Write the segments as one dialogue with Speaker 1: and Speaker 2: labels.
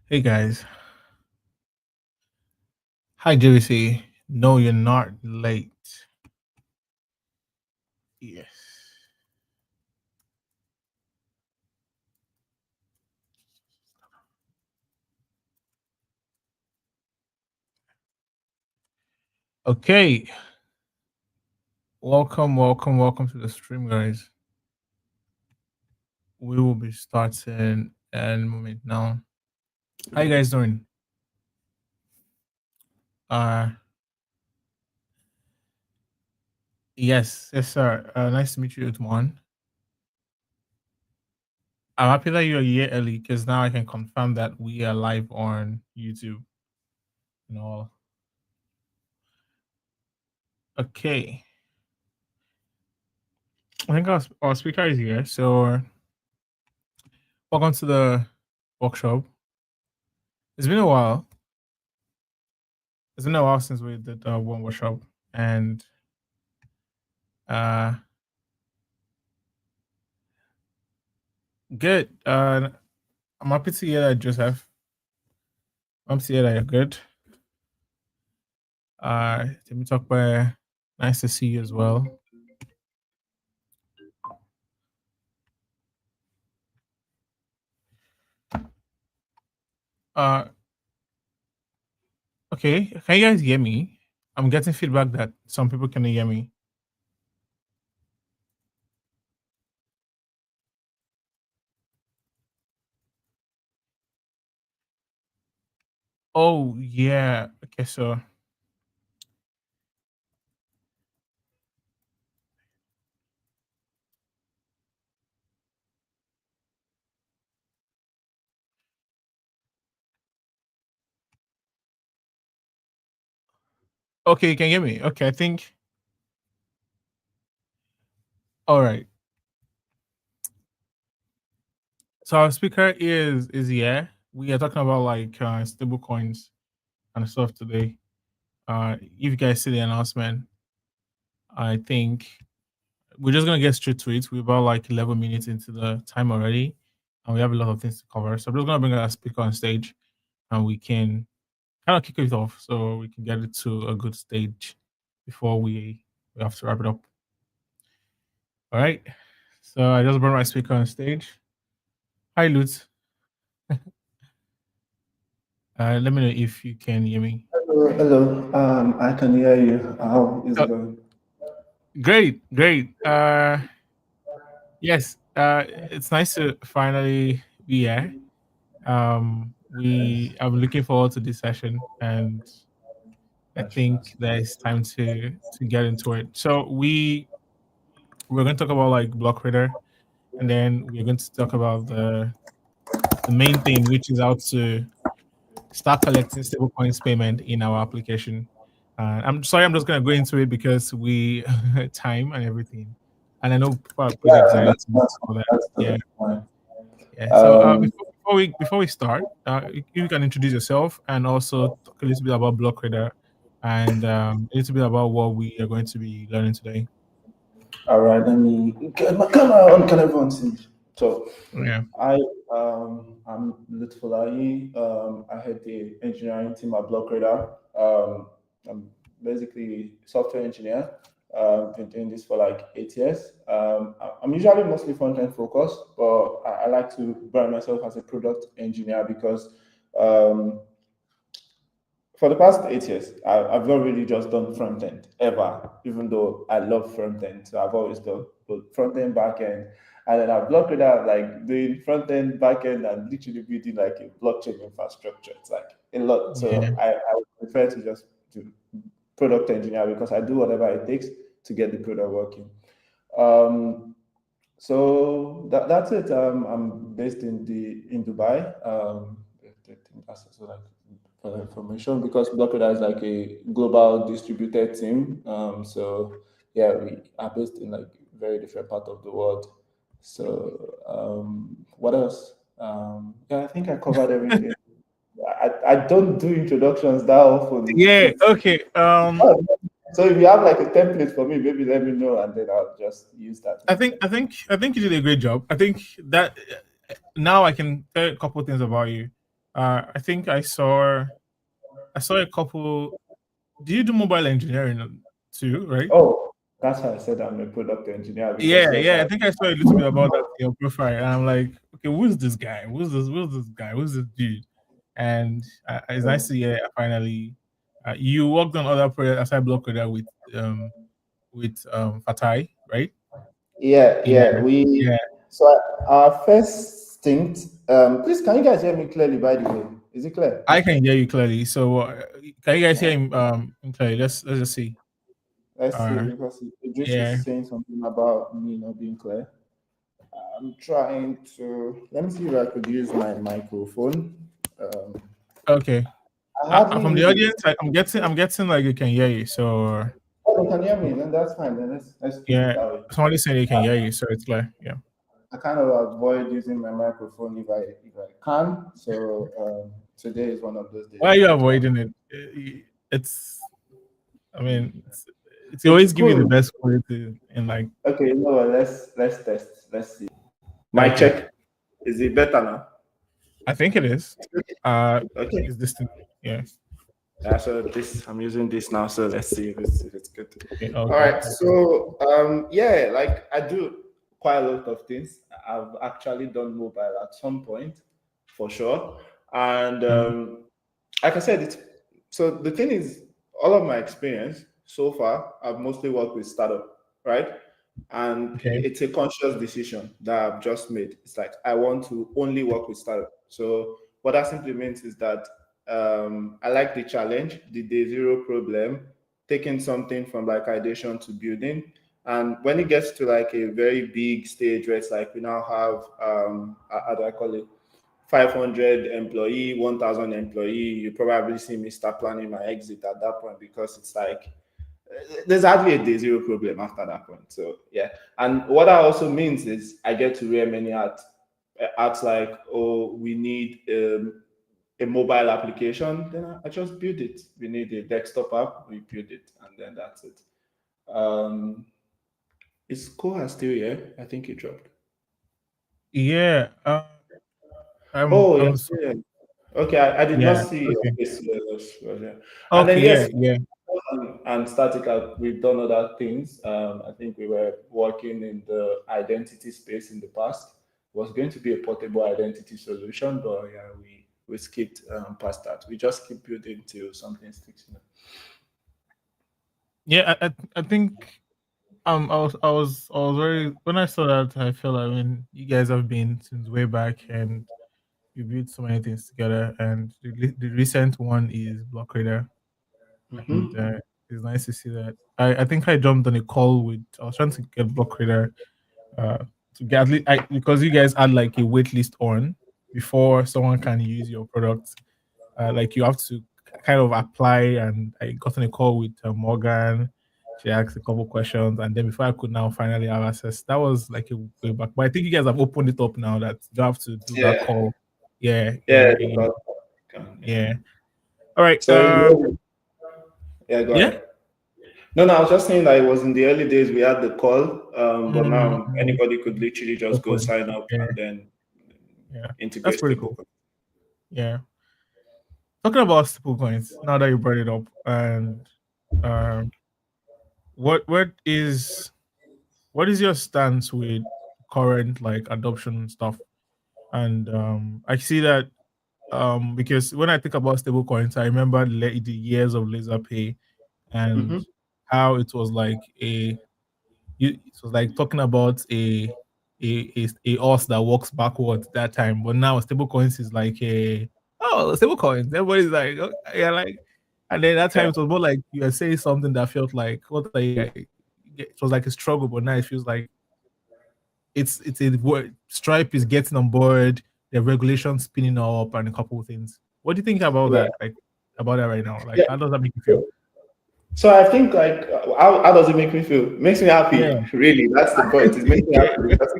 Speaker 1: Hey guys. Hi JVC. No, you're not late. Yes. Okay. Welcome to the stream, guys. We will be starting in a moment now. How you guys doing? Uh yes, sir. Nice to meet you, Utman. I'm happy that you're a year early because now I can confirm that we are live on YouTube and all. Okay. I think our speaker is here. So welcome to the workshop. It's been a while. It's been a while since we did one workshop, and uh, good. I'm happy to hear that, Joseph. I'm happy to hear that you're good. Let me talk about. Nice to see you as well. Uh, okay. Can you guys hear me? I'm getting feedback that some people can hear me. Oh yeah. Okay, so okay, you can hear me. Okay, I think. All right. So our speaker is here. We are talking about like stable coins and stuff today. If you guys see the announcement, I think we're just gonna get straight to it. We're about like 11 minutes into the time already, and we have a lot of things to cover. So I'm just gonna bring our speaker on stage, and we can kind of kick it off so we can get it to a good stage before we have to wrap it up. All right. So I just brought my speaker on stage. Hi, Lutz. Let me know if you can hear me.
Speaker 2: Hello. I can hear you. How is it going?
Speaker 1: Great, great. Yes. It's nice to finally be here. I'm looking forward to this session, and I think there's time to get into it. So we're going to talk about like Blockradar, and then we're going to talk about the main thing, which is how to start collecting stablecoins payment in our application. I'm sorry, I'm just going to go into it because we time and everything, and I know people are pretty
Speaker 2: Yeah,
Speaker 1: excited to know that.
Speaker 2: that's
Speaker 1: Yeah,
Speaker 2: totally fine.
Speaker 1: yeah. So
Speaker 2: Um,
Speaker 1: before we start, you can introduce yourself and also talk a little bit about Blockradar and a little bit about what we are going to be learning today.
Speaker 2: all right, let me get my camera on. Can everyone see? So,
Speaker 1: Yeah.
Speaker 2: I I'm Luthfulahi. I head the engineering team at Blockradar. I'm basically a software engineer. Been doing this for like 8 years. I'm usually mostly front end focused, but I like to brand myself as a product engineer because um, for the past 8 years, I've not really just done front end ever, even though I love front end. So I've always done both front end, back end. And then I've blocked it out like doing front end, back end, and literally building like a blockchain infrastructure. It's like a lot.
Speaker 1: Yeah.
Speaker 2: So I would prefer to just do product engineer because I do whatever it takes to get the product working. Um, so that's it. I'm based in Dubai. I think that's also like for information because Blockradar is like a global distributed team. So yeah, we are based in like very different part of the world. So what else? Yeah, I think I covered everything. I don't do introductions that often.
Speaker 1: Yeah. Okay.
Speaker 2: So if you have like a template for me, maybe let me know and then I'll just use that as
Speaker 1: I
Speaker 2: a
Speaker 1: think I
Speaker 2: template.
Speaker 1: think I think you did a great job. I think that now I can tell a couple things about you. I think I saw a couple. Do you do mobile engineering too, right?
Speaker 2: Oh, that's why I said I'm a product engineer because
Speaker 1: Yeah,
Speaker 2: yes,
Speaker 1: yeah.
Speaker 2: I
Speaker 1: I think I saw a little bit about that in your profile, and I'm like, okay, who's this guy? Who's this guy? Who's this dude? And it's nice to hear finally. You worked on other projects aside Blockradar with Fatai, right?
Speaker 2: yeah,
Speaker 1: Yeah,
Speaker 2: yeah. We
Speaker 1: yeah.
Speaker 2: so our first stint. Please, can you guys hear me clearly? By the way, is it clear?
Speaker 1: I can hear you clearly. So can you guys hear him clearly? Let's just see.
Speaker 2: Let's see
Speaker 1: Uh,
Speaker 2: because Idris
Speaker 1: yeah.
Speaker 2: is saying something about me not being clear. I'm trying to. Let me see if I could use my microphone. Um,
Speaker 1: Okay.
Speaker 2: I hardly
Speaker 1: From the
Speaker 2: use it.
Speaker 1: audience, I'm getting like you can hear you. So
Speaker 2: Oh, you can hear me. Then that's fine. Then let's keep it
Speaker 1: yeah,
Speaker 2: that way.
Speaker 1: somebody said they can hear you, so it's clear. Yeah.
Speaker 2: I kind of avoid using my microphone if I can. So today is one of those days.
Speaker 1: Why are you
Speaker 2: That's why.
Speaker 1: avoiding it? It's, I mean, it's
Speaker 2: It's
Speaker 1: always give you the
Speaker 2: cool.
Speaker 1: best quality and like,
Speaker 2: Okay, you know what? Let's test. Let's see. My
Speaker 1: okay,
Speaker 2: check. Is it better now?
Speaker 1: I think it is. Uh,
Speaker 2: Okay.
Speaker 1: is this thing? Yeah.
Speaker 2: Yeah, so this I'm using this now, so let's see if it's good.
Speaker 1: Okay.
Speaker 2: All
Speaker 1: Okay.
Speaker 2: right. So yeah, like I do quite a lot of things. I've actually done mobile at some point, for sure. And
Speaker 1: Mm,
Speaker 2: like I said, it's so the thing is, all of my experience so far, I've mostly worked with startup, right? And
Speaker 1: okay.
Speaker 2: it's a conscious decision that I've just made. It's like I want to only work with startup. So what that simply means is that I like the challenge, the day zero problem, taking something from like ideation to building. And when it gets to like a very big stage where it's like we now have how do I call it, 500 employee, 1,000 employee, you probably see me start planning my exit at that point because it's like there's hardly a day zero problem after that point. So yeah, and what that also means is I get to wear many hats. Hats like, oh, we need a mobile application, then I just build it. We need a desktop app, we build it, and then that's it. Um, is Koha still here? I think he dropped.
Speaker 1: Yeah. I'm.
Speaker 2: Oh,
Speaker 1: I'm.
Speaker 2: yes, yeah. Okay, I did not
Speaker 1: Yeah.
Speaker 2: see your
Speaker 1: Okay.
Speaker 2: face. Was there. And then
Speaker 1: Okay. Yeah.
Speaker 2: yes,
Speaker 1: Yeah.
Speaker 2: and Statica, we've done other things. I think we were working in the identity space in the past. It was going to be a portable identity solution, but yeah, we skipped past that. We just keep building till something sticks.
Speaker 1: Yeah. I think. I was very when I saw that I felt like, I mean, you guys have been since way back and you built so many things together, and the recent one is Blockradar, and
Speaker 2: Mm-hmm.
Speaker 1: it's nice to see that. I think I jumped on a call with. I was trying to get Blockradar uh to get at least because you guys had like a wait list on before someone can use your product. Like you have to kind of apply, and I got on a call with Morgan. She asked a couple questions, and then before I could now finally have access, that was like a way back. But I think you guys have opened it up now that you have to do that
Speaker 2: Yeah,
Speaker 1: call. Yeah,
Speaker 2: yeah,
Speaker 1: yeah, again.
Speaker 2: yeah.
Speaker 1: Yeah. All right.
Speaker 2: So yeah, go
Speaker 1: Yeah.
Speaker 2: ahead. No, no, I was just saying that it was in the early days we had the call, but now
Speaker 1: Mm,
Speaker 2: anybody could literally just go
Speaker 1: open.
Speaker 2: sign up
Speaker 1: Yeah,
Speaker 2: and then
Speaker 1: yeah. That's
Speaker 2: integrate
Speaker 1: pretty cool.
Speaker 2: stablecoin.
Speaker 1: Yeah. Talking about stablecoins, now that you brought it up, and um, what is your stance with current like adoption stuff? And I see that because when I think about stablecoins, I remember the years of laser pay and
Speaker 2: Mm-hmm.
Speaker 1: how it was like it was like talking about a horse that walks backwards that time, but now stablecoins is like a stablecoins. Everybody's like, oh, yeah, like, and then that time
Speaker 2: Yeah,
Speaker 1: it was more like you were saying something that felt like what are you guys? It was like a struggle, but now it feels like it's a word. Stripe is getting on board, the regulations spinning up, and a couple of things. What do you think about
Speaker 2: yeah,
Speaker 1: that? Like about that right now? Like
Speaker 2: yeah.
Speaker 1: how does that make you feel?
Speaker 2: So I think like how does it make me feel? It makes me happy.
Speaker 1: Yeah,
Speaker 2: Really, that's the point. It makes me happy because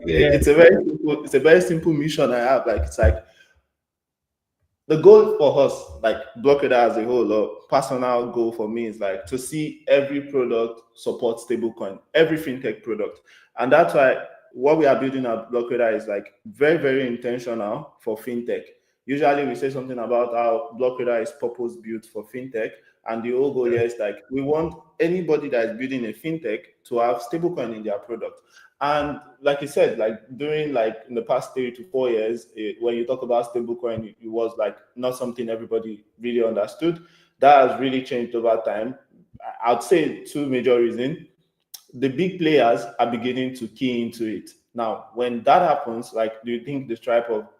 Speaker 1: yeah,
Speaker 2: it's a very simple mission I have. Like it's like the goal for us, like Blockradar as a whole, or personal goal for me is like to see every product support stablecoin, every fintech product, and that's why what we are building at Blockradar is like very very intentional for fintech. Usually we say something about how Blockradar is purpose built for fintech, and the whole goal here is like we want anybody that is building a fintech to have stablecoin in their product. And like you said, like during like in the past 3 to 4 years, when you talk about stablecoin, it was like not something everybody really understood. That has really changed over time. I'd say two major reasons. The big players are beginning to key into it. Now, when that happens, like, do you think the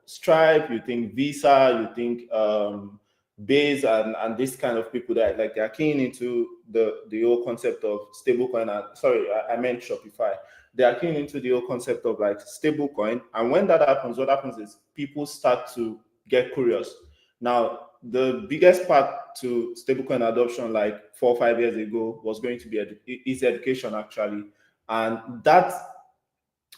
Speaker 2: Stripe, you think Visa, you think Base and this kind of people that like they're keying into the whole concept of stablecoin. Sorry, I meant Shopify. They are keying into the whole concept of like stablecoin. And when that happens, what happens is people start to get curious. Now, the biggest part to stablecoin adoption, like 4 or 5 years ago, was going to be is education actually, and that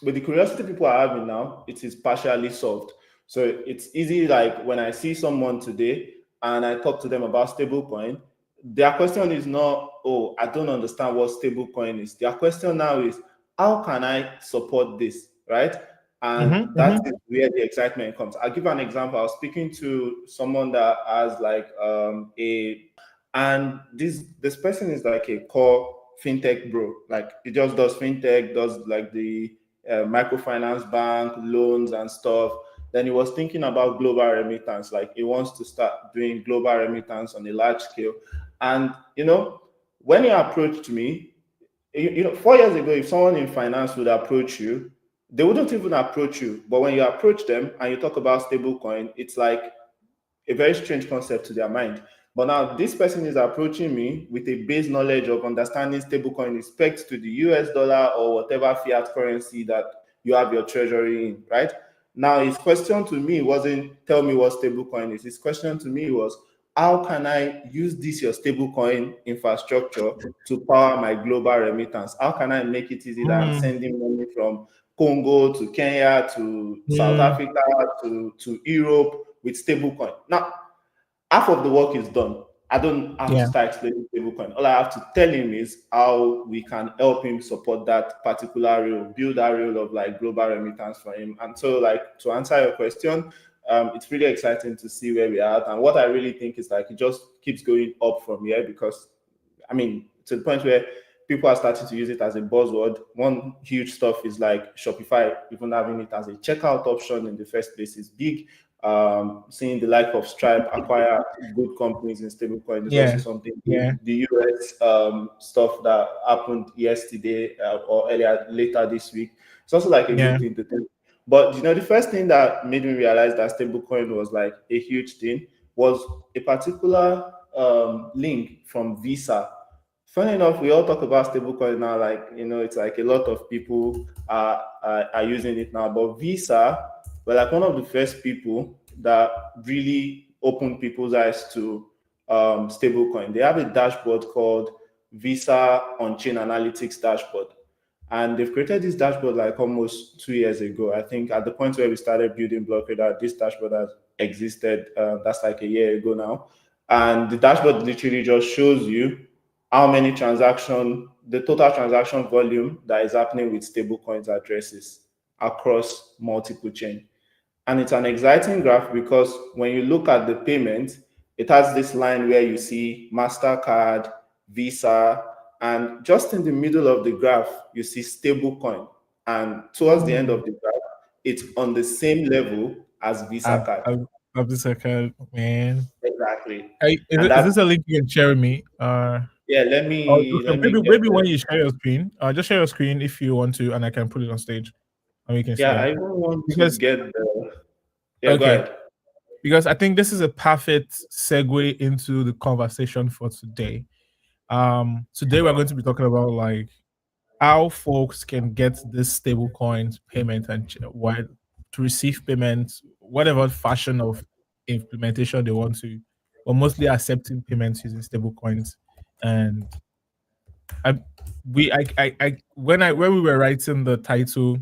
Speaker 2: with the curiosity people are having now, it is partially solved. So it's easy. Like when I see someone today and I talk to them about stablecoin, their question is not, "Oh, I don't understand what stablecoin is." Their question now is, "How can I support this?" Right? And that is where the excitement comes. I'll give an example. I was speaking to someone that has like and this person is like a core fintech bro. Like he just does fintech, does like the microfinance bank loans and stuff. Then he was thinking about global remittance. Like he wants to start doing global remittance on a large scale. And when he approached me, 4 years ago, if someone in finance would approach you, they wouldn't even approach you. But when you approach them and you talk about stablecoin, it's like a very strange concept to their mind. But now this person is approaching me with a base knowledge of understanding stablecoin respect to the US dollar or whatever fiat currency that you have your treasury in, right? Now his question to me wasn't tell me what stablecoin is. His question to me was, how can I use this your stablecoin infrastructure to power my global remittance? How can I make it easy that I'm sending money from Congo to Kenya to South Africa to Europe with stablecoin? Now, half of the work is done. I don't have to start explaining stablecoin. All I have to tell him is how we can help him support that particular role, build that role of like global remittance for him. And so, like to answer your question, it's really exciting to see where we are at. And what I really think is like it just keeps going up from here because, I mean, to the point where people are starting to use it as a buzzword. One huge stuff is like Shopify, even having it as a checkout option in the first place is big. Seeing the like of Stripe acquire good companies in stablecoin is also something. The US stuff that happened yesterday or later this week, it's also like a good thing to do. But the first thing that made me realize that stablecoin was like a huge thing was a particular link from Visa. Funny enough, we all talk about stablecoin now, like it's like a lot of people are using it now. But Visa were like one of the first people that really opened people's eyes to stablecoin. They have a dashboard called Visa On-Chain Analytics Dashboard. And they've created this dashboard like almost 2 years ago. I think at the point where we started building Blockradar, this dashboard has existed. That's like a year ago now. And the dashboard literally just shows you how many the total transaction volume that is happening with stablecoins addresses across multiple chains. And it's an exciting graph because when you look at the payment, it has this line where you see MasterCard, Visa, and just in the middle of the graph, you see stablecoin. And towards the end of the graph, it's on the same level as Visa card.
Speaker 1: Visa card, man.
Speaker 2: Exactly.
Speaker 1: Is this a link you can share with me?
Speaker 2: Yeah, let me
Speaker 1: maybe when you share your screen, just share your screen if you want to, and I can put it on stage, and we can see.
Speaker 2: Yeah, I even want to get the. Yeah, go ahead.
Speaker 1: Because I think this is a perfect segue into the conversation for today. Today we're going to be talking about like how folks can get this stable coins payment and to receive payments, whatever fashion of implementation they want to, but mostly accepting payments using stable coins. And when we were writing the title,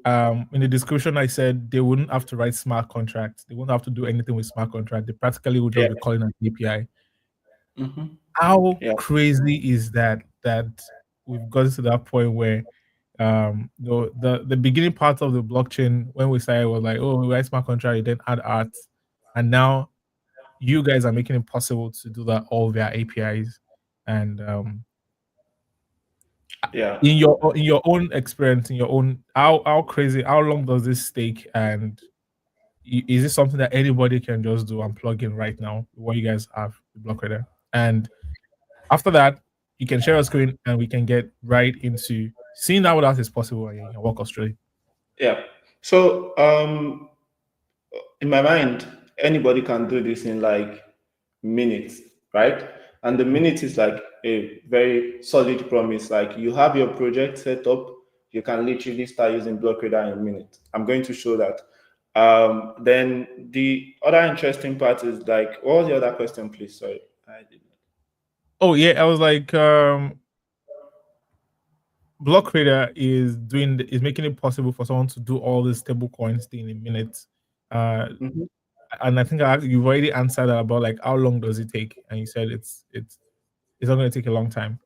Speaker 1: in the description I said they wouldn't have to write smart contracts. They wouldn't have to do anything with smart contract. They practically would just be calling an API. How crazy is that we've gotten to that point where the beginning part of the blockchain when we started was like, oh, we write smart contract, you then add art. and now you guys are making it possible to do that all via APIs. And
Speaker 2: Yeah.
Speaker 1: in your own experience, in your own how crazy, how long does this take? And is this something that anybody can just do and plug in right now? What you guys have, the Blockradar, and after that, you can share a screen and we can get right into seeing how that is possible and you can walk us through it.
Speaker 2: Yeah. So in my mind, anybody can do this in like minutes, right? And the minute is like a very solid promise. Like you have your project set up, you can literally start using Blockradar in a minute. I'm going to show that. Then the other interesting part is like, what was the other question, please? Sorry, I did not.
Speaker 1: Oh yeah, I was like, Blockradar is making it possible for someone to do all this stable coins thing in minutes. Uh,
Speaker 2: Mhm.
Speaker 1: and I think you've already answered that about like how long does it take, and you said it's not going to take a long time.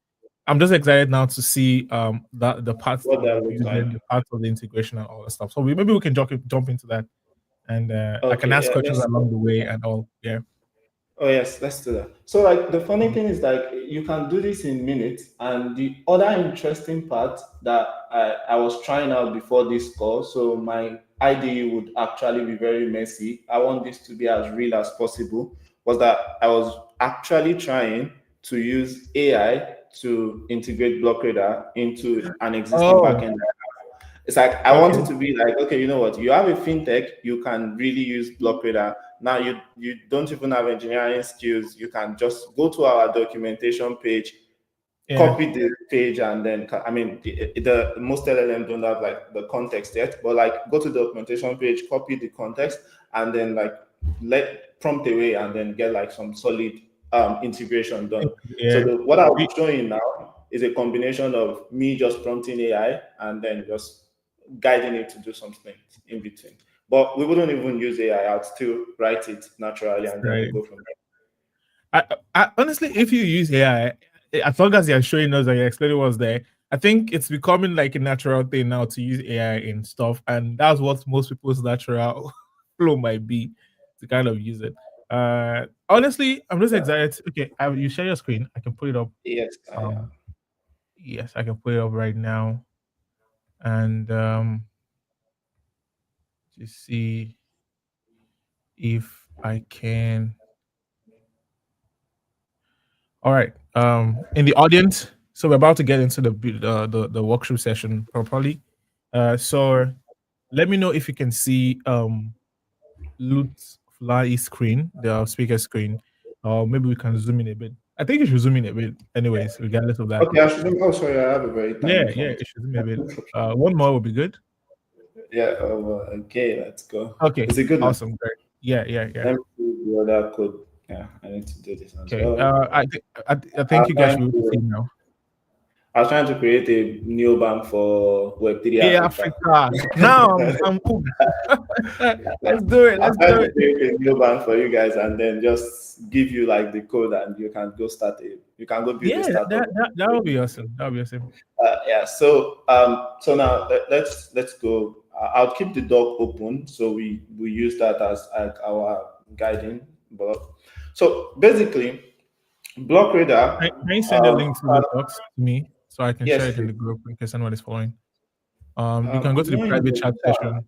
Speaker 1: I'm just excited now to see that the parts
Speaker 2: What
Speaker 1: of
Speaker 2: that looks
Speaker 1: building,
Speaker 2: like.
Speaker 1: the parts of the integration and all that stuff. So maybe we can jump into that, and I can
Speaker 2: Okay,
Speaker 1: ask
Speaker 2: yeah,
Speaker 1: questions
Speaker 2: let's.
Speaker 1: along the way and all. Yeah.
Speaker 2: Oh yes, let's do that. So like the funny thing is like you can do this in minutes, and the other interesting part that I was trying out before this call, so my IDE would actually be very messy. I want this to be as real as possible. Was that I was actually trying to use AI to integrate Blockradar into an existing
Speaker 1: Oh,
Speaker 2: backend. It's like I want
Speaker 1: okay.
Speaker 2: it to be like, okay, you know what? You have a fintech, you can really use Blockradar. Now you don't even have engineering skills. You can just go to our documentation page,
Speaker 1: Yeah.
Speaker 2: copy the page, and then I mean the most LLM don't have like the context yet, but like go to the documentation page, copy the context, and then like let prompt away, and then get like some solid integration done. So
Speaker 1: Yeah.
Speaker 2: what I'm showing now is a combination of me just prompting AI and then just guiding it to do something in between. But we wouldn't even use AI. I'd still write it naturally, and then we'll
Speaker 1: Right.
Speaker 2: go from there.
Speaker 1: I honestly, if you use AI, as long as you're showing us and you're explaining what's there, I think it's becoming like a natural thing now to use AI in stuff, and that's what most people's natural flow might be to kind of use it. Honestly, I'm just
Speaker 2: Yeah.
Speaker 1: excited. Okay, you share your screen. I can put it up.
Speaker 2: Yes, I
Speaker 1: Um,
Speaker 2: am.
Speaker 1: yes, I can put it up right now, and just see if I can. All right. In the audience, so we're about to get into the workshop session properly. So let me know if you can see Luthfulahi screen, the speaker screen, or maybe we can zoom in a bit. I think you should zoom in a bit, anyways, regardless of that.
Speaker 2: Okay, I should. Oh, sorry, I have a very
Speaker 1: Yeah,
Speaker 2: tiny
Speaker 1: yeah,
Speaker 2: font.
Speaker 1: it should zoom in a bit. One more would be good.
Speaker 2: Yeah. Okay, let's go.
Speaker 1: Okay,
Speaker 2: It's a good one.
Speaker 1: awesome, great. Yeah, yeah, yeah.
Speaker 2: Let me see the other code. Yeah, I need to do this as
Speaker 1: Okay.
Speaker 2: well.
Speaker 1: I
Speaker 2: I
Speaker 1: think
Speaker 2: was
Speaker 1: you guys
Speaker 2: trying
Speaker 1: should be able to see
Speaker 2: to.
Speaker 1: now.
Speaker 2: I was trying to create a neobank for Web3
Speaker 1: Hey,
Speaker 2: Africa.
Speaker 1: Africa. Now I'm hooked. Let's do it.
Speaker 2: I'm
Speaker 1: Let's
Speaker 2: trying
Speaker 1: do
Speaker 2: to
Speaker 1: it.
Speaker 2: create a new bank for you guys and then just give you like the code and you can go start a you can go build a
Speaker 1: Yeah,
Speaker 2: startup.
Speaker 1: that would be awesome. That would be awesome.
Speaker 2: Yeah. So now let's go. I'll keep the doc open so we use that as like our guiding block. So basically, block radar.
Speaker 1: Can you send a link to the docs to me so I can share
Speaker 2: Yes,
Speaker 1: it in
Speaker 2: please.
Speaker 1: the group in case anyone is following? You can go
Speaker 2: I'm
Speaker 1: to the
Speaker 2: not in
Speaker 1: private
Speaker 2: the
Speaker 1: chat
Speaker 2: chat.
Speaker 1: session,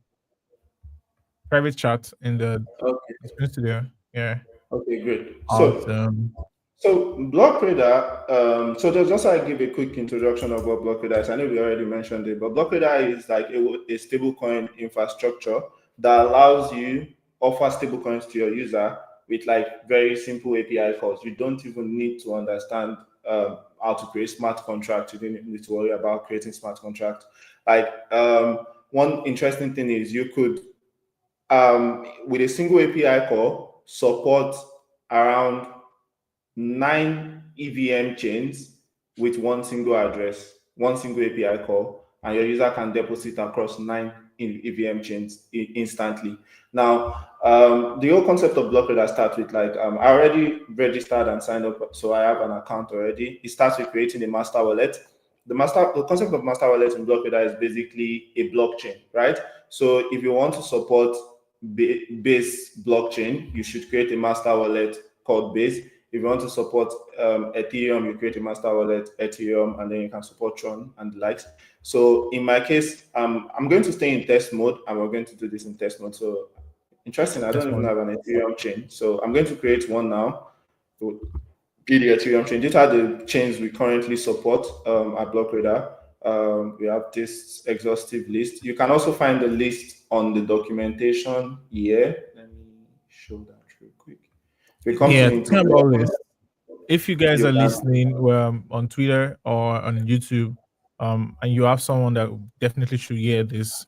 Speaker 1: private chat in the
Speaker 2: Okay.
Speaker 1: Experience Studio. Yeah,
Speaker 2: Okay. Great.
Speaker 1: awesome.
Speaker 2: So Blockradar, so just I give a quick introduction of what Blockradar is. I know we already mentioned it, but Blockradar is like a stablecoin infrastructure that allows you offer stablecoins to your user with like very simple API calls. You don't even need to understand how to create smart contracts. You don't need to worry about creating smart contracts. Like one interesting thing is you could with a single API call support around 9 EVM chains with one single address, one single API call, and your user can deposit across 9 EVM chains instantly. Now, the whole concept of Blockradar starts with like I already registered and signed up, so I have an account already. It starts with creating a master wallet. The concept of master wallet in Blockradar is basically a blockchain, right? So if you want to support Base blockchain, you should create a master wallet called Base. If you want to support Ethereum, you create a master wallet Ethereum, and then you can support Tron and the likes. So in my case, I'm going to stay in test mode, and we're going to do this in test mode. So interesting. I
Speaker 1: That's
Speaker 2: don't even
Speaker 1: one.
Speaker 2: have an Ethereum chain, so I'm going to create one now. So, be the Ethereum chain. These are the chains we currently support at Blockradar. We have this exhaustive list. You can also find the list on the documentation here. Let me show that real quick. If it comes to
Speaker 1: Yeah,
Speaker 2: into
Speaker 1: talking about this, if you guys
Speaker 2: you
Speaker 1: are
Speaker 2: can.
Speaker 1: listening on Twitter or on YouTube, and you have someone that definitely should hear this,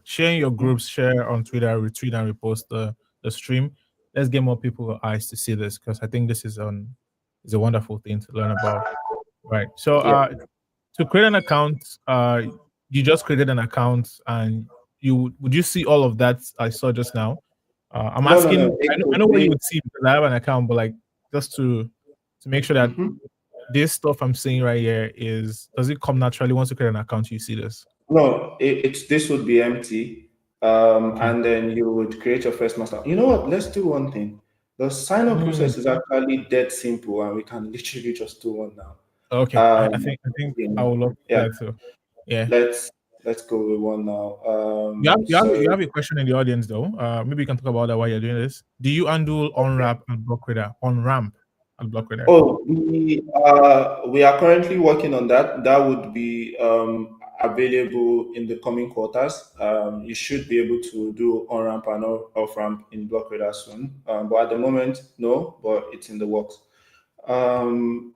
Speaker 1: share in your groups, share on Twitter, retweet and repost the stream. Let's get more people eyes to see this, because I think this is a wonderful thing to learn about. Right. So
Speaker 2: Yeah.
Speaker 1: to create an account, you just created an account, and would you see all of that I saw just now? I'm
Speaker 2: No, no,
Speaker 1: asking.
Speaker 2: no. It
Speaker 1: I
Speaker 2: could
Speaker 1: know what you
Speaker 2: be.
Speaker 1: would see because I have an account, but like just to make sure that
Speaker 2: Mhm.
Speaker 1: this stuff I'm seeing right here does it come naturally once you create an account? You see this.
Speaker 2: No, it's this would be empty,
Speaker 1: Okay.
Speaker 2: and then you would create your first master. You know what? Let's do one thing. The sign up
Speaker 1: Mm,
Speaker 2: process is actually dead simple, and we can literally just do one now.
Speaker 1: okay.
Speaker 2: Um,
Speaker 1: I think I
Speaker 2: in-
Speaker 1: would love to
Speaker 2: yeah,
Speaker 1: do that too. Yeah.
Speaker 2: let's let's go with one now.
Speaker 1: You
Speaker 2: So
Speaker 1: have a question in the audience though. Maybe you can talk about that while you're doing this. Do you undo unwrap and block reader on ramp and block reader?
Speaker 2: oh, we are currently working on that. That would be available in the coming quarters. You should be able to do on ramp and off ramp in Blockradar soon. But at the moment, no. But it's in the works.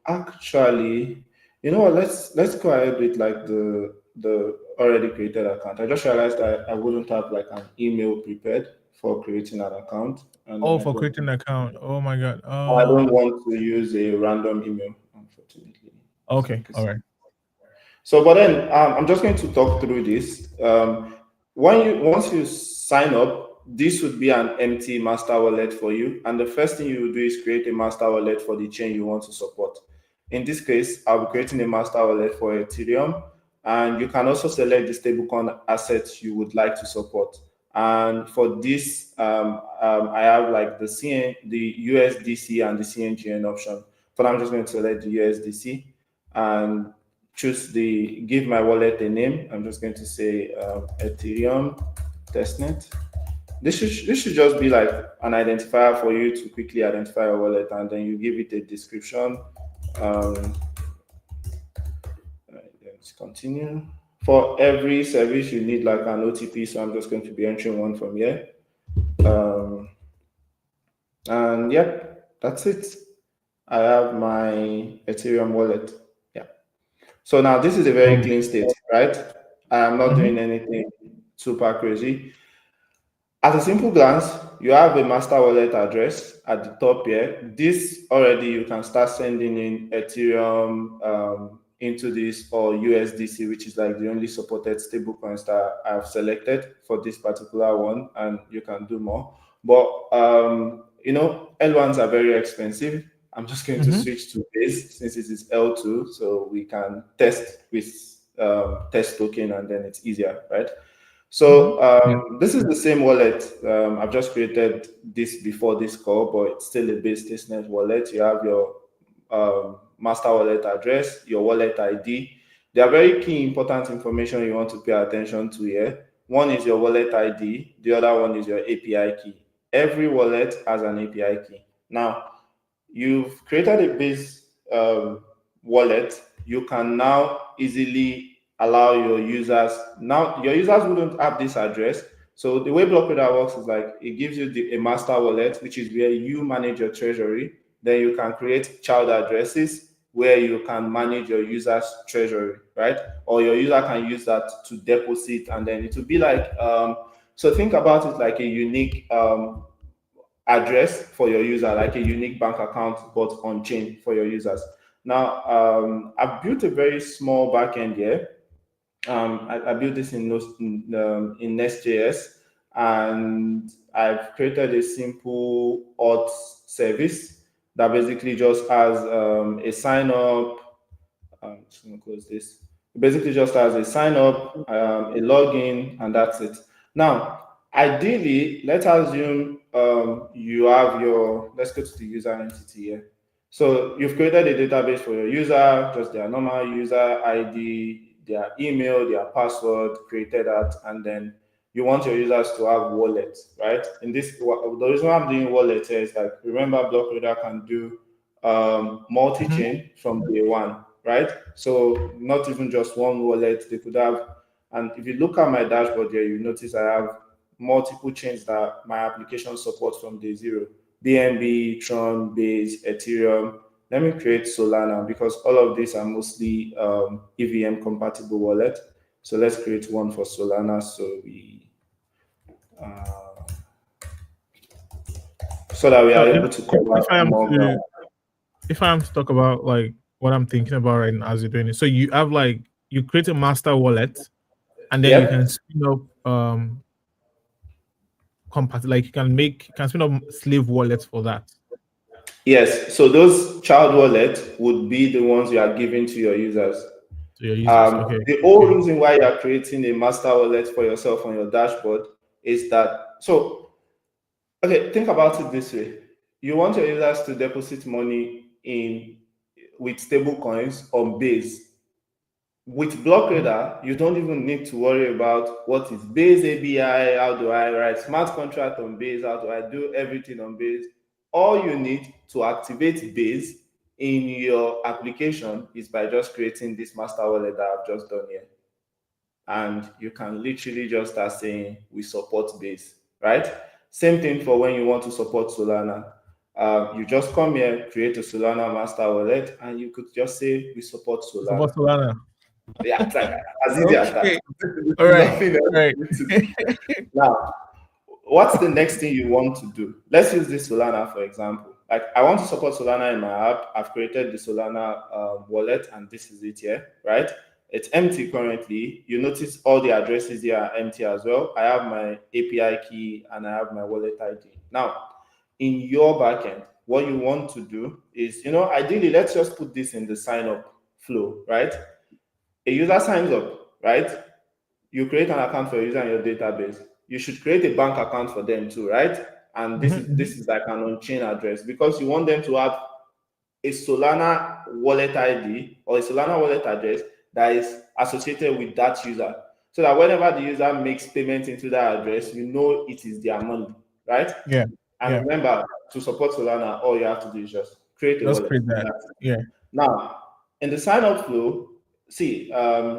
Speaker 2: Actually, you know what? Let's go ahead with like the already created account. I just realized I wouldn't have like an email prepared for creating an account, and then
Speaker 1: Oh, for creating an account. Oh my god.
Speaker 2: I don't want to use a random email, unfortunately. So,
Speaker 1: Okay. All right.
Speaker 2: but then I'm just going to talk through this. Once you sign up, this would be an empty master wallet for you, and the first thing you will do is create a master wallet for the chain you want to support. In this case, I'll be creating a master wallet for Ethereum, and you can also select the stablecoin assets you would like to support. And for this, I have like the USDC and the CNGN option. But I'm just going to select the USDC and choose give my wallet a name. I'm just going to say Ethereum testnet. This should just be like an identifier for you to quickly identify your wallet, and then you give it a description. Um, let's continue. For every service, you need like an OTP, so I'm just going to be entering one from here. Um, and yep, that's it. I have my Ethereum wallet. Yeah. So now this is a very
Speaker 1: Um.
Speaker 2: clean state, right? I am not
Speaker 1: Mhm.
Speaker 2: doing anything super crazy. At a simple glance, you have a master wallet address at the top here. This already you can start sending in Ethereum into this, or USDC, which is like the only supported stablecoins that I've selected for this particular one, and you can do more. But L1s are very expensive. I'm just going to
Speaker 1: Mhm.
Speaker 2: switch to Base since it is L2, so we can test with test token, and then it's easier, right?
Speaker 1: Mhm.
Speaker 2: So
Speaker 1: Yeah.
Speaker 2: this is the same wallet. I've just created this before this call, but it's still a base testnet wallet. You have your master wallet address, your wallet ID. There are very key important information you want to pay attention to here. One is your wallet ID. The other one is your API key. Every wallet has an API key. Now, you've created a base wallet. You can now easily allow your users. Now your users wouldn't have this address. So the way Blockradar works is like it gives you a master wallet, which is where you manage your treasury. Then you can create child addresses where you can manage your users treasury, right? Or your user can use that to deposit, and then it will be like so think about it like a unique address for your user, like a unique bank account, but on chain for your users. Now, I've built a very small backend here. I built this in Nest.js, and I've created a simple auth service that basically just has a sign up. I'm just going to close this. It basically just has a sign up, a login, and that's it. Now, Ideally, let's assume you have your, let's go to the user entity here. So you've created a database for your user, just their normal user ID, their email, their password, created that, and then you want your users to have wallets, right? In this, the reason why I'm doing wallet here is like, remember Blockradar can do
Speaker 1: Mhm.
Speaker 2: multi-chain from day one, right? So not even just one wallet, they could have, and if you look at my dashboard here, you notice I have multiple chains that my application supports from day zero. BNB, Tron, Base, Ethereum. Let me create Solana because all of these are mostly EVM compatible wallet. So let's create one for Solana so that we
Speaker 1: So
Speaker 2: are able to cover
Speaker 1: if I am
Speaker 2: more ground.
Speaker 1: to talk about like what I'm thinking about right now as you're doing it, so you have like you create a master wallet, and then you can
Speaker 2: Yep.
Speaker 1: spin up like you can spin up slave wallets for that
Speaker 2: Yes. So those child wallets would be the ones you are giving to your users.
Speaker 1: to your users.
Speaker 2: The whole
Speaker 1: Okay.
Speaker 2: reason why you are creating a master wallet for yourself on your dashboard is that, so okay, think about it this way. You want your users to deposit money in with stable coins on Base. With
Speaker 1: Mhm.
Speaker 2: Blockradar, you don't even need to worry about what is Base ABI, how do I write smart contract on Base, how do I do everything on Base. All you need to activate Base in your application is by just creating this master wallet that I've just done here. And you can literally just start saying we support Base, right? Same thing for when you want to support Solana. You just come here, create a Solana master wallet, and you could just say we support
Speaker 1: Support
Speaker 2: Solana.
Speaker 1: Solana.
Speaker 2: Yeah, it's like as easy as that.
Speaker 1: Okay.
Speaker 2: There's
Speaker 1: All right.
Speaker 2: nothing
Speaker 1: All
Speaker 2: else
Speaker 1: right.
Speaker 2: you need to do. Now, what's the next thing you want to do? Let's use this Solana for example. Like I want to support Solana in my app. I've created the Solana wallet, and this is it here, right? It's empty currently. You notice all the addresses here are empty as well. I have my API key and I have my wallet ID. Now, in your backend, what you want to do is, ideally, let's just put this in the sign up flow, right? A user signs up, right? You create an account for a user in your database. You should create a bank account for them too, right? And this is
Speaker 1: Mhm.
Speaker 2: this is like an on-chain address because you want them to have a Solana wallet ID or a Solana wallet address that is associated with that user. So that whenever the user makes payment into that address, you know it is their money, right?
Speaker 1: Yeah.
Speaker 2: And
Speaker 1: Yeah.
Speaker 2: remember, to support Solana, all you have to do is just create a
Speaker 1: Let's
Speaker 2: wallet.
Speaker 1: create that. Yeah.
Speaker 2: Now, in the sign up flow, see,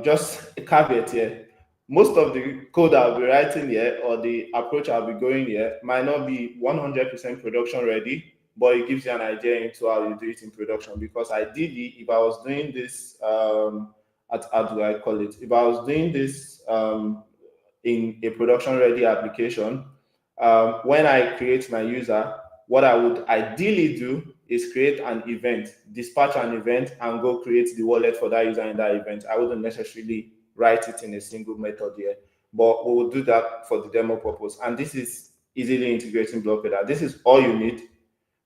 Speaker 2: just a caveat here. Most of the code I'll be writing here or the approach I'll be going here might not be 100% production ready, but it gives you an idea into how you do it in production. Because ideally, if I was doing this, how do I call it? If I was doing this in a production ready application, when I create my user, what I would ideally do is create an event, dispatch an event, and go create the wallet for that user in that event. I wouldn't necessarily write it in a single method here, but we will do that for the demo purpose. And this is easily integrating Blockradar. This is all you need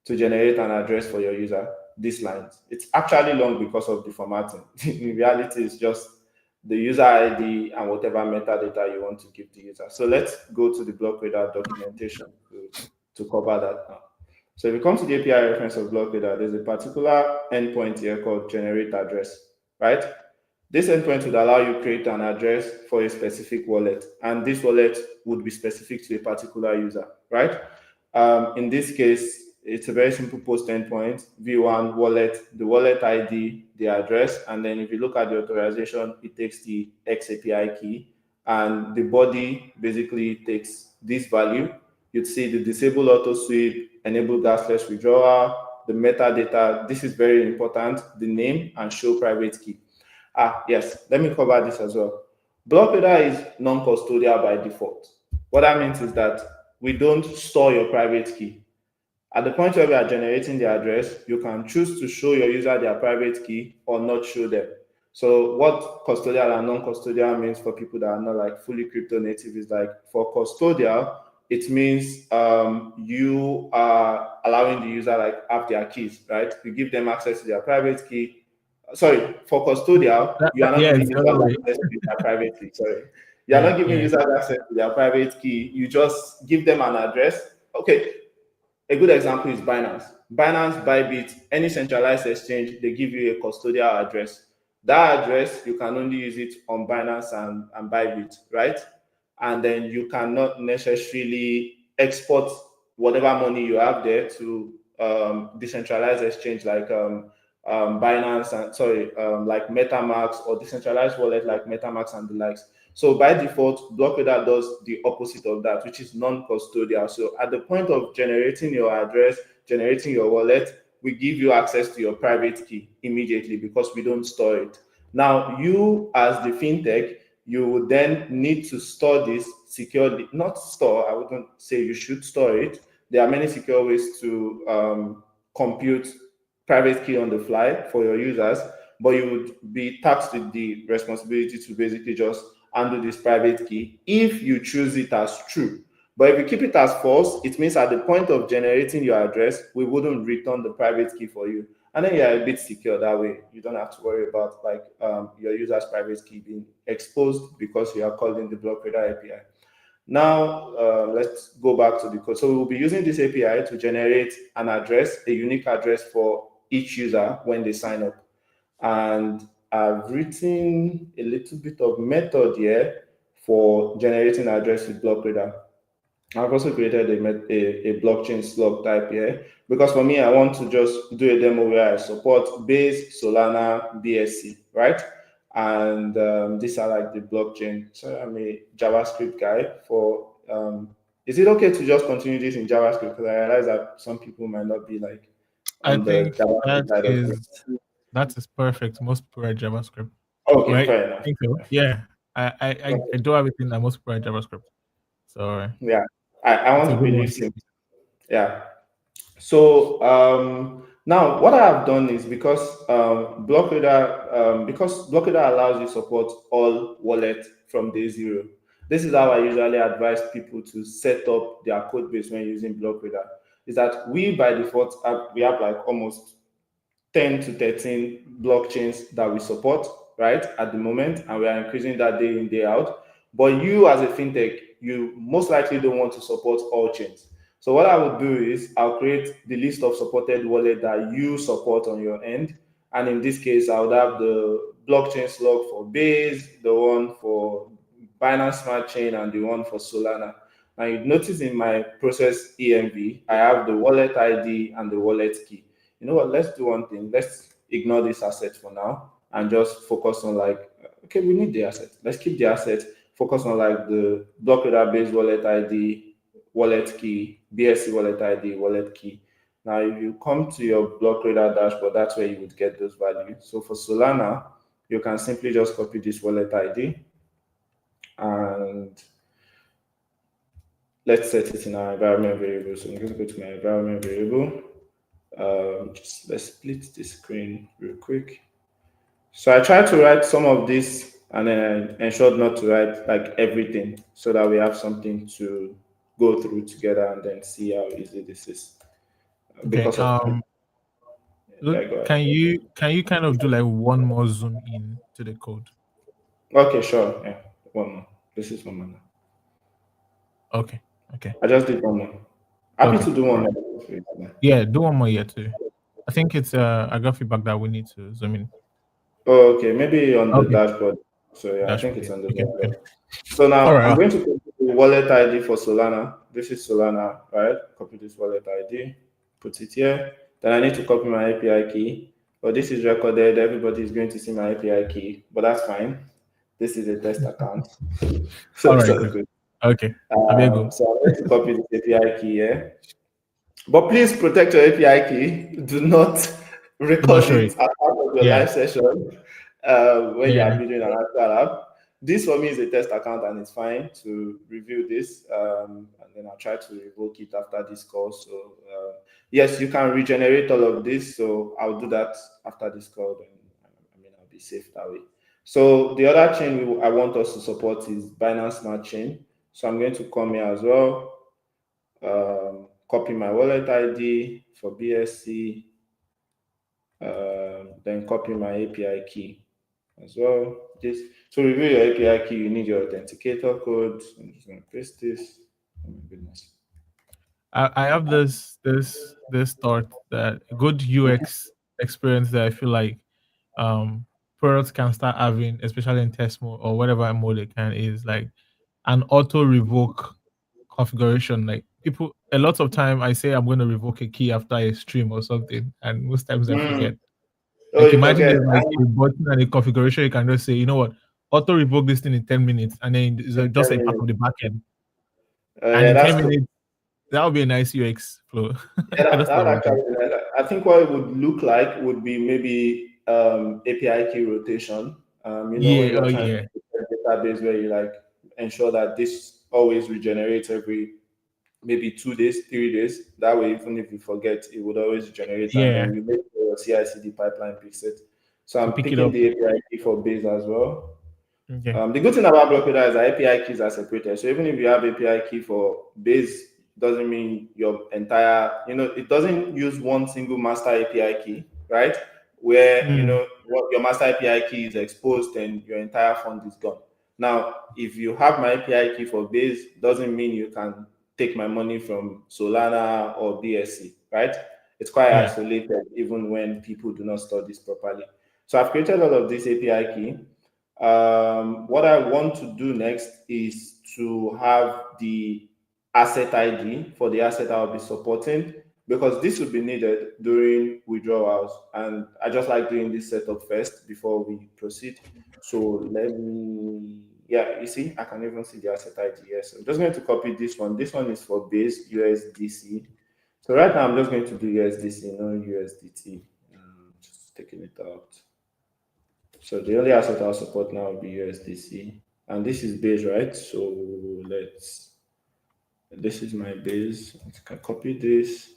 Speaker 2: to generate an address for your user, these lines. It's actually long because of the formatting. In reality, it's just the user ID and whatever metadata you want to give the user. So let's go to the Blockradar documentation to cover that now. So if you come to the API reference of Blockradar, there's a particular endpoint here called generate address, right? This endpoint would allow you to create an address for a specific wallet, and this wallet would be specific to a particular user, right? In this case, it's a very simple post endpoint, V1 wallet, the wallet ID, the address, and then if you look at the authorization, it takes the XAPI key, and the body basically takes this value. You'd see the disable auto sweep, enable gasless withdrawal, the metadata. This is very important, the name and show private key. Yes, let me cover this as well. Blockradar is non-custodial by default. What that means is that we don't store your private key. At the point where we are generating the address, you can choose to show your user their private key or not show them. So what custodial and non-custodial means for people that are not like fully crypto native is like for custodial, it means you are allowing the user like have their keys, right? You give them access to their private key. Sorry, for custodial, you are not
Speaker 1: Yeah,
Speaker 2: giving
Speaker 1: it's the other
Speaker 2: users
Speaker 1: way.
Speaker 2: access to their private key. Sorry. You're not giving
Speaker 1: yeah.
Speaker 2: users access to their private key. You just give them an address. Okay, a good example is Binance. Binance, Bybit, any centralized exchange, they give you a custodial address. That address, you can only use it on Binance and Bybit, right? And then you cannot necessarily export whatever money you have there to decentralized exchange like Binance and like MetaMask or decentralized wallet like MetaMask and the likes. So by default, Blockradar does the opposite of that, which is non-custodial. So at the point of generating your address, generating your wallet, we give you access to your private key immediately because we don't store it. Now, you as the fintech, you would then need to store this securely. Not store, I wouldn't say you should store it. There are many secure ways to compute private key on the fly for your users, but you would be tasked with the responsibility to basically just handle this private key if you choose it as true. But if you keep it as false, it means at the point of generating your address, we wouldn't return the private key for you. And then you're a bit secure that way. You don't have to worry about like your user's private key being exposed because you are calling the Blockradar API. Now, let's go back to the code. So we'll be using this API to generate an address, a unique address for each user when they sign up. And I've written a little bit of method here for generating address with Blockradar. I've also created a blockchain slug type here because for me, I want to just do a demo where I support Base, Solana, BSC, right? And these are like the blockchain. So I'm a JavaScript guy for. Is it okay to just continue this in JavaScript? Because I realize that some people might not be like
Speaker 1: I
Speaker 2: on the
Speaker 1: think
Speaker 2: JavaScript side of things.
Speaker 1: that is perfect. Most people write JavaScript,
Speaker 2: Okay,
Speaker 1: right?
Speaker 2: fair
Speaker 1: I
Speaker 2: enough.
Speaker 1: think so. Yeah, I
Speaker 2: Okay.
Speaker 1: do everything that most people write JavaScript. So
Speaker 2: Yeah, I
Speaker 1: it's
Speaker 2: want
Speaker 1: a
Speaker 2: to
Speaker 1: good
Speaker 2: believe
Speaker 1: one.
Speaker 2: so. Yeah. So now what I have done is because Blockradar allows you support all wallet from day zero. This is how I usually advise people to set up their code base when using Blockradar. Is that we by default we have like almost 10 to 13 blockchains that we support right at the moment, and we are increasing that day in day out. But you as a fintech, you most likely don't want to support all chains. So what I would do is I'll create the list of supported wallet that you support on your end, and in this case I would have the blockchain slug for Base, the one for Binance Smart Chain, and the one for Solana. Now you notice in my process EMV, I have the wallet ID and the wallet key. You know what? Let's do one thing. Let's ignore this asset for now and just focus on like, okay, we need the asset. Let's keep the asset. Focus on like the Blockradar based wallet ID, wallet key, BSC wallet ID, wallet key. Now, if you come to your Blockradar dashboard, that's where you would get those values. So for Solana, you can simply just copy this wallet ID and let's set it in our environment variable. So I'm going to go to my environment variable. Just let's split the screen real quick. So I tried to write some of this and then I ensured not to write like everything so that we have something to go through together and then see how easy this is.
Speaker 1: Okay.
Speaker 2: Because of yeah, go ahead.
Speaker 1: Can you kind of do like one more zoom in to the code?
Speaker 2: Okay, sure. Yeah, one more. This is one more. Now.
Speaker 1: Okay. Okay.
Speaker 2: I just did one more. Happy
Speaker 1: Okay.
Speaker 2: to do
Speaker 1: All
Speaker 2: one
Speaker 1: right.
Speaker 2: more.
Speaker 1: Yeah, do one more here too. I think it's I got feedback that we need to zoom in.
Speaker 2: Oh, okay, maybe on the
Speaker 1: Okay.
Speaker 2: dashboard. So yeah, I think
Speaker 1: Dashboard.
Speaker 2: it's
Speaker 1: Yeah.
Speaker 2: on the
Speaker 1: Okay. Okay.
Speaker 2: dashboard. So
Speaker 1: All
Speaker 2: now I'm
Speaker 1: right.
Speaker 2: going to put the wallet ID for Solana. This is Solana, right? Copy this wallet ID, put it here. Then I need to copy my API key. But this is recorded. Everybody is going to see my API key, but that's fine. This is a test account, so
Speaker 1: All
Speaker 2: it's
Speaker 1: right.
Speaker 2: all
Speaker 1: Good.
Speaker 2: good.
Speaker 1: Okay. Abiego.
Speaker 2: So I'm going to copy this API key here. But please protect your API key. Do not
Speaker 1: Do not
Speaker 2: record
Speaker 1: show
Speaker 2: it
Speaker 1: it.
Speaker 2: as part of your
Speaker 1: Yeah.
Speaker 2: live session when you
Speaker 1: Yeah.
Speaker 2: are building an actual app. This for me is a test account and it's fine to review this. And then I'll try to revoke it after this call. So, yes, you can regenerate all of this. So, I'll do that after this call. Then, I mean, I'll be safe that way. So, the other chain I want us to support is Binance Smart Chain. So, I'm going to come here as well. Copy my wallet ID for BSC, then copy my API key. as well. This to reveal your API key, you need your authenticator code. I'm just gonna paste this. Oh my goodness.
Speaker 1: I have this thought that good UX experience that I feel like um products can start having, especially in test mode or whatever mode they can, is like an auto revoke configuration. Like people, a lot of time I say I'm going to revoke a key after a stream or something, and most times I
Speaker 2: Mm.
Speaker 1: forget.
Speaker 2: Oh,
Speaker 1: Like
Speaker 2: you
Speaker 1: imagine
Speaker 2: forget.
Speaker 1: there's like a button and a configuration you can just say, you know what, auto revoke this thing in 10 minutes, and then it's
Speaker 2: In
Speaker 1: just a
Speaker 2: 10
Speaker 1: part
Speaker 2: minutes.
Speaker 1: of the backend, and
Speaker 2: Yeah,
Speaker 1: in
Speaker 2: that's
Speaker 1: ten
Speaker 2: cool.
Speaker 1: minutes that would be a nice UX flow.
Speaker 2: Yeah,
Speaker 1: I
Speaker 2: that,
Speaker 1: just
Speaker 2: that
Speaker 1: thought
Speaker 2: would
Speaker 1: about that.
Speaker 2: actually be nice. I think what it would look like would be maybe API key rotation. When
Speaker 1: Yeah,
Speaker 2: you're
Speaker 1: oh
Speaker 2: trying to
Speaker 1: yeah,
Speaker 2: create a database where you like ensure that this always regenerates every maybe 2 days, 3 days. That way, even if you forget, it would always generate, and
Speaker 1: yeah,
Speaker 2: then you make sure your CI/CD pipeline picks it. So
Speaker 1: to
Speaker 2: I'm
Speaker 1: pick it
Speaker 2: picking
Speaker 1: up.
Speaker 2: the API key for base as well.
Speaker 1: Okay.
Speaker 2: The good thing about Blockradar is that API keys are separated. So even if you have API key for base, doesn't mean your entire, it doesn't use one single master API key, right? Where,
Speaker 1: Mm,
Speaker 2: what your master API key is exposed and your entire fund is gone. Now, if you have my API key for base, doesn't mean you can take my money from Solana or BSC, right? It's quite
Speaker 1: yeah.
Speaker 2: isolated even when people do not store this properly. So I've created all of this API key. What I want to do next is to have the asset ID for the asset I'll be supporting, because this will be needed during withdrawals. And I just like doing this setup first before we proceed. So let me, yeah, you see, I can even see the asset ID. Yes, I'm just going to copy this one. This one is for base USDC. So right now I'm just going to do USDC, no USDT. Just taking it out. So the only asset I'll support now will be USDC. And this is base, right? So this is my base. I can copy this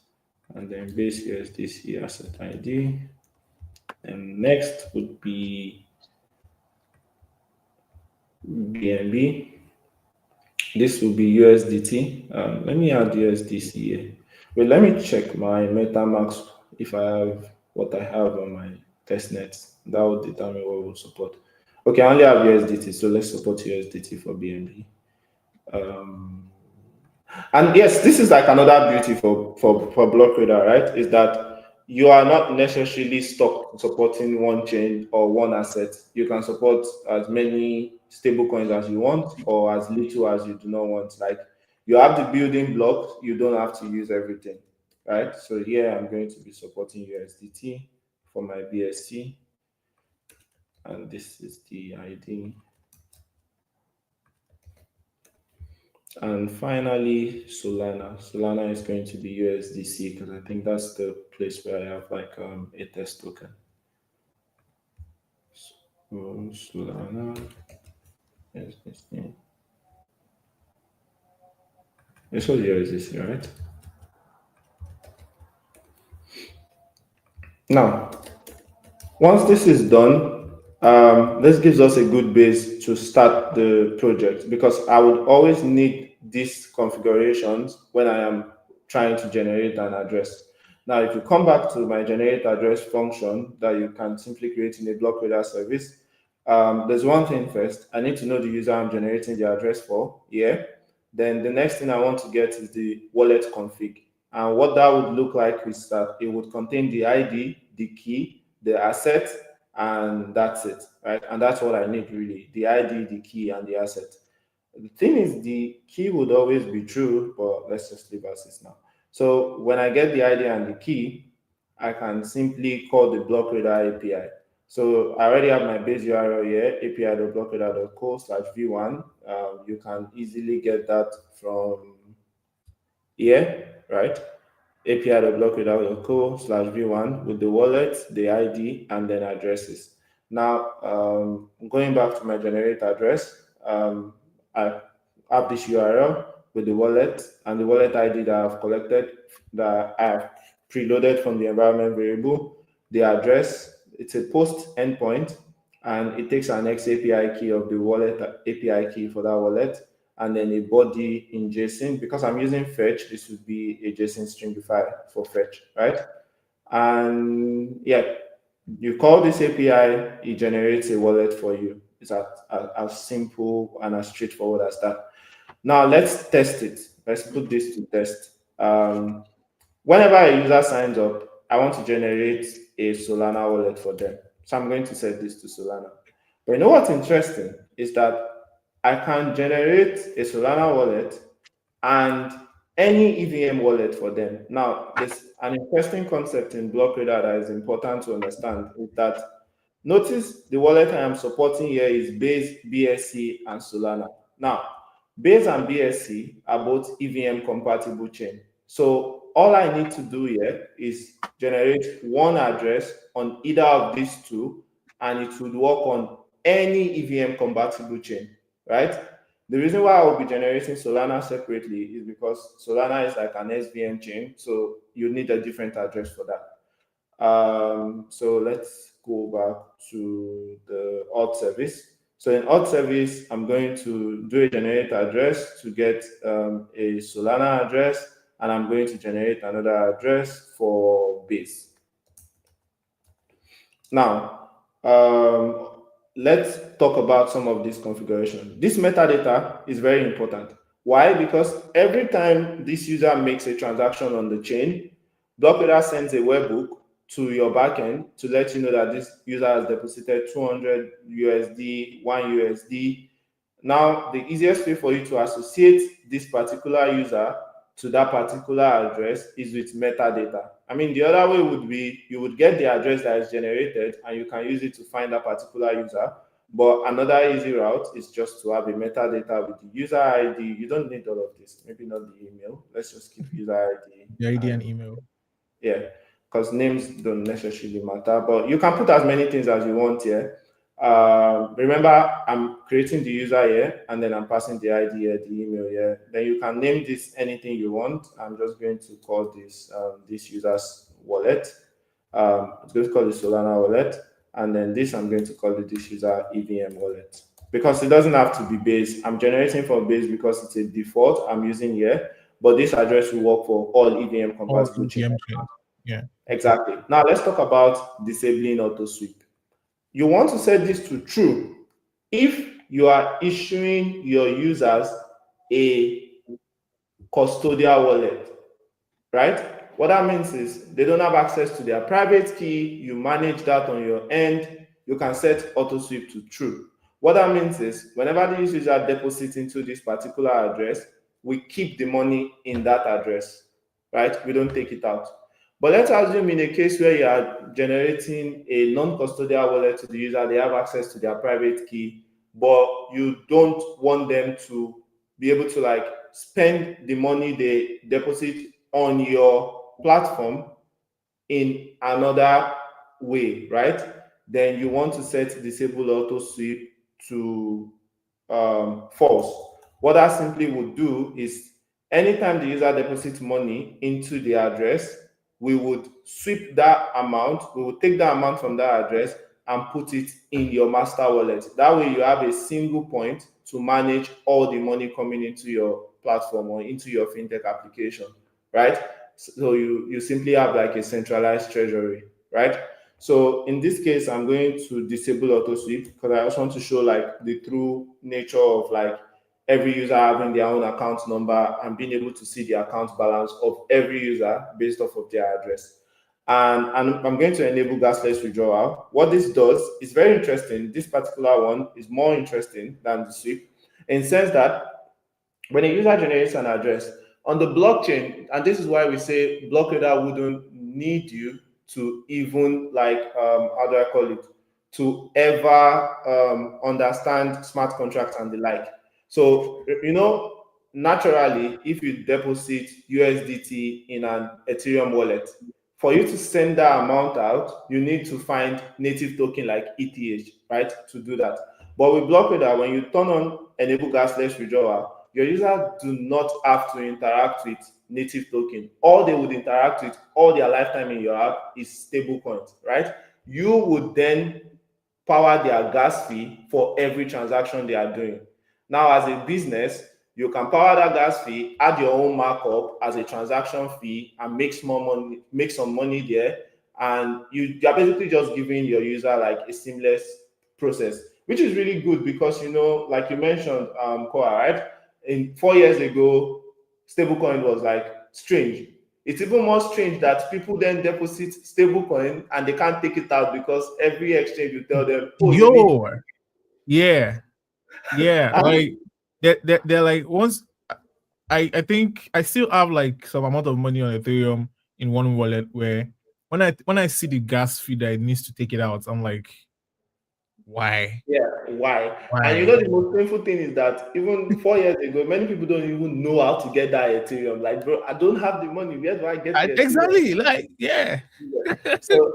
Speaker 2: and then base USDC asset ID. And next would be BNB. This will be USDT. Let me add USDC here. Well, let me check my MetaMask if I have what I have on my testnet. That will determine what we'll support. Okay, I only have USDT, so let's support USDT for BNB. And yes, this is like another beauty for Blockradar, right? Is that you are not necessarily stuck supporting one chain or one asset. You can support as many stablecoins as you want or as little as you do not want. Like you have the building blocks, you don't have to use everything, right? So here I'm going to be supporting USDT for my BSC, and this is the ID. And finally, Solana. Solana is going to be USDC because I think that's the place where I have like a test token. So Solana is this thing. It's all USDC, right? Now, once this is done, this gives us a good base to start the project, because I would always need these configurations when I am trying to generate an address. Now, if you come back to my generate address function that you can simply create in a Blockradar service, there's one thing first. I need to know the user I'm generating the address for. Yeah. Then the next thing I want to get is the wallet config. And what that would look like is that it would contain the ID, the key, the asset, and that's it, right? And that's what I need really: the ID, the key, and the asset. The thing is, the key would always be true, but let's just leave as is now. So when I get the ID and the key, I can simply call the Blockradar API. So I already have my base URL here, api.blockradar.co/v1. You can easily get that from here, right? api.blockradar.co/v1 with the wallet, the ID, and then addresses. Now, going back to my generate address, I have this URL with the wallet and the wallet ID that I've collected, that I've preloaded from the environment variable, the address. It's a post endpoint, and it takes an XAPI key of the wallet API key for that wallet, and then a body in JSON. Because I'm using fetch, this would be a JSON string file for fetch, right? And yeah, You call this API, it generates a wallet for you. It's as simple and as straightforward as that. Now let's test it. Let's put this to test. Whenever a user signs up, I want to generate a Solana wallet for them. So I'm going to set this to Solana. But you know what's interesting is that I can generate a Solana wallet and any EVM wallet for them. Now, there's an interesting concept in Blockradar that is important to understand is that notice the wallet I am supporting here is Base, BSC, and Solana. Now, Base and BSC are both EVM compatible chain. So all I need to do here is generate one address on either of these two, and it would work on any EVM compatible chain, right? The reason why I will be generating Solana separately is because Solana is like an SVM chain, so you need a different address for that. So let's go back to the auth service. So in auth service, I'm going to do a generate address to get a Solana address, and I'm going to generate another address for base. Now, let's talk about some of this configuration. This metadata is very important. Why? Because every time this user makes a transaction on the chain, Blockradar sends a webhook to your backend to let you know that this user has deposited 200 USD, 1 USD. Now, the easiest way for you to associate this particular user to that particular address is with metadata. I mean, the other way would be you would get the address that is generated and you can use it to find that particular user. But another easy route is just to have a metadata with the user ID. You don't need all of this, maybe not the email. Let's just keep user ID.
Speaker 1: The ID and
Speaker 2: And
Speaker 1: email.
Speaker 2: yeah, because names don't necessarily matter, but you can put as many things as you want here. Remember, I'm creating the user here, and then I'm passing the ID here, the email here. Then you can name this anything you want. I'm just going to call this user's wallet. It's going to call the Solana wallet, and then this I'm going to call it this user EVM wallet because it doesn't have to be base. I'm generating for base because it's a default I'm using here, but this address will work for all EVM
Speaker 1: All
Speaker 2: compatible chains.
Speaker 1: EVM chains. Yeah. Okay.
Speaker 2: Exactly. Now let's talk about disabling auto sweep. You want to set this to true if you are issuing your users a custodial wallet, right? What that means is they don't have access to their private key. You manage that on your end. You can set auto sweep to true. What that means is whenever the user deposits into this particular address, we keep the money in that address, right? We don't take it out. But let's assume in a case where you are generating a non-custodial wallet to the user, they have access to their private key, but you don't want them to be able to like spend the money they deposit on your platform in another way, right? Then you want to set disable auto sweep to false. What that simply would do is anytime the user deposits money into the address, we would sweep that amount, we would take that amount from that address and put it in your master wallet. That way you have a single point to manage all the money coming into your platform or into your fintech application, right? So you simply have like a centralized treasury, right? So in this case, I'm going to disable auto sweep because I also want to show like the true nature of like every user having their own account number and being able to see the account balance of every user based off of their address. And I'm going to enable gasless withdrawal. What this does is very interesting. This particular one is more interesting than the sweep in the sense that when a user generates an address on the blockchain, and this is why we say Blockradar wouldn't need you to even like how do I call it, to ever understand smart contracts and the like. So naturally, if you deposit USDT in an Ethereum wallet, for you to send that amount out, you need to find native token like ETH, right, to do that. But with Blockradar, when you turn on enable gasless withdrawal, your users do not have to interact with native token. All they would interact with all their lifetime in your app is stablecoins, right? You would then power their gas fee for every transaction they are doing. Now, as a business, you can power that gas fee, add your own markup as a transaction fee, and make some money there. and you're basically just giving your user like a seamless process, which is really good because like you mentioned, Koa, right? In 4 years ago, stablecoin was like strange. It's even more strange that people then deposit stablecoin and they can't take it out because every exchange you tell them, oh, you need.
Speaker 1: Yo, yeah, yeah.
Speaker 2: And
Speaker 1: Like they're like once I think I still have like some amount of money on Ethereum in one wallet where when I see the gas fee that it needs to take it out, I'm like, why?
Speaker 2: yeah, why? And
Speaker 1: Why?
Speaker 2: the most painful thing is that even 4 years ago, many people don't even know how to get that Ethereum. Like, bro, I don't have the money. Where do I get the Ethereum?
Speaker 1: Exactly. Like, yeah.
Speaker 2: So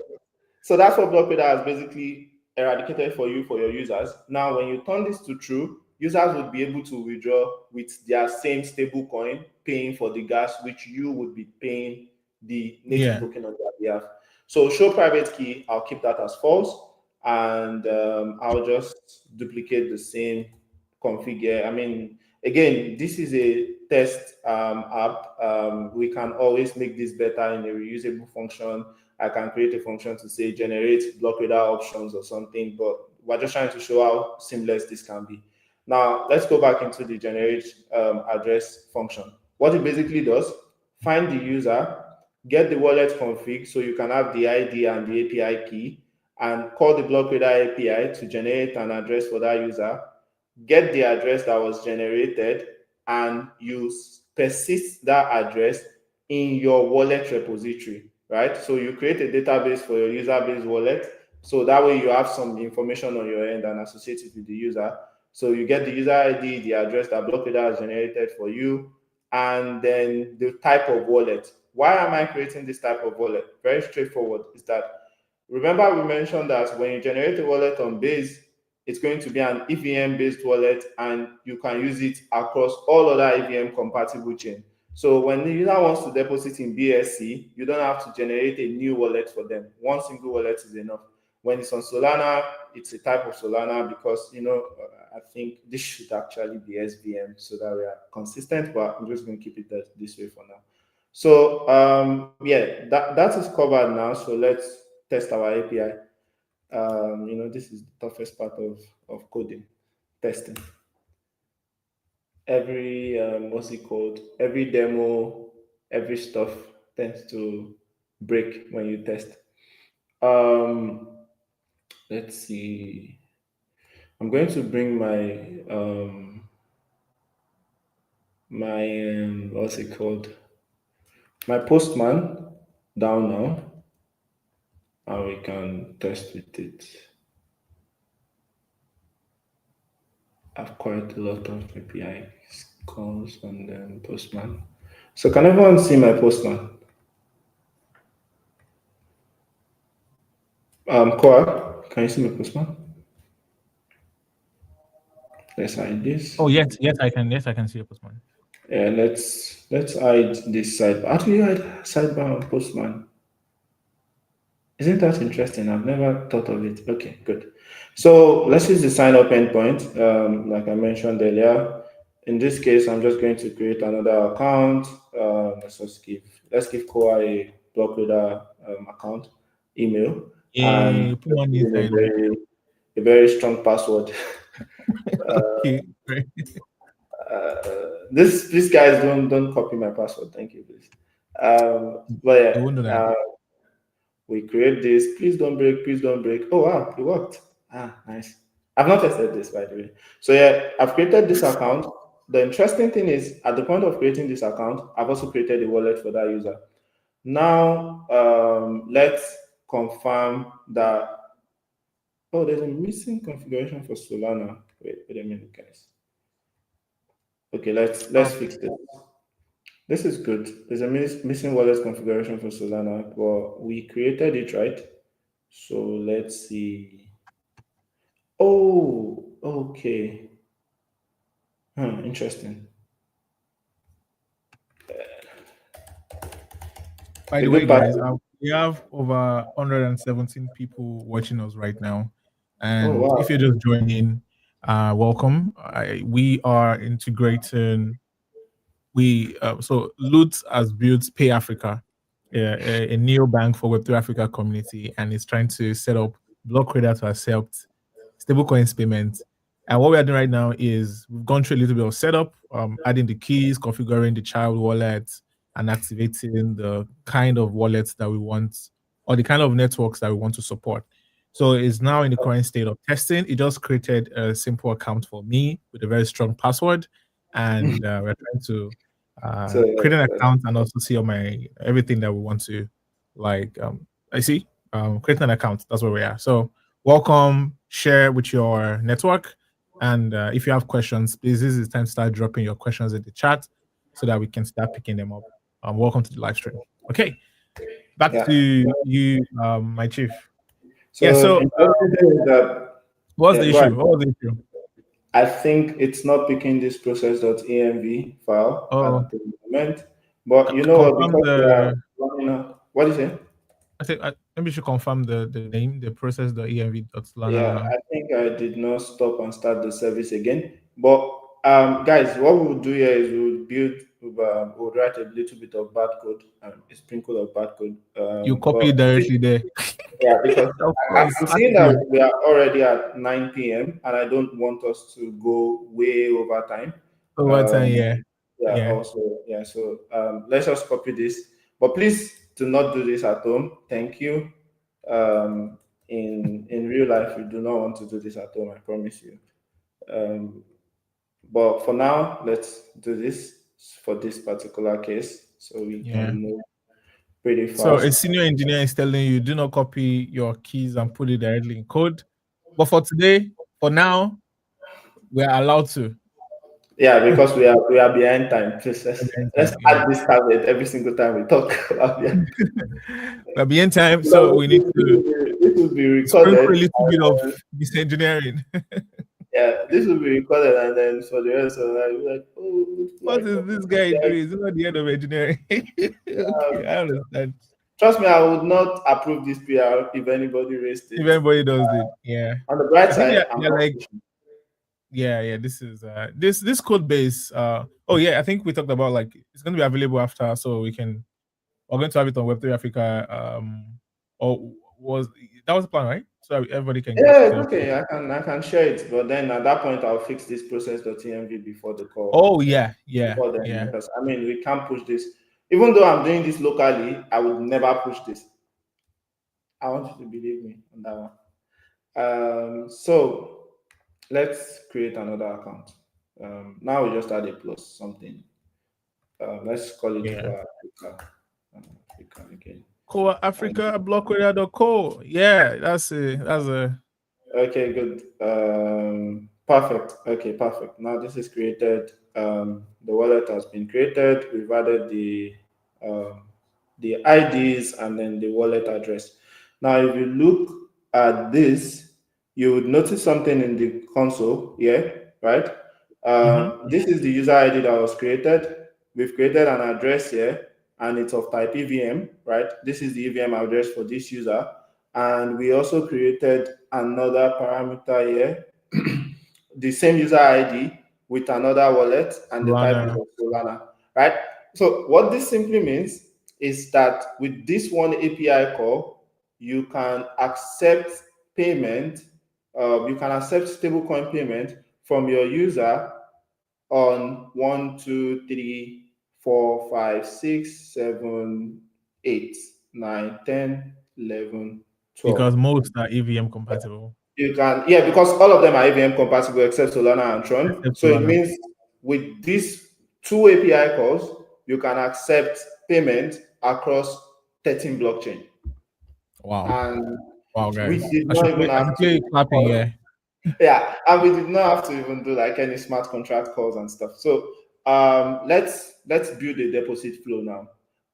Speaker 2: So that's what Blockradar has basically eradicated for you for your users. Now, when you turn this to true, users would be able to withdraw with their same stable coin, paying for the gas, which you would be paying the native
Speaker 1: Yeah.
Speaker 2: token on their behalf. So show private key, I'll keep that as false, and I'll just duplicate the same configure. I mean, again, this is a test app. We can always make this better in a reusable function. I can create a function to say generate Blockradar options or something, but we're just trying to show how seamless this can be. Now, let's go back into the generate address function. What it basically does, find the user, get the wallet config so you can have the ID and the API key, and call the Blockradar API to generate an address for that user, get the address that was generated, and you persist that address in your wallet repository, right? So you create a database for your user-based wallet. So that way you have some information on your end and associate it with the user. So you get the user ID, the address that Blockradar has generated for you, and then the type of wallet. Why am I creating this type of wallet? Very straightforward. Is that, remember we mentioned that when you generate a wallet on Base, it's going to be an EVM based wallet and you can use it across all other EVM compatible chain. So when the user wants to deposit in BSC, you don't have to generate a new wallet for them. One single wallet is enough. When it's on Solana, it's a type of Solana because, I think this should actually be SVM so that we are consistent, but I'm just going to keep it this way for now. So yeah, that is covered now. So let's test our API. This is the toughest part of coding, testing. Every what's it called? Every demo, every stuff tends to break when you test. Um, let's see. I'm going to bring my what's it called? My postman down now, and we can test with it. Have quite a lot of API calls on the postman. So can everyone see my postman? Cora, can you see my postman? Let's hide this.
Speaker 1: Oh yes, I can. Yes, I can see a postman.
Speaker 2: Yeah, let's hide this sidebar. How do you hide sidebar on postman? Isn't that interesting? I've never thought of it. Okay, good. So let's use the sign up endpoint, like I mentioned earlier. In this case, I'm just going to create another account. Let's give Koa a Blockradar account email and
Speaker 1: Yeah, put one
Speaker 2: in
Speaker 1: inside there.
Speaker 2: a very strong password.
Speaker 1: Okay, right.
Speaker 2: These guys don't copy my password. Thank you, please. But
Speaker 1: They won't do that.
Speaker 2: we create this. Please don't break. Please don't break. Oh wow, it worked. Ah, nice. I've not tested this by the way. So yeah, I've created this account. The interesting thing is, at the point of creating this account, I've also created a wallet for that user. Now, let's confirm that. Oh, there's a missing configuration for Solana. Wait a minute, guys. Okay, let's
Speaker 1: Oh,
Speaker 2: fix this. This is good. There's a missing wallet configuration for Solana, but we created it, right? So let's see. Oh, okay. Interesting.
Speaker 1: by
Speaker 2: The
Speaker 1: the way,
Speaker 2: good part.
Speaker 1: guys, we have over 117 people watching us right now,
Speaker 2: Oh
Speaker 1: and
Speaker 2: wow.
Speaker 1: if you're just joining, welcome. We are integrating. So Loot has built Pay Africa. a neobank for Web3 Africa community, and is trying to set up Blockradar to accept stablecoins payments. And what we are doing right now is we've gone through a little bit of setup, adding the keys, configuring the child wallet, and activating the kind of wallets that we want, or the kind of networks that we want to support. So it's now in the current state of testing. It just created a simple account for me with a very strong password, and we're trying to create an account and also see all my everything that we want to like. I see. Create an account. That's where we are. So welcome. Share with your network, and if you have questions, please, this is the time to start dropping your questions in the chat so that we can start picking them up. Welcome to the live stream. Okay, back to you, my chief.
Speaker 2: So,
Speaker 1: Yeah. So, what's the
Speaker 2: go ahead.
Speaker 1: issue? What was the issue?
Speaker 2: I think it's not picking this process.env file
Speaker 1: Oh,
Speaker 2: at the moment. But you know what?
Speaker 1: confirm
Speaker 2: Because we are
Speaker 1: the.
Speaker 2: running out. What is it?
Speaker 1: I think maybe you should confirm the name, the process, the
Speaker 2: Yeah,
Speaker 1: env.lana.
Speaker 2: I think I did not stop and start the service again. But guys, what we'll do here is we'll write a little bit of bad code, a sprinkle of bad code.
Speaker 1: You copy
Speaker 2: But
Speaker 1: it directly there.
Speaker 2: yeah, because
Speaker 1: Of course,
Speaker 2: I'm
Speaker 1: has
Speaker 2: seeing
Speaker 1: to.
Speaker 2: that we are already at 9 p.m. and I don't want us to go way over time.
Speaker 1: Over time, yeah.
Speaker 2: Yeah,
Speaker 1: Yeah.
Speaker 2: also, yeah. So let's just copy this. But please do not do this at home. Thank you. In real life, we do not want to do this at home, I promise you. But for now, let's do this for this particular case so we can move pretty
Speaker 1: So a
Speaker 2: fast.
Speaker 1: senior engineer is telling you, do not copy your keys and put it directly in code. But for today, for now, we are allowed to.
Speaker 2: Yeah, because we are behind time. Please, let's
Speaker 1: Yeah.
Speaker 2: add this caveat every single time we talk about it.
Speaker 1: We're behind time, so we need to
Speaker 2: This will be
Speaker 1: sprinkle a
Speaker 2: recorded.
Speaker 1: little bit of this engineering.
Speaker 2: Yeah, this will be recorded, and then for the rest of the life, like, oh, looks
Speaker 1: What
Speaker 2: like
Speaker 1: is this guy doing? Is it not the end of engineering? Okay, I understand.
Speaker 2: Trust me, I would not approve this PR if anybody raised
Speaker 1: If
Speaker 2: it.
Speaker 1: anybody does it, yeah.
Speaker 2: On the bright
Speaker 1: I think
Speaker 2: side, I'm
Speaker 1: they're
Speaker 2: not
Speaker 1: like,
Speaker 2: pushing.
Speaker 1: yeah. This is this code base. Oh yeah, I think we talked about like it's going to be available after, so we're going to have it on Web3 Africa. Or was that was the plan, right? So everybody can get
Speaker 2: Yeah, it's
Speaker 1: the.
Speaker 2: okay. I can share it, but then at that point, I'll fix this process.env before the call.
Speaker 1: Oh yeah.
Speaker 2: Before then,
Speaker 1: Yeah.
Speaker 2: because I mean, we can't push this. Even though I'm doing this locally, I would never push this. I want you to believe me on that one. So let's create another account. Now we just add a plus something. Let's call it
Speaker 1: Yeah.
Speaker 2: for Africa. Africa again.
Speaker 1: Core Africa Blockradar.co. Yeah, that's a
Speaker 2: Okay, good. Perfect. Okay, perfect. Now this is created. The wallet has been created. We've added the IDs and then the wallet address. Now, if you look at this, you would notice something in the console here, right? This is the user ID that was created. We've created an address here, and it's of type EVM, right? This is the EVM address for this user. And we also created another parameter here, the same user ID with another wallet, and the type is
Speaker 1: Solana.
Speaker 2: of Solana, right? So what this simply means is that with this one API call, you can accept payment, you can accept stablecoin payment from your user on 1, 2, 3, 4, 5, 6, 7, 8, 9, 10, 11, 12.
Speaker 1: Because most are EVM compatible.
Speaker 2: You can, yeah, because all of them are EVM compatible except Solana and Tron.
Speaker 1: Except
Speaker 2: So it
Speaker 1: Solana.
Speaker 2: means with these two API calls, you can accept payment across 13 blockchain.
Speaker 1: Wow.
Speaker 2: And
Speaker 1: Wow,
Speaker 2: we
Speaker 1: guys.
Speaker 2: did
Speaker 1: I
Speaker 2: not
Speaker 1: should
Speaker 2: even
Speaker 1: play I
Speaker 2: have
Speaker 1: should play
Speaker 2: to,
Speaker 1: clapping, yeah.
Speaker 2: yeah, and we did not have to even do like any smart contract calls and stuff. So let's build a deposit flow now.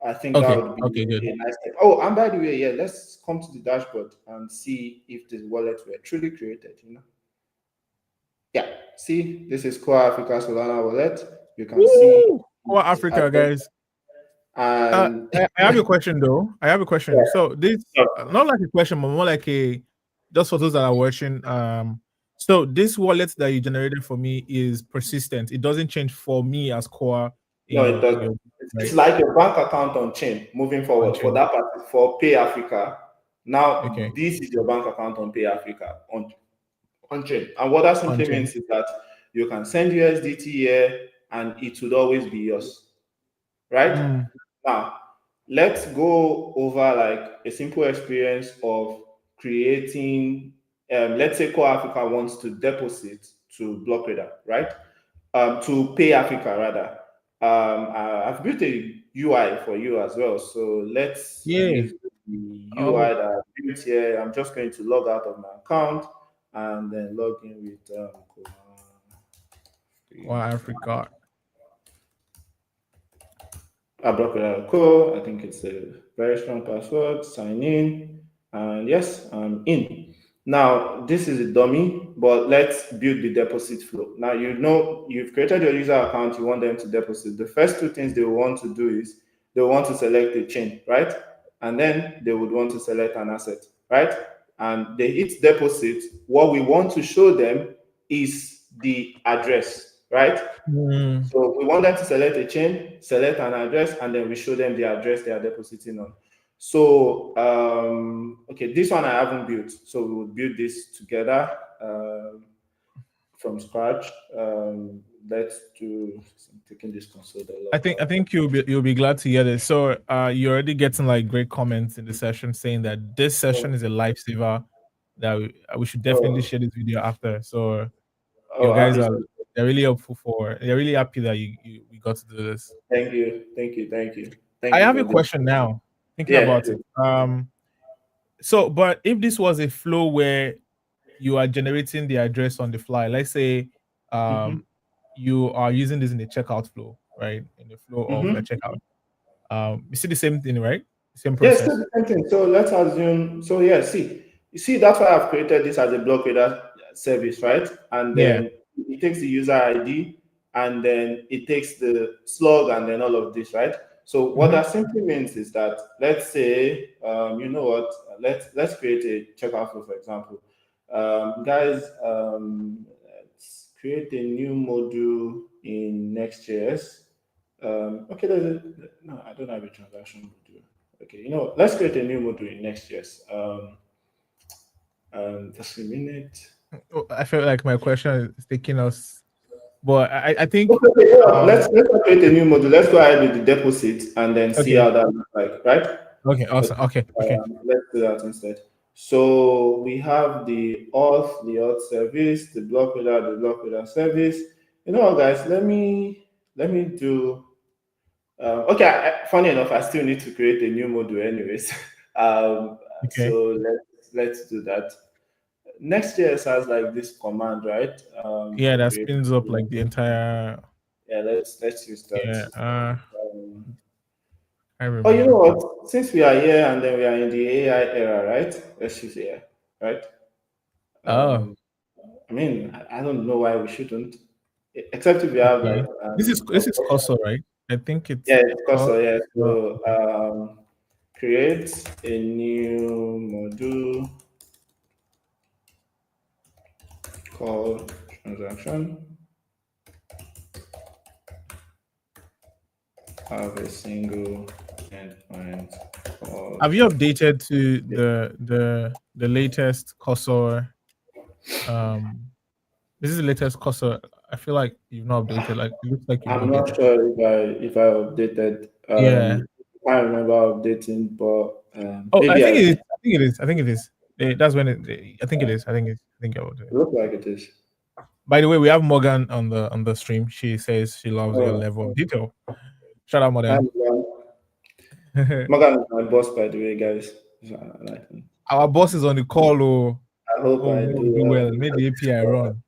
Speaker 2: I think that
Speaker 1: Okay.
Speaker 2: would be
Speaker 1: Okay, good.
Speaker 2: a nice step. Oh, and by the way, yeah, let's come to the dashboard and see if the wallets were truly created, Yeah, see, this is Core Africa Solana wallet. You can see
Speaker 1: Woo! Core Africa, guys.
Speaker 2: and
Speaker 1: I have a question though. I have a question. So this not like a question, but more like a just for those that are watching. So this wallet that you generated for me is persistent. It doesn't change for me as core
Speaker 2: no, it
Speaker 1: in
Speaker 2: doesn't.
Speaker 1: your
Speaker 2: It's
Speaker 1: right?
Speaker 2: like your bank account on chain moving
Speaker 1: On
Speaker 2: forward for
Speaker 1: chain.
Speaker 2: that part for Pay Africa. Now
Speaker 1: Okay.
Speaker 2: this is your bank account on Pay Africa on chain. And what that
Speaker 1: On
Speaker 2: simply
Speaker 1: chain.
Speaker 2: means is that you can send USDT here and it would always be yours. Right?
Speaker 1: Mm.
Speaker 2: Now, let's go over like a simple experience of creating, let's say Core Africa wants to deposit to Blockradar, right? To Pay Africa rather. I've built a UI for you as well. So let's
Speaker 1: Yeah.
Speaker 2: use the
Speaker 1: Oh,
Speaker 2: UI that I built here. I'm just going to log out of my account and then log in with
Speaker 1: wow, I forgot.
Speaker 2: Blockradar. I think it's a very strong password. Sign in, and yes, I'm in. Now this is a dummy, but let's build the deposit flow. Now you know you've created your user account. You want them to deposit. The first two things they want to do is they want to select a chain, right? And then they would want to select an asset, right? And they hit deposit. What we want to show them is the address, right?
Speaker 1: Mm.
Speaker 2: So we want them to select a chain, select an address, and then we show them the address they are depositing on. So, okay, this one I haven't built. So we will build this together from scratch. Let's do, I'm taking this console
Speaker 1: I think you'll be glad to hear this. So you're already getting like great comments in the session saying that this session is a lifesaver. That we should definitely
Speaker 2: Oh,
Speaker 1: share this video after. So
Speaker 2: oh,
Speaker 1: your
Speaker 2: I
Speaker 1: guys are
Speaker 2: appreciate it.
Speaker 1: they're really helpful for they're really happy that you we got to do this.
Speaker 2: Thank you. Thank you. Thank you. Thank
Speaker 1: I
Speaker 2: you
Speaker 1: have
Speaker 2: for
Speaker 1: a
Speaker 2: this.
Speaker 1: question now, thinking
Speaker 2: Yeah.
Speaker 1: about it. So but if this was a flow where you are generating the address on the fly, let's say
Speaker 2: Mm-hmm.
Speaker 1: you are using this in the checkout flow, right? In the flow of a
Speaker 2: Mm-hmm.
Speaker 1: checkout. You see the same thing, right? Same
Speaker 2: Yes, still
Speaker 1: process.
Speaker 2: the same thing. So let's assume. So yeah, see, you see, that's why I've created this as a block radar service, right? And
Speaker 1: Yeah.
Speaker 2: then it takes the user ID, and then it takes the slug, and then all of this, right? So what
Speaker 1: Mhm.
Speaker 2: that simply means is that let's say, you know what? Let's create a checkout flow, for example. Guys, let's create a new module in Next.js. Okay, no, I don't have a transaction module. Okay, you know, let's create a new module in Next.js. Just a minute.
Speaker 1: Oh, I feel like my question is taking us, but I think
Speaker 2: Okay, okay, yeah,
Speaker 1: um
Speaker 2: let's not create a new module. Let's go ahead with the deposit and then see
Speaker 1: okay,
Speaker 2: how that looks like, right?
Speaker 1: okay,
Speaker 2: Okay,
Speaker 1: awesome. Okay.
Speaker 2: let's do that instead. So we have the auth service, the block reader service. You know what, guys? Let me do. Okay, funny enough, I still need to create a new module, anyways.
Speaker 1: Okay.
Speaker 2: So let's do that. Next.js has like this command, right?
Speaker 1: Yeah,
Speaker 2: To
Speaker 1: that
Speaker 2: create.
Speaker 1: spins up like the entire
Speaker 2: Yeah, let's use that.
Speaker 1: yeah,
Speaker 2: Um,
Speaker 1: I
Speaker 2: oh, you know
Speaker 1: remember.
Speaker 2: what? Since we are here and then we are in the AI era, right? Let's use AI, right?
Speaker 1: Oh,
Speaker 2: Um, I mean, I don't know why we shouldn't, except if we have like
Speaker 1: okay. This is Corso, right? I think it's
Speaker 2: yeah, it's
Speaker 1: Corso.
Speaker 2: also yeah. So
Speaker 1: Okay.
Speaker 2: create a new module called transaction. Have a single endpoint called.
Speaker 1: Have you updated to the latest Corso? Um, this is the latest Corso. I feel like you've not updated. Like it looks like you've not
Speaker 2: I'm not
Speaker 1: updated.
Speaker 2: sure if I updated.
Speaker 1: Yeah.
Speaker 2: I can't remember updating, but
Speaker 1: Oh, I
Speaker 2: maybe I
Speaker 1: think it is.
Speaker 2: did.
Speaker 1: I think it is. I think it is. That's when it. I think it is. I think I will do
Speaker 2: It
Speaker 1: it.
Speaker 2: looks like it is.
Speaker 1: By the way, we have Morgan on the stream. She says she loves your
Speaker 2: Oh,
Speaker 1: level of detail. Shout out,
Speaker 2: hi,
Speaker 1: Morgan.
Speaker 2: Morgan. Morgan is my boss, by the way, guys. So,
Speaker 1: Our boss is on the call. Oh,
Speaker 2: I hope
Speaker 1: oh,
Speaker 2: I
Speaker 1: we
Speaker 2: do
Speaker 1: do
Speaker 2: well.
Speaker 1: well. Made the API run.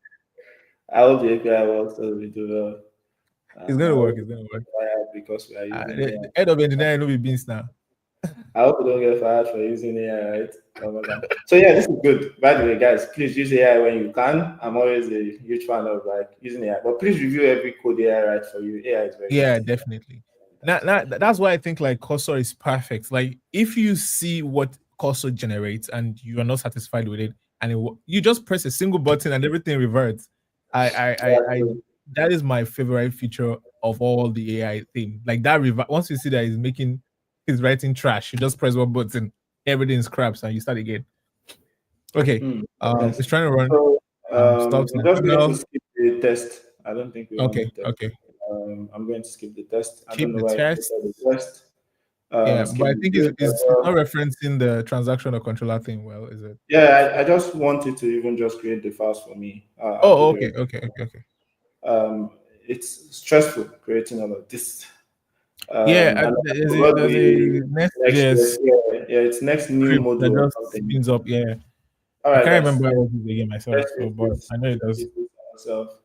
Speaker 2: I hope the API works so we do well.
Speaker 1: It's
Speaker 2: I
Speaker 1: gonna work.
Speaker 2: hope
Speaker 1: It's
Speaker 2: we
Speaker 1: gonna
Speaker 2: don't
Speaker 1: work.
Speaker 2: get fired because we are using
Speaker 1: The
Speaker 2: AI.
Speaker 1: head of engineering will be beans now.
Speaker 2: I hope we don't get fired for using AI, right? Oh my God. So yeah, this is good. By the way, guys, please use AI when you can. I'm always a huge fan of like using AI, but please review every code AI writes for you. AI is very
Speaker 1: Yeah,
Speaker 2: nasty.
Speaker 1: definitely. That's why I think like Cursor is perfect. Like if you see what Cursor generates and you are not satisfied with it, and you just press a single button and everything reverts. I
Speaker 2: Yeah,
Speaker 1: that is my favorite feature of all the AI thing. Like that once you see that he's writing trash, you just press one button, everything scraps and you start again. Okay.
Speaker 2: Yes.
Speaker 1: It's trying to run
Speaker 2: So
Speaker 1: stops
Speaker 2: I'm
Speaker 1: and
Speaker 2: just going to
Speaker 1: email.
Speaker 2: skip the test. I don't think we want the
Speaker 1: Okay,
Speaker 2: test.
Speaker 1: okay.
Speaker 2: I'm going to skip the test. I don't
Speaker 1: Keep
Speaker 2: know
Speaker 1: the
Speaker 2: why I
Speaker 1: test.
Speaker 2: created the test.
Speaker 1: Yeah, but
Speaker 2: Skip
Speaker 1: I
Speaker 2: the
Speaker 1: think
Speaker 2: build as
Speaker 1: it's not
Speaker 2: well.
Speaker 1: referencing the transaction or controller thing well, is it?
Speaker 2: Yeah, I just wanted to even just create the files for me. I'll do
Speaker 1: Oh,
Speaker 2: the
Speaker 1: okay,
Speaker 2: rest.
Speaker 1: okay, okay, okay.
Speaker 2: It's stressful creating all of this.
Speaker 1: Yeah,
Speaker 2: And I forgot
Speaker 1: there's a
Speaker 2: the next
Speaker 1: Next.js
Speaker 2: yeah, it's next new
Speaker 1: script that
Speaker 2: module or
Speaker 1: just
Speaker 2: something.
Speaker 1: spins up. Yeah,
Speaker 2: All
Speaker 1: I
Speaker 2: right,
Speaker 1: can't
Speaker 2: guys.
Speaker 1: remember what it is again myself.
Speaker 2: Let's
Speaker 1: So,
Speaker 2: use
Speaker 1: but
Speaker 2: this.
Speaker 1: I know it
Speaker 2: Let's
Speaker 1: does.
Speaker 2: use this ourselves.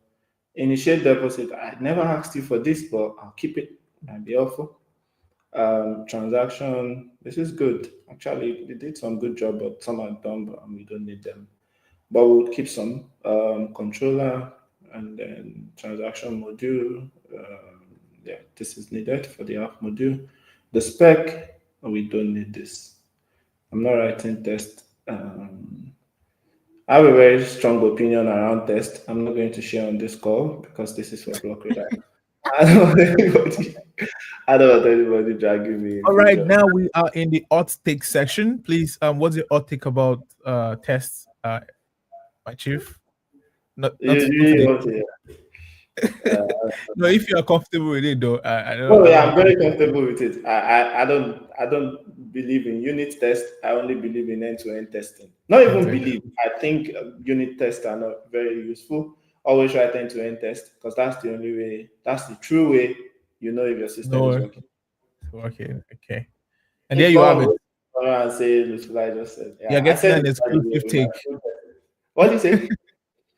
Speaker 2: Initiate deposit. I never asked you for this, but I'll keep it. Might be helpful. Transaction. This is good. Actually, they did some good job, but some are dumb, and we don't need them. But we'll keep some controller and then transaction module. Yeah, this is needed for the app module. The spec, we don't need this. I'm not writing test. I have a very strong opinion around test. I'm not going to share on this call because this is for Blockradar. I don't want anybody. I don't want anybody dragging me in
Speaker 1: All right,
Speaker 2: future.
Speaker 1: now we are in the hot take section. Please, what's your hot take about tests, my chief? Not
Speaker 2: You
Speaker 1: to put it
Speaker 2: really
Speaker 1: in.
Speaker 2: want to?
Speaker 1: No, if you are comfortable with it, though,
Speaker 2: Oh
Speaker 1: I
Speaker 2: yeah,
Speaker 1: don't
Speaker 2: I'm
Speaker 1: want
Speaker 2: very
Speaker 1: to.
Speaker 2: comfortable with it. I don't believe in unit test. I only believe in end-to-end testing. Not even
Speaker 1: Okay.
Speaker 2: believe. I think unit tests are not very useful. Always write end-to-end test because that's the only way. That's the true way you know if your system is
Speaker 1: No,
Speaker 2: working.
Speaker 1: okay, okay. And there
Speaker 2: If
Speaker 1: you have
Speaker 2: someone
Speaker 1: it.
Speaker 2: goes around and say, "Luthfulahi just said,"
Speaker 1: You're
Speaker 2: yeah, I
Speaker 1: getting
Speaker 2: said
Speaker 1: an
Speaker 2: it by the way
Speaker 1: exclusive
Speaker 2: in my
Speaker 1: take.
Speaker 2: full test. What do you say?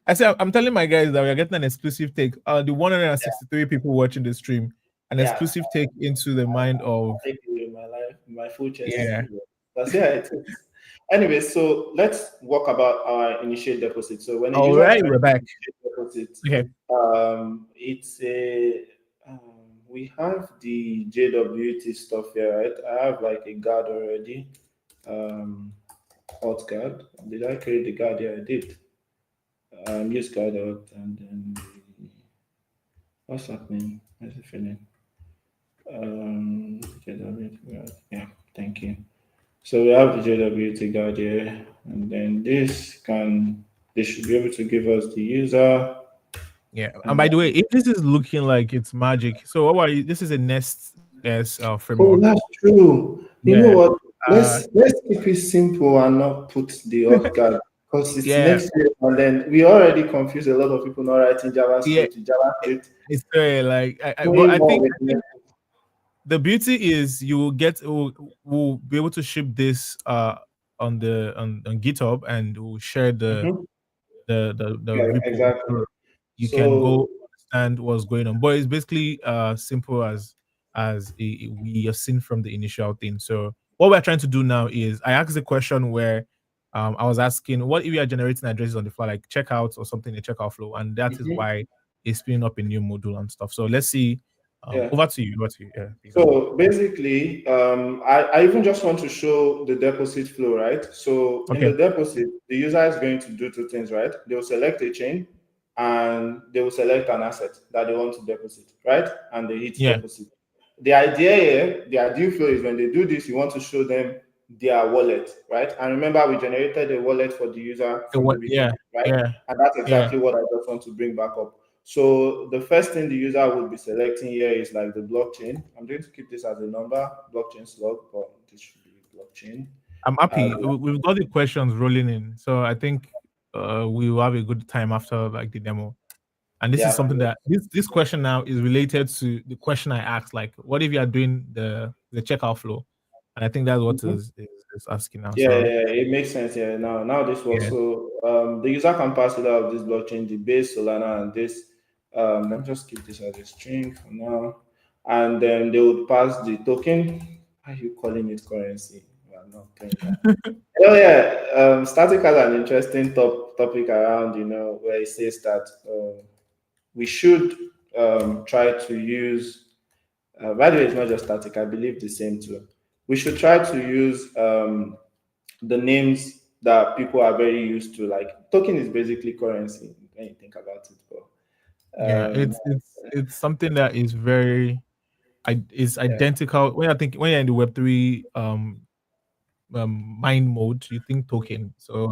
Speaker 1: I said, I'm telling my guys that we are getting an exclusive take. The 163 people watching the stream, an
Speaker 2: Yeah,
Speaker 1: exclusive take into the mind of,
Speaker 2: take it in my life, my full chest.
Speaker 1: yeah.
Speaker 2: That's yeah, it is. Anyway, so let's walk about our initial deposit. So when a
Speaker 1: All
Speaker 2: user is
Speaker 1: right,
Speaker 2: trying
Speaker 1: we're
Speaker 2: to
Speaker 1: back.
Speaker 2: initiate deposit,
Speaker 1: Okay.
Speaker 2: it's a we have the JWT stuff here, right? I have like a guard already. Um, hot guard. Did I create the guard? Yeah, I did. Use guard out and then what's happening? Where's it feeling? JWT guard. Yeah, thank you. So we have the JWT guard here, and then this should be able to give us the user.
Speaker 1: Yeah. And
Speaker 2: And
Speaker 1: by the way, if this is looking like it's magic, so what are you? This is a Nest S
Speaker 2: oh,
Speaker 1: framework.
Speaker 2: that's true. You know
Speaker 1: Yeah.
Speaker 2: what?
Speaker 1: Uh,
Speaker 2: Let's keep it simple and not put the hot guard because it's
Speaker 1: yeah.
Speaker 2: next year, and then we already confuse a lot of people not writing
Speaker 1: Yeah.
Speaker 2: JavaScript to JavaScript.
Speaker 1: It's very like, but
Speaker 2: Doing more with
Speaker 1: I think
Speaker 2: next.
Speaker 1: the beauty is you will be able to ship this on GitHub, and we'll share
Speaker 2: Mhm.
Speaker 1: the
Speaker 2: Yeah,
Speaker 1: repo.
Speaker 2: exactly.
Speaker 1: So you can
Speaker 2: So
Speaker 1: go understand what's going on. But it's basically simple we have seen from the initial thing. So what we're trying to do now is I asked a question where I was asking what if you are generating addresses on the fly, like checkouts or something in checkout flow, and that is
Speaker 2: mhm.
Speaker 1: why it's spinning up a new module and stuff. So let's see.
Speaker 2: Yeah.
Speaker 1: Over to you. Over to you. Yeah, please.
Speaker 2: So basically, I even just want to show the deposit flow, right? So in
Speaker 1: Okay.
Speaker 2: the deposit, the user is going to do two things, right? They will select a chain and they will select an asset that they want to deposit, right? And they hit
Speaker 1: Yeah.
Speaker 2: deposit. The idea here, the ideal flow is when they do this, you want to show them their wallet, right? And remember, we generated a wallet for the user from the
Speaker 1: Yeah.
Speaker 2: beginning, right?
Speaker 1: Yeah.
Speaker 2: And that's
Speaker 1: Yeah.
Speaker 2: exactly what I just want to bring back up. So the first thing the user will be selecting here is like the blockchain. I'm going to keep this as a number, blockchain slug, but this should be blockchain.
Speaker 1: I'm
Speaker 2: Uh,
Speaker 1: happy. We've got the questions rolling in, so I think we will have a good time after like the demo. And this is
Speaker 2: yeah,
Speaker 1: something that this question now is related to the question I asked, like, what if you are doing the checkout flow? And I think that's what
Speaker 2: mhm.
Speaker 1: is asking now.
Speaker 2: Yeah, yeah,
Speaker 1: So
Speaker 2: yeah, it makes sense. Yeah, now this works.
Speaker 1: yeah,
Speaker 2: So the user can pass it out of this blockchain, the base Solana, and this. Let me just keep this as a string for now, and then they would pass the token. Why are you calling it currency? I'm not playing that. Oh yeah, static has an interesting topic around, where it says that we should try to use. By the way, it's not just static. I believe the same too. We should try to use the names that people are very used to. Like token is basically currency when you think about it. But
Speaker 1: Yeah, it's something that is very is
Speaker 2: Yeah,
Speaker 1: identical when when you're in the Web3 mind mode, you think token. So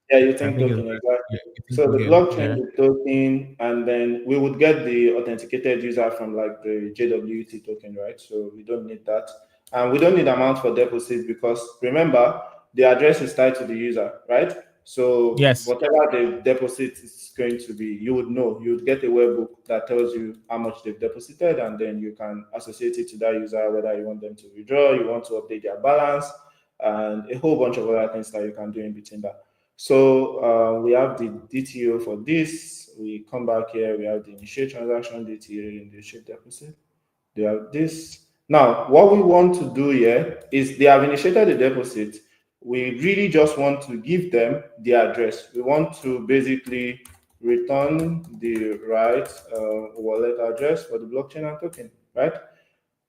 Speaker 2: yeah, you
Speaker 1: I
Speaker 2: think
Speaker 1: think it's
Speaker 2: token,
Speaker 1: very,
Speaker 2: exactly.
Speaker 1: yeah, you think
Speaker 2: So the
Speaker 1: token.
Speaker 2: blockchain,
Speaker 1: Yeah.
Speaker 2: the token, and then we would get the authenticated user from like the JWT token, right? So we don't need that. And we don't need amount for deposit because remember, the address is tied to the user, right? So
Speaker 1: Yes.
Speaker 2: whatever the deposit is going to be, you would know. You would get a webbook that tells you how much they've deposited, and then you can associate it to that user, whether you want them to withdraw, you want to update their balance, and a whole bunch of other things that you can do in between that. So we have the DTO for this. We come back here, we have the initiate transaction DTO, initiate deposit. They have this. Now, what we want to do here is they have initiated the deposit. We really just want to give them the address. We want to basically return the right wallet address for the blockchain and token, right?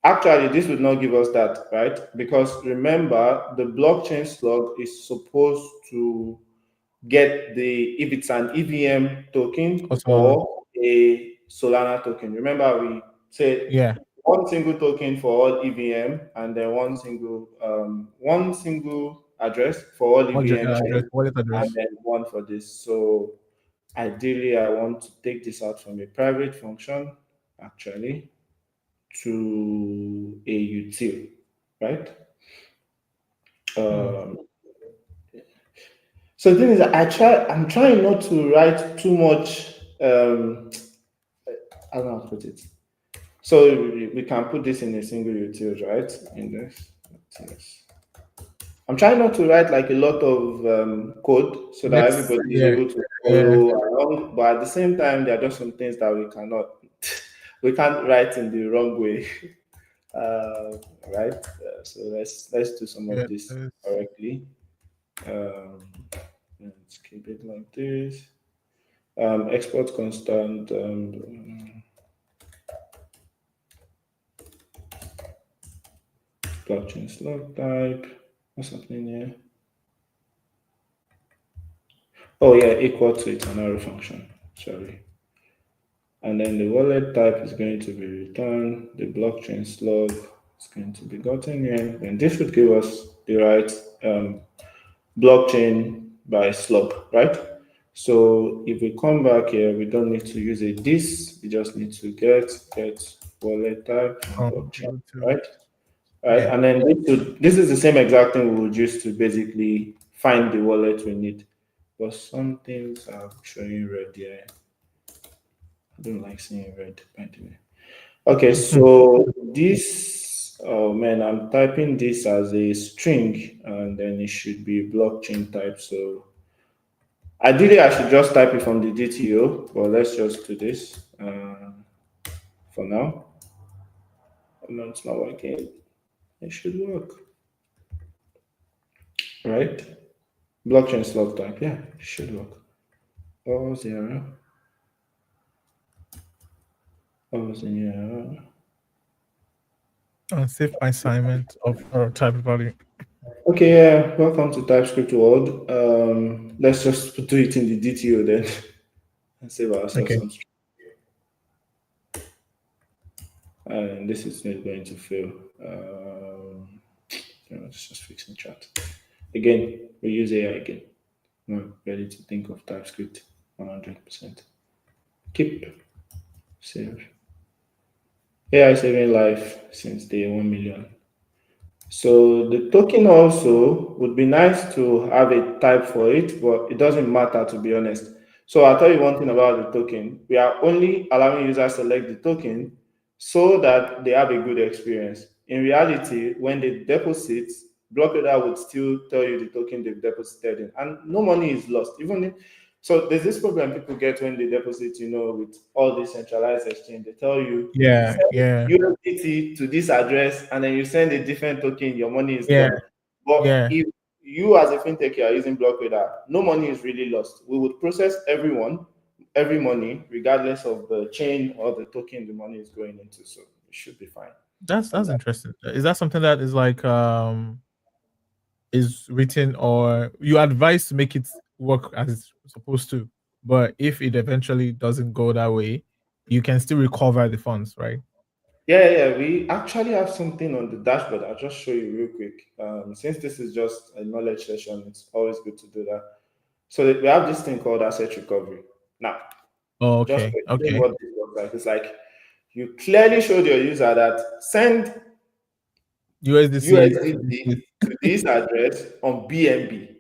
Speaker 2: Actually, this would not give us that, right? Because remember, the blockchain slug is supposed to get the if it's an EVM token
Speaker 1: For Solana.
Speaker 2: or a Solana token. Remember, we said
Speaker 1: Yeah.
Speaker 2: one single token for all EVM and then one single address for all EVM
Speaker 1: Address,
Speaker 2: chain
Speaker 1: wallet
Speaker 2: and
Speaker 1: address.
Speaker 2: then one for this. So ideally, I want to take this out from a private function actually to a util, right?
Speaker 1: Hmm.
Speaker 2: Um, so the thing is, I'm trying not to write too much. I don't know how to put it. So we can put this in a single util, right? In this. Yes. I'm trying not to write like a lot of code so that
Speaker 1: Next,
Speaker 2: everybody is
Speaker 1: yeah,
Speaker 2: able to
Speaker 1: yeah.
Speaker 2: follow along. But at the same time, there are just some things that we cannot, we can't write in the wrong way. uh, right? So let's do some of
Speaker 1: Yeah,
Speaker 2: this correctly. Um, let's keep it like this. Export constant. Blockchain slot type. What's happening here? Oh yeah, equal to its another function. Sorry. And then the wallet type is going to be returned. The blockchain slug is going to be gotten here. And this would give us the right blockchain by slug, right? So if we come back here, we don't need to use a this. We just need to get wallet type and blockchain,
Speaker 1: to,
Speaker 2: right? Right,
Speaker 1: yeah.
Speaker 2: and then this is the same exact thing we would use to basically find the wallet we need. But some things are showing red here. I don't like seeing red, by the way. Okay, so this, oh man, I'm typing this as a string and then it should be blockchain type. So ideally, I should just type it from the DTO, but let's just do this for now. Oh, no, it's not working. It should work, right? Blockchain slot type, yeah, it should work. Oh, zero. Oh, zero.
Speaker 1: Unsafe assignment of type value.
Speaker 2: Okay, yeah, welcome to TypeScript world. Let's just do it in the DTO then and save ourselves
Speaker 1: Okay.
Speaker 2: some. And this is not going to fail. Let's just fixing chat. Again, we use AI again. Not ready to think of TypeScript 100%. Keep, save. AI saving life since day 1 million. So the token also would be nice to have a type for it, but it doesn't matter to be honest. So I'll tell you one thing about the token. We are only allowing users to select the token so that they have a good experience. In reality, when they deposit, Blockradar would still tell you the token they've deposited in, and no money is lost. So there's this problem people get when they deposit, with all this centralized exchange. They tell you
Speaker 1: Yeah, yeah,
Speaker 2: USDT to this address, and then you send a different token, your money is
Speaker 1: yeah,
Speaker 2: gone. But
Speaker 1: yeah.
Speaker 2: if you as a fintech you are using Blockradar, no money is really lost. We would process every money, regardless of the chain or the token the money is going into. So it should be fine on
Speaker 1: That's
Speaker 2: that.
Speaker 1: interesting. Is that something that is like is written, or you advise to make it work as it's supposed to? But if it eventually doesn't go that way, you can still recover the funds, right?
Speaker 2: Yeah. We actually have something on the dashboard. I'll just show you real quick. Since this is just a knowledge session, it's always good to do that. So we have this thing called asset recovery. Now,
Speaker 1: Oh,
Speaker 2: just to
Speaker 1: okay,
Speaker 2: explain
Speaker 1: okay.
Speaker 2: what this looks like, it's like you clearly showed your user that send
Speaker 1: USDC to this.
Speaker 2: USDT to this address on BNB.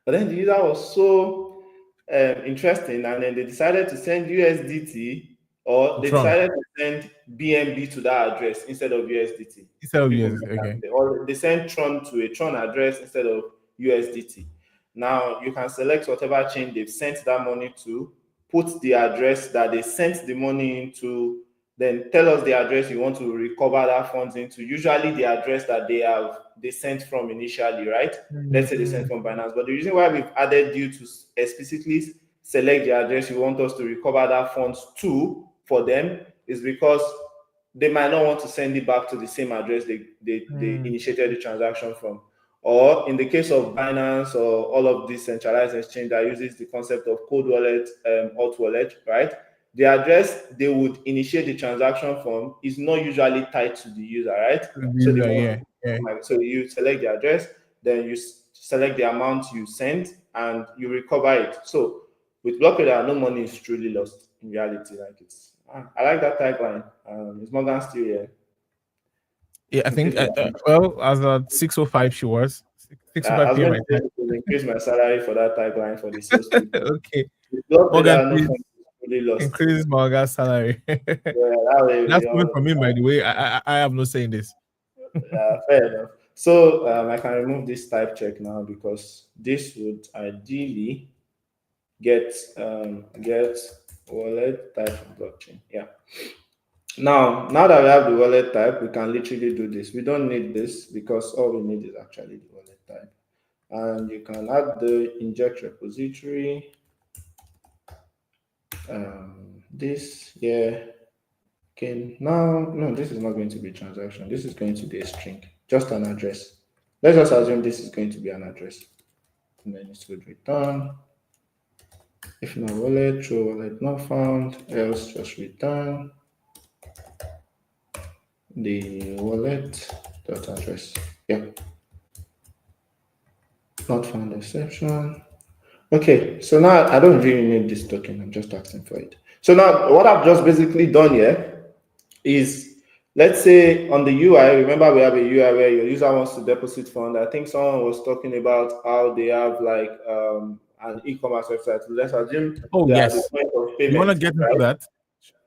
Speaker 2: But then the user was so interesting, and then they decided to send USDT, or they
Speaker 1: Tron
Speaker 2: decided to send BNB to that address instead of USDT.
Speaker 1: instead of
Speaker 2: People
Speaker 1: USDC.
Speaker 2: make that
Speaker 1: Okay.
Speaker 2: mistake. Or they send Tron to a Tron address instead of USDT. Now you can select whatever chain they've sent that money to, put the address that they sent the money into, then tell us the address you want to recover that funds into. Usually the address that they sent from initially, right? Let's say they sent
Speaker 1: Mhm.
Speaker 2: from Binance. But the reason why we've added you to explicitly select the address you want us to recover that funds to for them is because they might not want to send it back to the same address they
Speaker 1: Mm.
Speaker 2: initiated the transaction from. Or in the case of Binance or all of these centralized exchange that uses the concept of cold wallet, hot wallet, right? The address they would initiate the transaction from is not usually tied to the user, right? So the
Speaker 1: Yeah, yeah.
Speaker 2: so you select the address, then you select the amount you send, and you recover it. So with Blockradar, no money is truly lost in reality. Like I like that tagline. Is Morgan still here?
Speaker 1: Yeah, I
Speaker 2: In case
Speaker 1: think.
Speaker 2: you
Speaker 1: Well, as at 6:05, she was
Speaker 2: I
Speaker 1: 6:05
Speaker 2: was
Speaker 1: p.m.
Speaker 2: going
Speaker 1: my
Speaker 2: to say
Speaker 1: time.
Speaker 2: it will increase my salary for that tagline for the salespeople.
Speaker 1: Okay,
Speaker 2: With Blockradar,
Speaker 1: Morgan,
Speaker 2: no
Speaker 1: please
Speaker 2: money is truly lost.
Speaker 1: increase Morgan's salary.
Speaker 2: Yeah, that way
Speaker 1: That's
Speaker 2: we
Speaker 1: coming
Speaker 2: all
Speaker 1: from him, by the way. I have no say in this.
Speaker 2: fair enough. So I can remove this type check now because this would ideally get wallet type of blockchain. Yeah. Now that we have the wallet type, we can literally do this. We don't need this because all we need is actually the wallet type. And you can add the inject repository. This here. Okay, now no, this is not going to be transaction. This is going to be a string, just an address. Let's just assume this is going to be an address. And then it would return. If no wallet, true wallet not found, else just return the wallet dot address. Yeah, not found exception. Okay, so now I don't really need this token. I'm just asking for it. So now what I've just basically done here is, let's say on the UI, remember we have a UI where your user wants to deposit fund. I think someone was talking about how they have like an e-commerce website. Let's assume
Speaker 1: Oh
Speaker 2: they are the
Speaker 1: yes.
Speaker 2: point of
Speaker 1: Do you want to
Speaker 2: payment,
Speaker 1: get into
Speaker 2: right?
Speaker 1: that?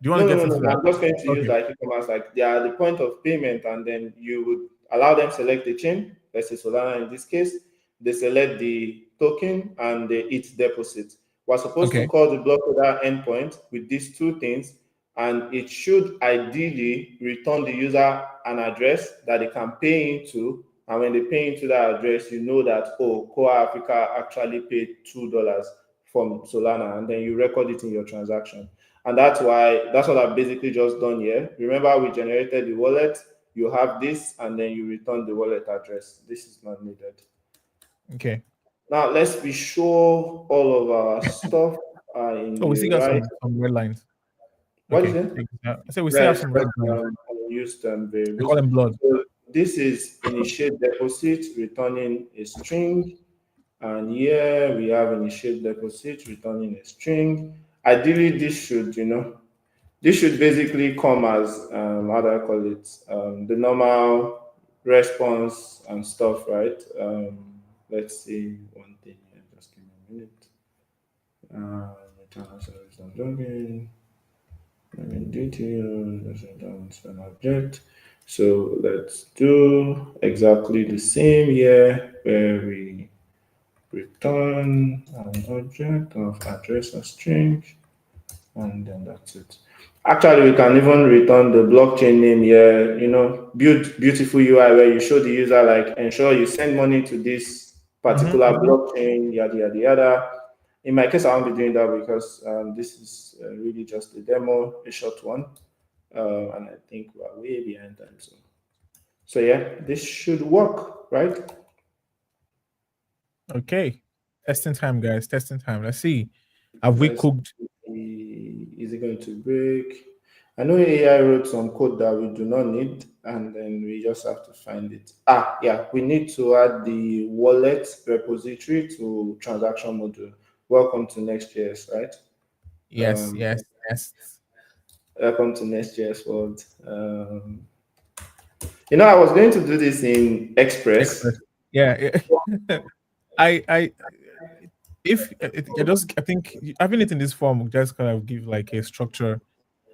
Speaker 1: Do you want
Speaker 2: No,
Speaker 1: to
Speaker 2: no,
Speaker 1: get
Speaker 2: no,
Speaker 1: into
Speaker 2: no, no.
Speaker 1: that?
Speaker 2: I'm just going to use
Speaker 1: Okay.
Speaker 2: like e-commerce, like they are the point of payment, and then you would allow them select the chain, let's say Solana in this case. They select the token and they hit deposit. We're supposed to
Speaker 1: Okay.
Speaker 2: call the Blockradar endpoint with these two things, and it should ideally return the user an address that they can pay into. And when they pay into that address, you know that, oh, Core Africa actually paid $2 from Solana, and then you record it in your transaction. And that's what I've basically just done here. Remember, we generated the wallet, you have this, and then you return the wallet address. This is not needed.
Speaker 1: Okay.
Speaker 2: Now let's be sure all of our stuff are in
Speaker 1: Oh, we
Speaker 2: the
Speaker 1: still got
Speaker 2: right.
Speaker 1: some red lines.
Speaker 2: What is
Speaker 1: Okay.
Speaker 2: it?
Speaker 1: I said we still have
Speaker 2: Right,
Speaker 1: some red
Speaker 2: because
Speaker 1: lines.
Speaker 2: unused
Speaker 1: We call
Speaker 2: variables.
Speaker 1: them blood.
Speaker 2: So this is initiate deposit returning a string, and here we have initiate deposit returning a string. Ideally, this should basically come as how do I call it? The normal response and stuff, right? Let's see one thing here. Just give me a minute. Return service and login. Details. That's an object. So let's do exactly the same here, where we return an object of address or string, and then that's it. Actually, we can even return the blockchain name here, build beautiful UI where you show the user, like, ensure you send money to this
Speaker 1: Mm-hmm,
Speaker 2: particular
Speaker 1: mm-hmm.
Speaker 2: blockchain, yada, yada, yada. In my case, I won't be doing that because this is really just a demo, a short one. And I think we're way behind time. So yeah, this should work, right?
Speaker 1: Okay. Testing time, guys. Testing time. Let's see. Have we
Speaker 2: Let's
Speaker 1: cooked?
Speaker 2: see. Is it going to break? I know AI wrote some code that we do not need, and then we just have to find it. Yeah, we need to add the wallet repository to transaction module. Welcome to Next.js, right?
Speaker 1: Yes,
Speaker 2: Um,
Speaker 1: yes, yes.
Speaker 2: welcome to Next.js world. I was going to do this in Express.
Speaker 1: Express. Yeah, yeah. I if I just I think having it in this form just kind of give like a structure.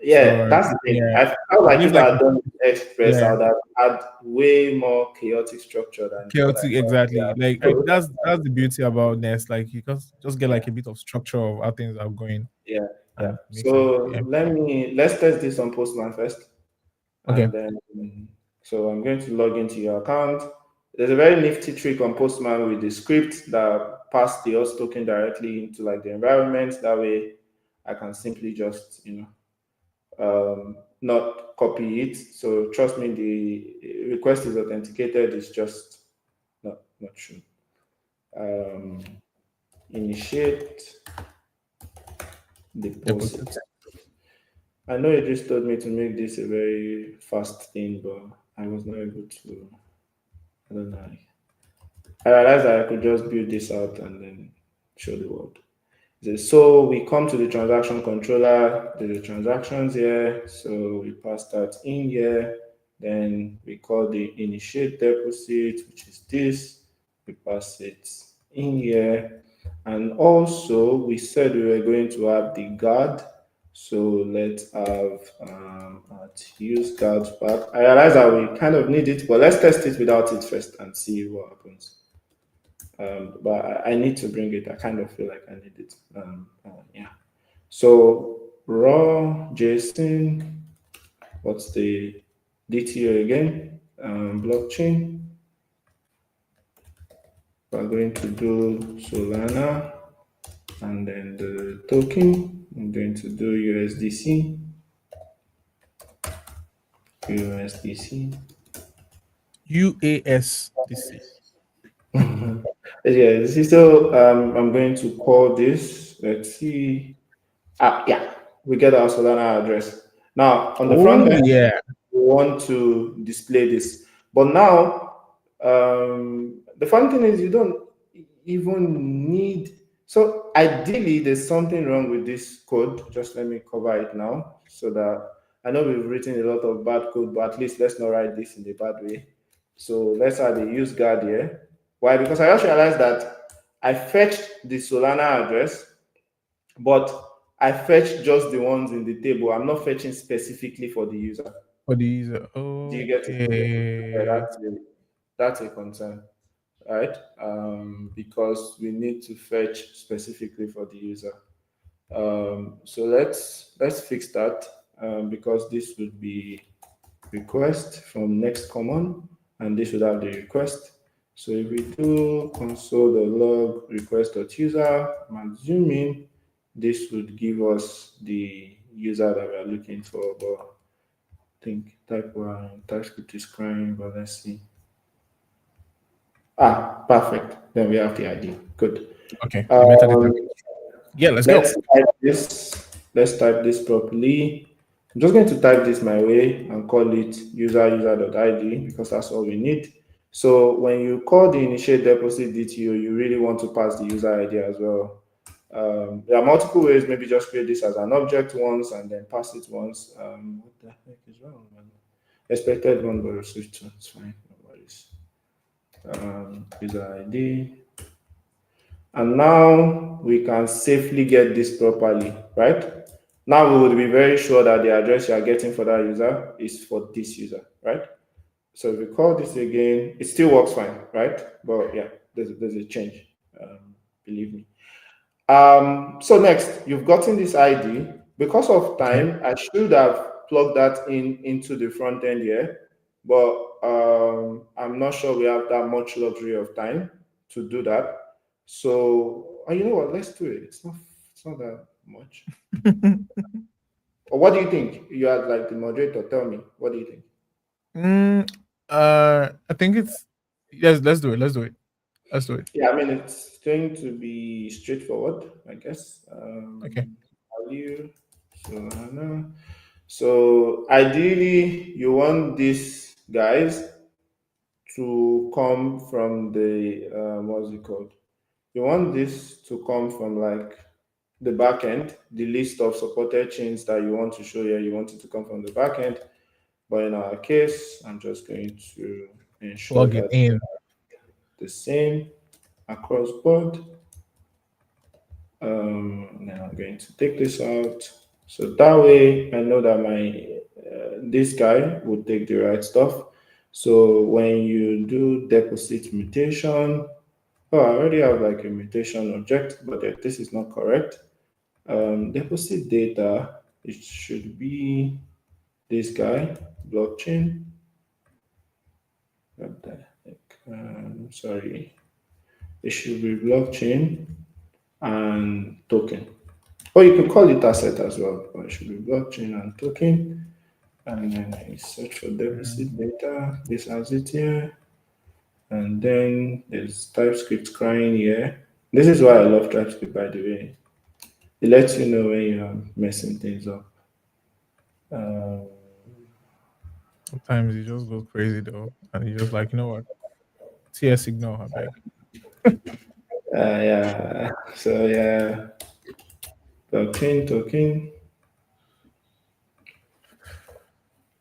Speaker 2: Yeah,
Speaker 1: So
Speaker 2: that's the thing.
Speaker 1: yeah,
Speaker 2: I felt
Speaker 1: it
Speaker 2: like
Speaker 1: gives
Speaker 2: if I
Speaker 1: like
Speaker 2: had done Express, I
Speaker 1: yeah,
Speaker 2: would have had way more chaotic structure than what I
Speaker 1: chaotic
Speaker 2: currently
Speaker 1: exactly. Like
Speaker 2: have. So,
Speaker 1: that's the beauty about Nest. Like you can just get
Speaker 2: yeah,
Speaker 1: like a bit of structure of how things are going
Speaker 2: yeah, yeah.
Speaker 1: and makes sense.
Speaker 2: So
Speaker 1: Yeah.
Speaker 2: let's test this on Postman first.
Speaker 1: Okay.
Speaker 2: And then, so I'm going to log into your account. There's a very nifty trick on Postman with the script that pass the OS token directly into like the environment. That way I can simply just, not copy it. So trust me, the request is authenticated. It's just not true. Um, Initiate deposit.
Speaker 1: Deposit.
Speaker 2: I know you just told me to make this a very fast thing, but I was not able to. I don't know. I realized that I could just build this out and then show the world. So we come to the transaction controller, there's the transactions here. So we pass that in here. Then we call the initiate deposit, which is this. We pass it in here. And also we said we were going to have the guard. So let's have use guard back. I realize that we kind of need it, but let's test it without it first and see what happens. But I need to bring it. I kind of feel like I need it. Yeah. So raw JSON. What's the DTO again? Blockchain. We're going to do Solana, and then the token. I'm going to do USDC. USDC.
Speaker 1: UASDC.
Speaker 2: Yeah. So I'm going to call this. Let's see. Yeah, we get our Solana address. Now, on the front
Speaker 1: Oh
Speaker 2: end,
Speaker 1: yeah.
Speaker 2: we want to display this. But now, the funny thing is you don't even need, so ideally there's something wrong with this code. Just let me cover it now so that I know we've written a lot of bad code, but at least let's not write this in a bad way. So let's add a use guard here. Why? Because I just realized that I fetched the Solana address, but I fetch just the ones in the table. I'm not fetching specifically for the user.
Speaker 1: For the user.
Speaker 2: Do you get it? Yeah,
Speaker 1: Okay.
Speaker 2: that's a concern, right? Because we need to fetch specifically for the user. So let's fix that, because this would be request from next common, and this would have the request. So if we do console.log request.user, I'm assuming this would give us the user that we are looking for, but I think TypeScript is crying, but let's see. Perfect. Then we have the ID. Good.
Speaker 1: Okay. The metadata.
Speaker 2: Um,
Speaker 1: Yeah, let's go.
Speaker 2: let's type this properly. I'm just going to type this my way and call it user.id because that's all we need. So when you call the initiate deposit DTO, you really want to pass the user ID as well. There are multiple ways. Maybe just create this as an object once and then pass it once. What the heck is wrong, man? Expected one, but switch to it's fine. No worries. User ID. And now we can safely get this properly, right? Now we would be very sure that the address you are getting for that user is for this user, right? So if we call this again, it still works fine, right? But yeah, there's a change, believe me. So next, you've gotten this ID. Because of
Speaker 1: Okay.
Speaker 2: time, I should have plugged that into the front end here, but I'm not sure we have that much luxury of time to do that. So, you know what? Let's do it. It's not that much. Or what do you think? You are like the moderator. Tell me, what do you think?
Speaker 1: mm, I think it's yes, let's do it. Let's do it. Let's do it.
Speaker 2: Yeah, I mean it's going to be straightforward, I guess.
Speaker 1: Okay.
Speaker 2: Value Solana. So ideally, you want these guys to come from the what's it called? You want this to come from like the back end, the list of supported chains that you want to show here. You want it to come from the back end, but in our case, I'm just going to ensure
Speaker 1: Plug it
Speaker 2: that
Speaker 1: in.
Speaker 2: the same across board. Now I'm going to take this out. So that way I know that my this guy will take the right stuff. So when you do deposit mutation, oh, I already have like a mutation object, but this is not correct. Deposit data, it should be this guy, blockchain. What the heck? Sorry, it should be blockchain and token. Or you could call it asset as well, but it should be blockchain and token. And then I search for deposit data. This has it here. And then there's TypeScript crying here. This is why I love TypeScript, by the way. It lets you know when you're messing things up. Uh,
Speaker 1: Sometimes you just go crazy though, and you just like, you know what? TS ignore, I beg.
Speaker 2: yeah. So yeah, blockchain token,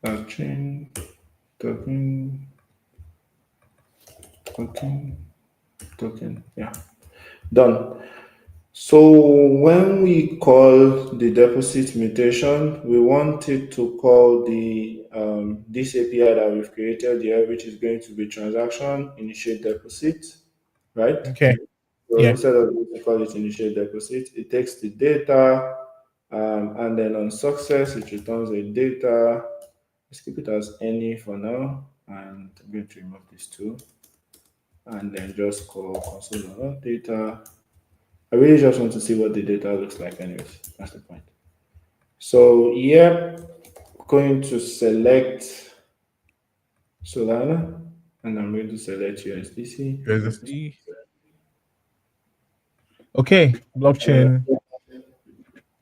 Speaker 2: blockchain token, token, token. Yeah, done. So when we call the deposit mutation, we want it to call the this API that we've created here, which is going to be transaction initiate deposit, right?
Speaker 1: Okay.
Speaker 2: So
Speaker 1: Yeah.
Speaker 2: instead of we call it initiate deposit, it takes the data, and then on success it returns a data. Let's keep it as any for now, and I'm going to remove this too, and then just call console data. I really just want to see what the data looks like anyways. That's the point. So yeah, going to select Solana and I'm going to select USDC.
Speaker 1: USSD. Okay.
Speaker 2: Uh,
Speaker 1: Blockchain.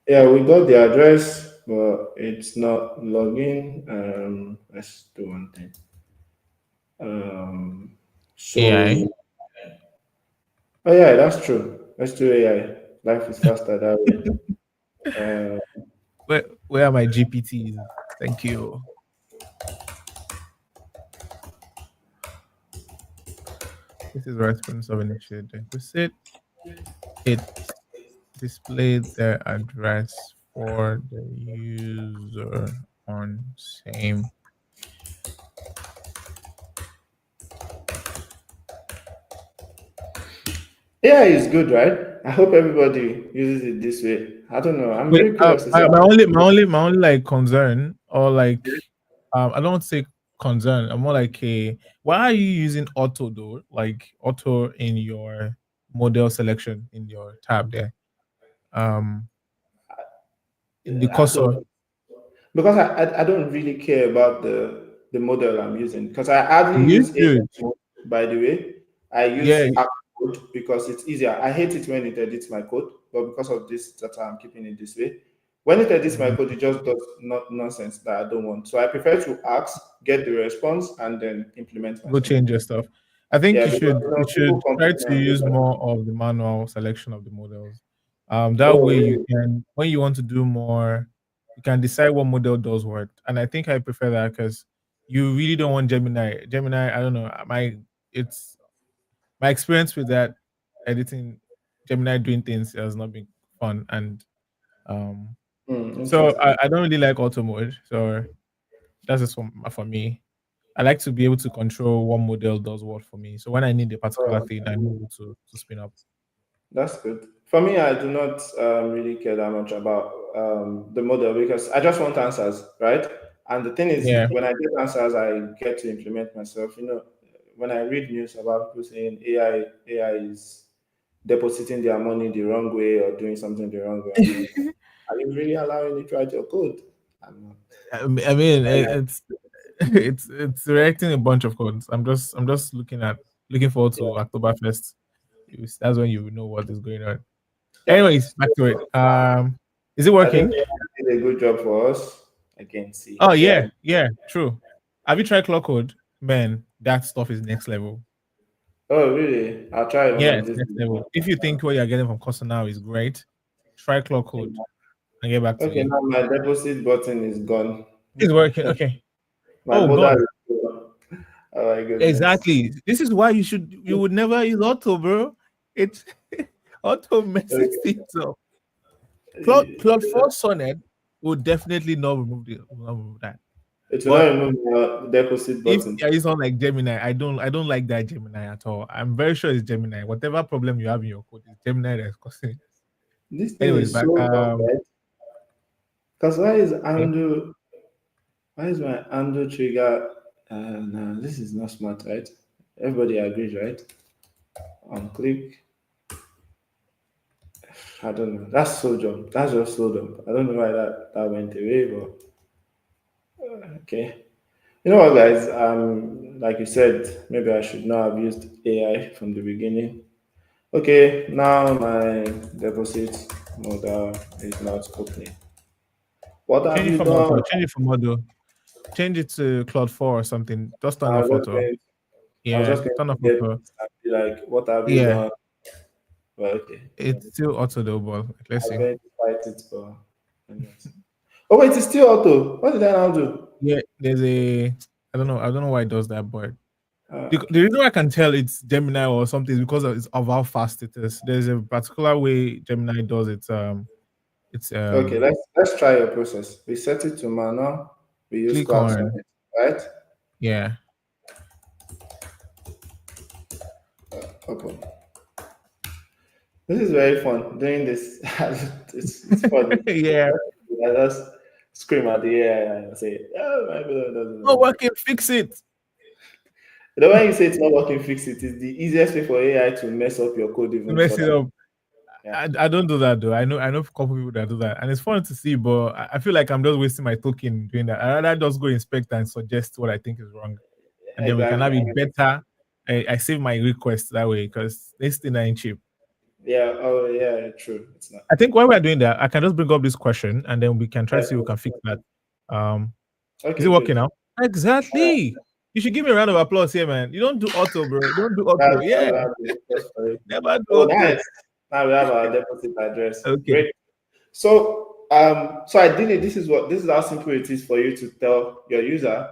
Speaker 2: yeah, we got the address, but it's not login. Let's do one thing.
Speaker 1: AI.
Speaker 2: So, oh yeah, that's true. Let's do AI. Life is faster that way. Uh,
Speaker 1: Where are my GPTs? Thank you. This is response of initiate deposit. It displayed their address for the user on same.
Speaker 2: AI is good, right? I hope everybody uses it this way. I don't know. I'm
Speaker 1: Wait,
Speaker 2: very curious to see.
Speaker 1: my only like concern, or like I don't want to say concern. I'm more like a, why are you using auto though? Like auto in your model selection in your tab there. Um in the
Speaker 2: I
Speaker 1: cursor.
Speaker 2: don't because I don't really care about the model I'm using because I hardly
Speaker 1: You
Speaker 2: use AI
Speaker 1: should.
Speaker 2: mode, by the way. I
Speaker 1: Yeah,
Speaker 2: use app code because it's easier. I hate it when it edits my code, but because of this data, I'm keeping it this way. When it edits my code, it just does not nonsense that I don't want. So I prefer to ask, get the response, and then implement
Speaker 1: go
Speaker 2: myself.
Speaker 1: change your stuff. I think
Speaker 2: Yeah,
Speaker 1: you
Speaker 2: because
Speaker 1: should you
Speaker 2: people
Speaker 1: should try
Speaker 2: complain
Speaker 1: to
Speaker 2: and do
Speaker 1: use
Speaker 2: that.
Speaker 1: more of the manual selection of the models. That
Speaker 2: Oh,
Speaker 1: way you
Speaker 2: really?
Speaker 1: can, when you want to do more, you can decide what model does what. And I think I prefer that because you really don't want Gemini. Gemini, I don't know. It's my experience with that editing Gemini doing things has not been fun. And um so I,
Speaker 2: Interesting.
Speaker 1: I don't really like auto mode. So that's just for me. I like to be able to control what model does what for me. So when I need a particular
Speaker 2: Oh,
Speaker 1: thing, I know what to spin up.
Speaker 2: that's good. For me, I do not really care that much about the model because I just want answers, right? And the thing is,
Speaker 1: Yeah,
Speaker 2: when I get answers, I get to implement myself. When I read news about people saying AI is depositing their money the wrong way or doing something the wrong way, I'm like, are you really allowing it to write your code? I'm not.
Speaker 1: I mean it's it's reacting a bunch of codes. I'm just looking forward to Oktoberfest. That's when you know what is going on.
Speaker 2: Yep.
Speaker 1: Anyways, back to it. Is it
Speaker 2: I think
Speaker 1: working?
Speaker 2: AI did a good job for us. again. See,
Speaker 1: Oh
Speaker 2: AI.
Speaker 1: yeah, yeah, true. Have you tried clock code? Man, that stuff is next level.
Speaker 2: Oh, really? I'll try one
Speaker 1: Yeah,
Speaker 2: of
Speaker 1: it's
Speaker 2: these
Speaker 1: next
Speaker 2: days.
Speaker 1: level. If you think what you're getting from Costa now is great, try clock
Speaker 2: Okay,
Speaker 1: code and get back to
Speaker 2: okay,
Speaker 1: me.
Speaker 2: now my deposit button is gone.
Speaker 1: It's working. Okay.
Speaker 2: My
Speaker 1: Oh,
Speaker 2: mother
Speaker 1: gone.
Speaker 2: is gone. Oh my goodness.
Speaker 1: Exactly. This is why you would never use auto, bro. It auto messes
Speaker 2: Okay.
Speaker 1: things up. Claude 4 Sonnet would definitely not will not remove that.
Speaker 2: It will not
Speaker 1: But
Speaker 2: remove my deposit
Speaker 1: if
Speaker 2: button.
Speaker 1: there is one like Gemini, I don't like that Gemini at all. I'm very sure it's Gemini. Whatever problem you have in your code, it's Gemini that's causing it.
Speaker 2: This thing
Speaker 1: Anyways,
Speaker 2: is
Speaker 1: back
Speaker 2: so dumb, right? Because
Speaker 1: okay.
Speaker 2: why is my undo trigger? Nah, this is not smart, right? Everybody agrees, right? On click. I don't know. That's so dumb. That's just so dumb. I don't know why that went away, but okay. You know what, guys? Like you said, maybe I should not have used AI from the beginning. Okay, now my deposit model is not opening. What have
Speaker 1: Change it
Speaker 2: you
Speaker 1: from
Speaker 2: done?
Speaker 1: auto. Change it from auto. Change it to Claude 4 or something. Just turn
Speaker 2: I
Speaker 1: off
Speaker 2: was just
Speaker 1: auto.
Speaker 2: going, I was
Speaker 1: Yeah,
Speaker 2: just going
Speaker 1: turn
Speaker 2: to
Speaker 1: off
Speaker 2: get
Speaker 1: auto.
Speaker 2: and be like, what have you
Speaker 1: Yeah,
Speaker 2: done? Well, okay,
Speaker 1: it's still auto though, but let's
Speaker 2: I'm
Speaker 1: see.
Speaker 2: going to fight it for. Anyways. Oh wait, it's still auto. What did I now do?
Speaker 1: Yeah, there's a I don't know why it does that, but the
Speaker 2: Okay.
Speaker 1: reason why I can tell it's Gemini or something is because of how fast it is. There's a particular way Gemini does it. It's
Speaker 2: Okay, let's try your process. We set it to manual. We use
Speaker 1: click
Speaker 2: clouds on
Speaker 1: on,
Speaker 2: it, right?
Speaker 1: yeah.
Speaker 2: Okay. This is very fun doing this. It's fun.
Speaker 1: Yeah.
Speaker 2: I just scream at the AI and say, "Oh my God, doesn't
Speaker 1: Oh,
Speaker 2: know."
Speaker 1: I can fix it.
Speaker 2: The way you say it's not working, fix it is the easiest way for AI to mess up your code even
Speaker 1: Mess it
Speaker 2: further.
Speaker 1: up.
Speaker 2: Yeah,
Speaker 1: I don't do that though. I know a couple people that do that, and it's fun to see. But I feel like I'm just wasting my token doing that. I rather just go inspect and suggest what I think is wrong, and then we can
Speaker 2: exactly.
Speaker 1: have it better. I save my request that way because this thing ain't cheap.
Speaker 2: Yeah. Oh, yeah. True. It's not.
Speaker 1: I think while we're doing that, I can just bring up this question, and then we can try to
Speaker 2: Yeah.
Speaker 1: see if we can fix that. Um, is it
Speaker 2: Okay.
Speaker 1: working
Speaker 2: Good.
Speaker 1: now? Exactly. You should give me a round of applause here, man. You don't do auto, bro. You don't do auto.
Speaker 2: That's
Speaker 1: Yeah,
Speaker 2: what I'm doing. Just for it.
Speaker 1: never do
Speaker 2: Oh,
Speaker 1: auto.
Speaker 2: nice. Now we have our deposit address.
Speaker 1: Okay.
Speaker 2: Great. So ideally, this is how simple it is for you to tell your user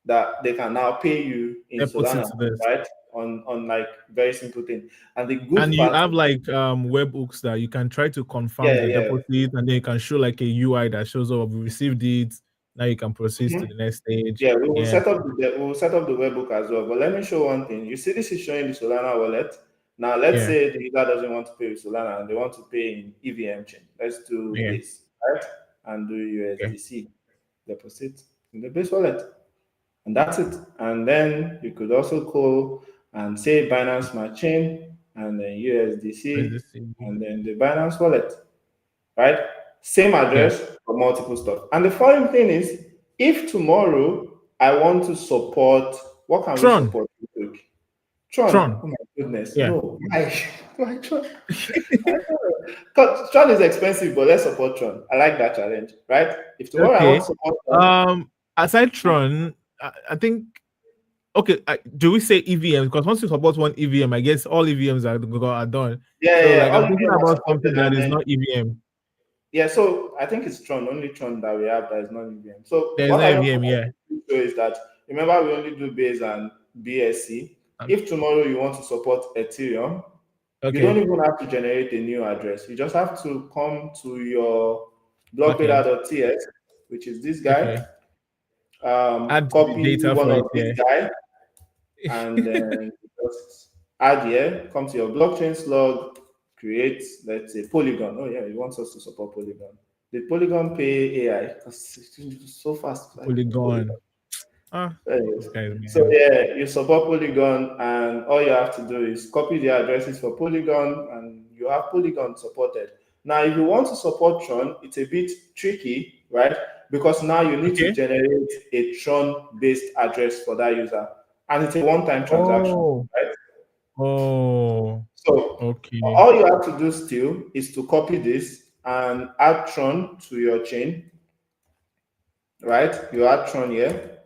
Speaker 2: that they can now pay you in
Speaker 1: Deposit
Speaker 2: Solana,
Speaker 1: to this.
Speaker 2: right? On like very simple thing. And the
Speaker 1: And
Speaker 2: good
Speaker 1: you
Speaker 2: part,
Speaker 1: have like webhooks that you can try to confirm
Speaker 2: yeah,
Speaker 1: the
Speaker 2: yeah.
Speaker 1: deposit, and then you can show like a UI that shows up we received it. Now you can proceed to
Speaker 2: Mhm.
Speaker 1: the next stage.
Speaker 2: Yeah, we will
Speaker 1: Yeah,
Speaker 2: set up the webbook as well. But let me show one thing. You see, this is showing the Solana wallet. Now, let's
Speaker 1: yeah,
Speaker 2: say the user doesn't want to pay with Solana and they want to pay in EVM chain. Let's do
Speaker 1: yeah.
Speaker 2: Base, right? And do
Speaker 1: Okay.
Speaker 2: USDC deposit in the Base wallet, and that's it. And then you could also call and say Binance Smart Chain and then
Speaker 1: Where's
Speaker 2: USDC
Speaker 1: this thing?
Speaker 2: and then the Binance wallet, right? Same
Speaker 1: Yeah.
Speaker 2: address for multiple stuff. And the funny thing is, if tomorrow I want to support, what can we
Speaker 1: Tron.
Speaker 2: support real quick? Tron.
Speaker 1: Tron.
Speaker 2: Oh my goodness,
Speaker 1: Yeah.
Speaker 2: no. Why? Why Tron? Because Tron is expensive, but let's support Tron. I like that challenge, right? If tomorrow I want
Speaker 1: Okay.
Speaker 2: to support Tron,
Speaker 1: Aside Tron, I think okay. Do we say EVM? Because once you support one EVM, I guess all EVMs are done.
Speaker 2: yeah,
Speaker 1: So
Speaker 2: yeah, yeah.
Speaker 1: like
Speaker 2: All
Speaker 1: I'm
Speaker 2: of
Speaker 1: thinking
Speaker 2: them are
Speaker 1: about something
Speaker 2: supported,
Speaker 1: that
Speaker 2: and
Speaker 1: is
Speaker 2: then
Speaker 1: not EVM.
Speaker 2: yeah, so I think it's Tron, only Tron that we have that is not EVM. So
Speaker 1: There is
Speaker 2: what
Speaker 1: no
Speaker 2: I just
Speaker 1: EVM.
Speaker 2: want
Speaker 1: Yeah.
Speaker 2: to show is that remember we only do base and BSC.
Speaker 1: Um,
Speaker 2: If tomorrow you want to support Ethereum, you don't
Speaker 1: okay.
Speaker 2: even have to generate a new address. You just have to come to your
Speaker 1: Backend.
Speaker 2: blockradar.ts, which is this guy,
Speaker 1: Okay. Add the
Speaker 2: copy
Speaker 1: data
Speaker 2: one
Speaker 1: for
Speaker 2: of
Speaker 1: it.
Speaker 2: this
Speaker 1: Yeah.
Speaker 2: guy, and then just add here, come to your blockchain slug, create, let's say, Polygon. Oh, yeah, he wants us to support Polygon. Did Polygon pay AI? Because it's so fast, like Polygon.
Speaker 1: Polygon. Ah,
Speaker 2: Anyways,
Speaker 1: this guy's
Speaker 2: so
Speaker 1: man.
Speaker 2: yeah, you support Polygon, and all you have to do is copy the addresses for Polygon, and you have Polygon supported. Now, if you want to support Tron, it's a bit tricky, right? Because now you need to
Speaker 1: Okay.
Speaker 2: generate a Tron-based address for that user, and it's a one-time transaction,
Speaker 1: Oh.
Speaker 2: right?
Speaker 1: Oh.
Speaker 2: So
Speaker 1: Okay.
Speaker 2: all you have to do still is to copy this and add Tron to your chain, right? You add Tron here.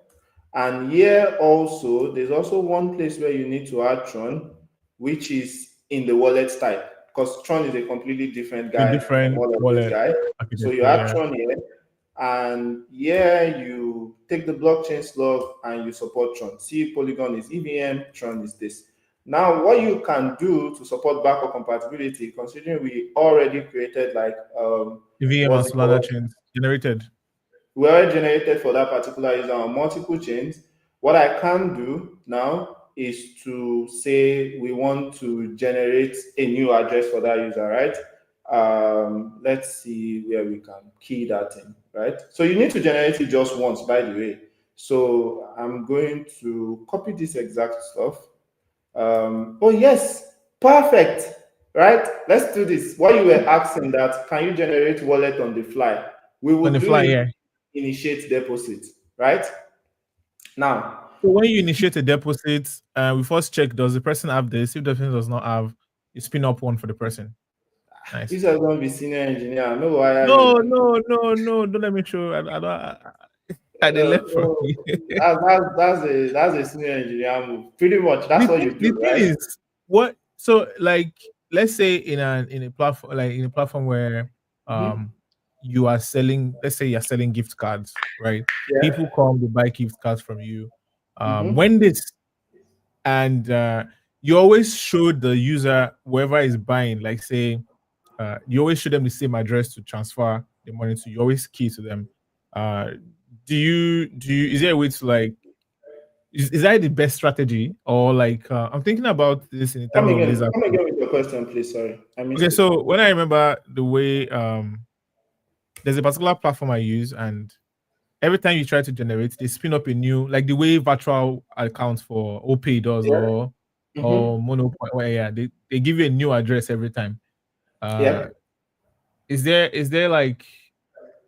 Speaker 2: And here also, there's also one place where you need to add Tron, which is in the wallet type, because Tron is a completely different
Speaker 1: A
Speaker 2: guy from
Speaker 1: different
Speaker 2: all of this
Speaker 1: wallet
Speaker 2: guy. So you
Speaker 1: architecture,
Speaker 2: add
Speaker 1: yeah.
Speaker 2: Tron here, and here you take the blockchain slug and you support Tron. See, Polygon is EVM, Tron is this. Now, what you can do to support backward compatibility, considering we already created like
Speaker 1: EVM and
Speaker 2: what's it
Speaker 1: Solana
Speaker 2: called?
Speaker 1: chains generated.
Speaker 2: We already generated for that particular user on multiple chains. What I can do now is to say we want to generate a new address for that user, right? Let's see where we can key that in, right? So you need to generate it just once, by the way. So I'm going to copy this exact stuff. Oh yes, perfect, right? Let's do this. While you were asking that, can you generate wallet on the fly? We
Speaker 1: On
Speaker 2: will
Speaker 1: the
Speaker 2: do
Speaker 1: fly,
Speaker 2: it,
Speaker 1: yeah.
Speaker 2: initiate deposit, right? Now,
Speaker 1: So when you initiate a deposit, we first check, does the person have this? If the person does not have, you spin up one for the person. Nice.
Speaker 2: this is going to be senior engineer. No, why are
Speaker 1: No,
Speaker 2: you?
Speaker 1: no, no, no. Don't let me show. I don't. They left from
Speaker 2: No,
Speaker 1: me.
Speaker 2: that's a senior engineer move. Pretty much, that's what you
Speaker 1: The
Speaker 2: do,
Speaker 1: thing
Speaker 2: right?
Speaker 1: is, what? So like, let's say in a platform where
Speaker 2: Mm-hmm.
Speaker 1: um you are selling. Let's say you're selling gift cards, right?
Speaker 2: Yeah.
Speaker 1: People come, they buy gift cards from you.
Speaker 2: Mm-hmm.
Speaker 1: When this and you always show the user whoever is buying, like say, you always show them the same address to transfer the money to. You always key to them. Uh, is there a way to like is that the best strategy or like I'm thinking about this in
Speaker 2: Come
Speaker 1: terms of this
Speaker 2: again. Come
Speaker 1: approach.
Speaker 2: again with your question, please. Sorry, I
Speaker 1: Okay,
Speaker 2: missed it.
Speaker 1: so when I remember the way there's a particular platform I use, and every time you try to generate, they spin up a new, like the way virtual accounts for OPay does,
Speaker 2: Yeah.
Speaker 1: or
Speaker 2: Mm-hmm.
Speaker 1: Monopoint, well, yeah, they give you a new address every time. Uh,
Speaker 2: Yeah.
Speaker 1: is there like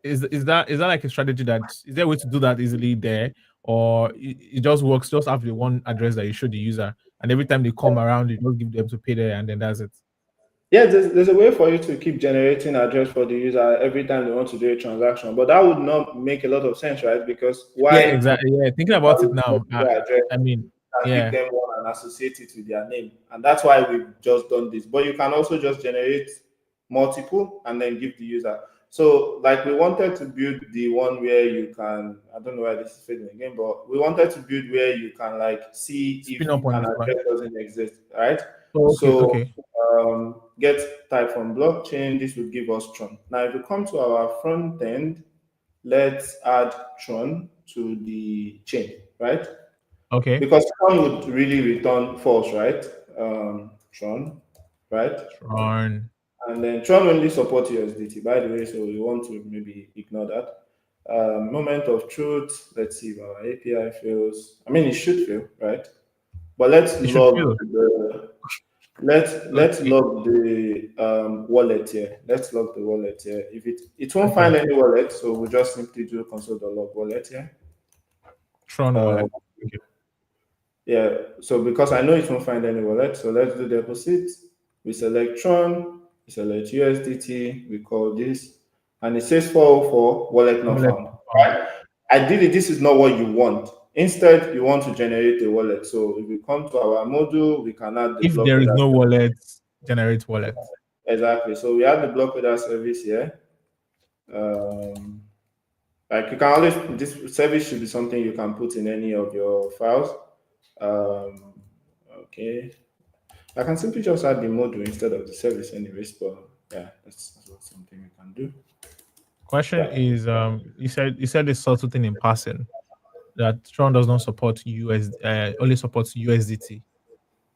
Speaker 1: is that like a strategy, that is there a way to do that easily there, or it just works, just have the one address that you show the user, and every time they come around you just give them to pay there, and then that's it.
Speaker 2: Yeah, there's a way for you to keep generating address for the user every time they want to do a transaction, but that would not make a lot of sense, right? Because
Speaker 1: Yeah,
Speaker 2: why would
Speaker 1: exactly. Yeah, thinking
Speaker 2: why
Speaker 1: about it
Speaker 2: would
Speaker 1: now,
Speaker 2: you address
Speaker 1: I mean,
Speaker 2: and give
Speaker 1: yeah,
Speaker 2: them one and associate it with their name? And that's why we've just done this. But you can also just generate multiple and then give the user. So, like, we wanted to build the one where you can, I don't know why this is failing again, but we wanted to build where you can like see if
Speaker 1: spin up on
Speaker 2: an
Speaker 1: the fly.
Speaker 2: address doesn't exist, right?
Speaker 1: Oh, okay,
Speaker 2: So
Speaker 1: okay,
Speaker 2: get type from blockchain. This will give us Tron. Now, if we come to our front end, let's add Tron to the chain, right?
Speaker 1: okay.
Speaker 2: Because Tron would really return false, right? Tron, right?
Speaker 1: Tron.
Speaker 2: And then Tron only supports USDT, by the way, so we want to maybe ignore that. Moment of truth. Let's see if our API fails. I mean, it should fail, right? But let's
Speaker 1: It should
Speaker 2: log
Speaker 1: feel
Speaker 2: the let's
Speaker 1: okay.
Speaker 2: log the wallet here. Let's log the wallet here. If it won't
Speaker 1: Okay,
Speaker 2: find any wallet, so we'll just simply do console.log wallet here.
Speaker 1: Tron
Speaker 2: Uh,
Speaker 1: wallet. Okay,
Speaker 2: yeah. So because I know it won't find any wallet, so let's do deposit. We select Tron. We select USDT. We call this, and it says 404 wallet not
Speaker 1: wallet
Speaker 2: found.
Speaker 1: found.
Speaker 2: Right? Ideally, this is not what you want. Instead, you want to generate a wallet. So if we come to our module, we can add the
Speaker 1: If
Speaker 2: block
Speaker 1: there is
Speaker 2: reader.
Speaker 1: no wallet, generate wallet.
Speaker 2: Exactly. So we have the block reader service here. Um, like you can always, this service should be something you can put in any of your files. Um, okay. I can simply just add the module instead of the service anyways, but yeah, that's what something we can do.
Speaker 1: Question
Speaker 2: Yeah.
Speaker 1: is, you said this subtle thing in passing, that Tron does not support only supports USDT.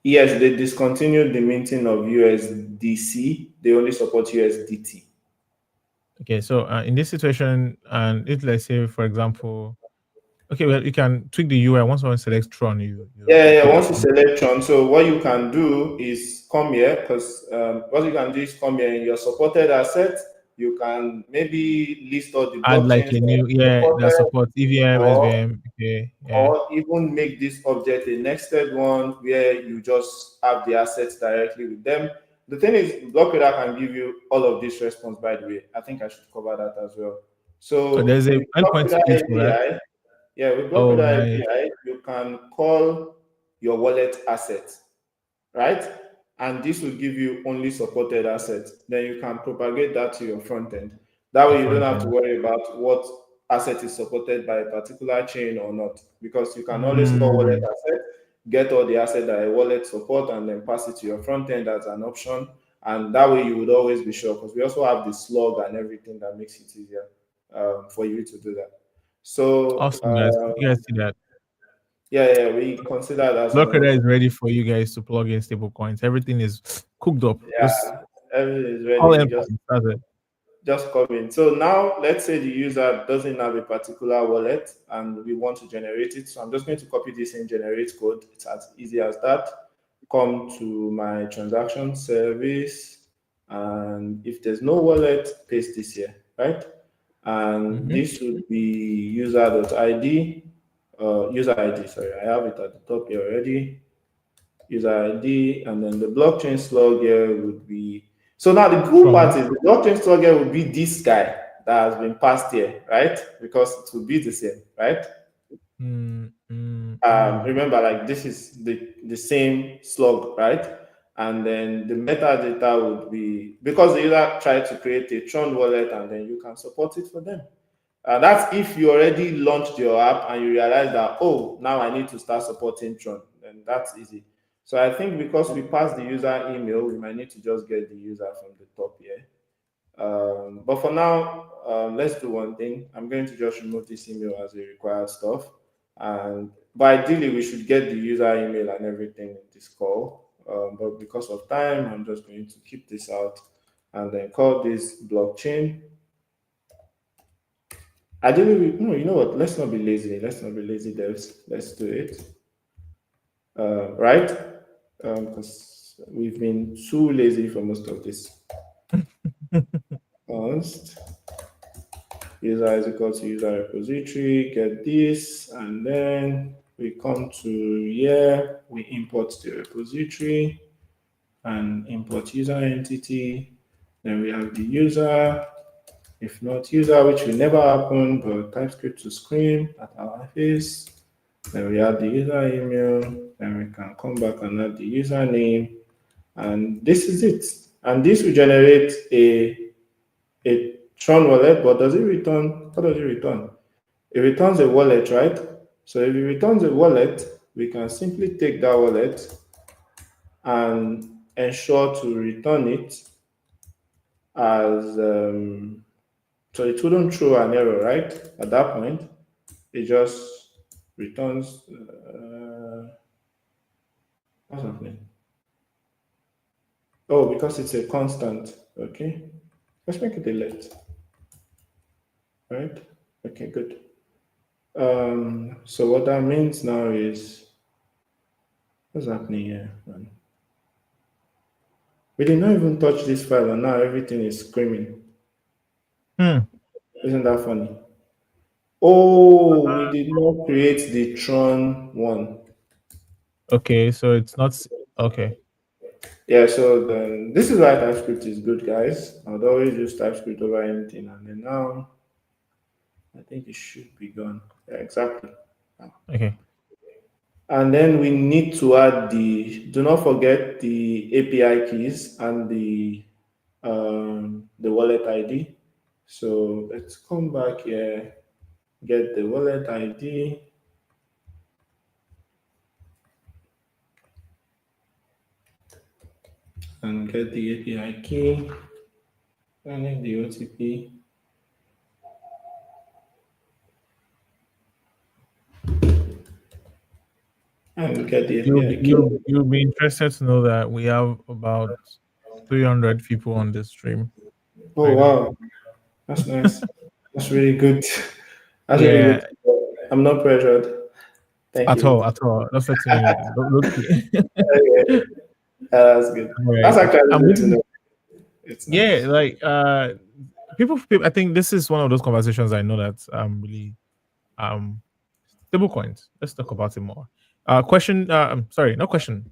Speaker 2: Yes, they discontinued the minting of USDC. They only support USDT.
Speaker 1: Okay, so in this situation, and if let's say, for example, okay, well, you can tweak the UI. Once someone selects Tron,
Speaker 2: Yeah,
Speaker 1: you
Speaker 2: yeah.
Speaker 1: put
Speaker 2: Once you select Tron, so what you can do is come here because what you can do is come here in your supported asset. You can maybe list all the
Speaker 1: add like
Speaker 2: blockchains
Speaker 1: a
Speaker 2: that
Speaker 1: new,
Speaker 2: are
Speaker 1: yeah, that
Speaker 2: supported,
Speaker 1: supports EVM,
Speaker 2: or
Speaker 1: SVM. Okay, yeah,
Speaker 2: or even make this object a nested one where you just have the assets directly with them. The thing is, Blockradar can give you all of this response, by the way. I think I should cover that as well. So
Speaker 1: There's a
Speaker 2: with
Speaker 1: endpoint
Speaker 2: Blockradar
Speaker 1: split for that.
Speaker 2: API, yeah, with
Speaker 1: Oh,
Speaker 2: Blockradar
Speaker 1: nice.
Speaker 2: API, you can call your wallet asset, right? And this will give you only supported assets. Then you can propagate that to your front end. That
Speaker 1: The
Speaker 2: way, you don't
Speaker 1: front
Speaker 2: have to
Speaker 1: end.
Speaker 2: worry about what asset is supported by a particular chain or not, because you can always call wallet
Speaker 1: Mm.
Speaker 2: asset, get all the asset that a wallet support, and then pass it to your front end as an option. And that way, you would always be sure, because we also have the slug and everything that makes it easier for you to do that. So
Speaker 1: Awesome, guys. You guys see that?
Speaker 2: yeah, we consider that as one of
Speaker 1: Blockradar is ready for you guys to plug in stable coins. Everything is cooked up. Just
Speaker 2: yeah, everything is
Speaker 1: all
Speaker 2: ready.
Speaker 1: endpoints. That's it.
Speaker 2: Just come in. So now let's say the user doesn't have a particular wallet and we want to generate it. So I'm just going to copy this in generate code. It's as easy as that. Come to my transaction service, and if there's no wallet, paste this here, right? And
Speaker 1: Mm-hmm.
Speaker 2: this would be user.id, user ID, sorry, I have it at the top here already. User ID, and then the blockchain slug here would be. So now the cool
Speaker 1: From
Speaker 2: part is the blockchain slug here would be this guy that has been passed here, right? Because it will be the same, right?
Speaker 1: mm, mm, mm.
Speaker 2: Remember, like this is the same slug, right? And then the metadata would be because the user tried to create a Tron wallet, and then you can support it for them. That's if you already launched your app and you realize that, oh, now I need to start supporting Tron. Then that's easy. So I think because we passed the user email, we might need to just get the user from the top here. But for now, let's do one thing. I'm going to just remove this email as a required stuff. And but ideally, we should get the user email and everything in this call. But because of time, I'm just going to keep this out and then call this blockchain. Ideally, no, you know what? Let's not be lazy. Let's not be lazy, devs. Let's do it. Right? Because we've been too lazy for most of this. Const user is equal to user repository, get this, and then we come to here, we import the repository and import user entity. Then we have the user, if not user, which will never happen, but TypeScript to screen at our face. Then we add the user email, then we can come back and add the username, and this is it. And this will generate a Tron wallet, but does it return? What does it return? It returns a wallet, right? So if it returns a wallet, we can simply take that wallet and ensure to return it as so it wouldn't throw an error, right? At that point, it just returns. What's happening? Oh, because it's a constant. Okay, let's make it a let. Right? Okay, good. So what that means now is what's happening here, man? We did not even touch this file, and now everything is screaming.
Speaker 1: Hmm.
Speaker 2: Isn't that funny? Oh, we did not create the Tron one.
Speaker 1: Okay, so it's not okay.
Speaker 2: Yeah, so then this is why TypeScript is good, guys. I would always use TypeScript over anything, and then now I think it should be gone. Yeah, exactly.
Speaker 1: Okay.
Speaker 2: And then we need to add do not forget the API keys and the wallet ID. So let's come back here, get the wallet ID. And get the API key, and then the OTP. And get the
Speaker 1: You'll
Speaker 2: API
Speaker 1: be
Speaker 2: key.
Speaker 1: you'll be interested to know that we have about 300 people on this stream
Speaker 2: Oh
Speaker 1: right now.
Speaker 2: wow, that's nice. That's really good. That's really
Speaker 1: Yeah,
Speaker 2: good. I'm not pressured. Thank
Speaker 1: at
Speaker 2: you.
Speaker 1: all, at all. That's letting you look.
Speaker 2: Okay, that's good.
Speaker 1: All right.
Speaker 2: That's actually
Speaker 1: I'm
Speaker 2: good
Speaker 1: going
Speaker 2: to
Speaker 1: to
Speaker 2: know. It's
Speaker 1: yeah,
Speaker 2: nice.
Speaker 1: like people I think this is one of those conversations I know that really um stable coins. Let's talk about it more. Question I'm sorry, not question.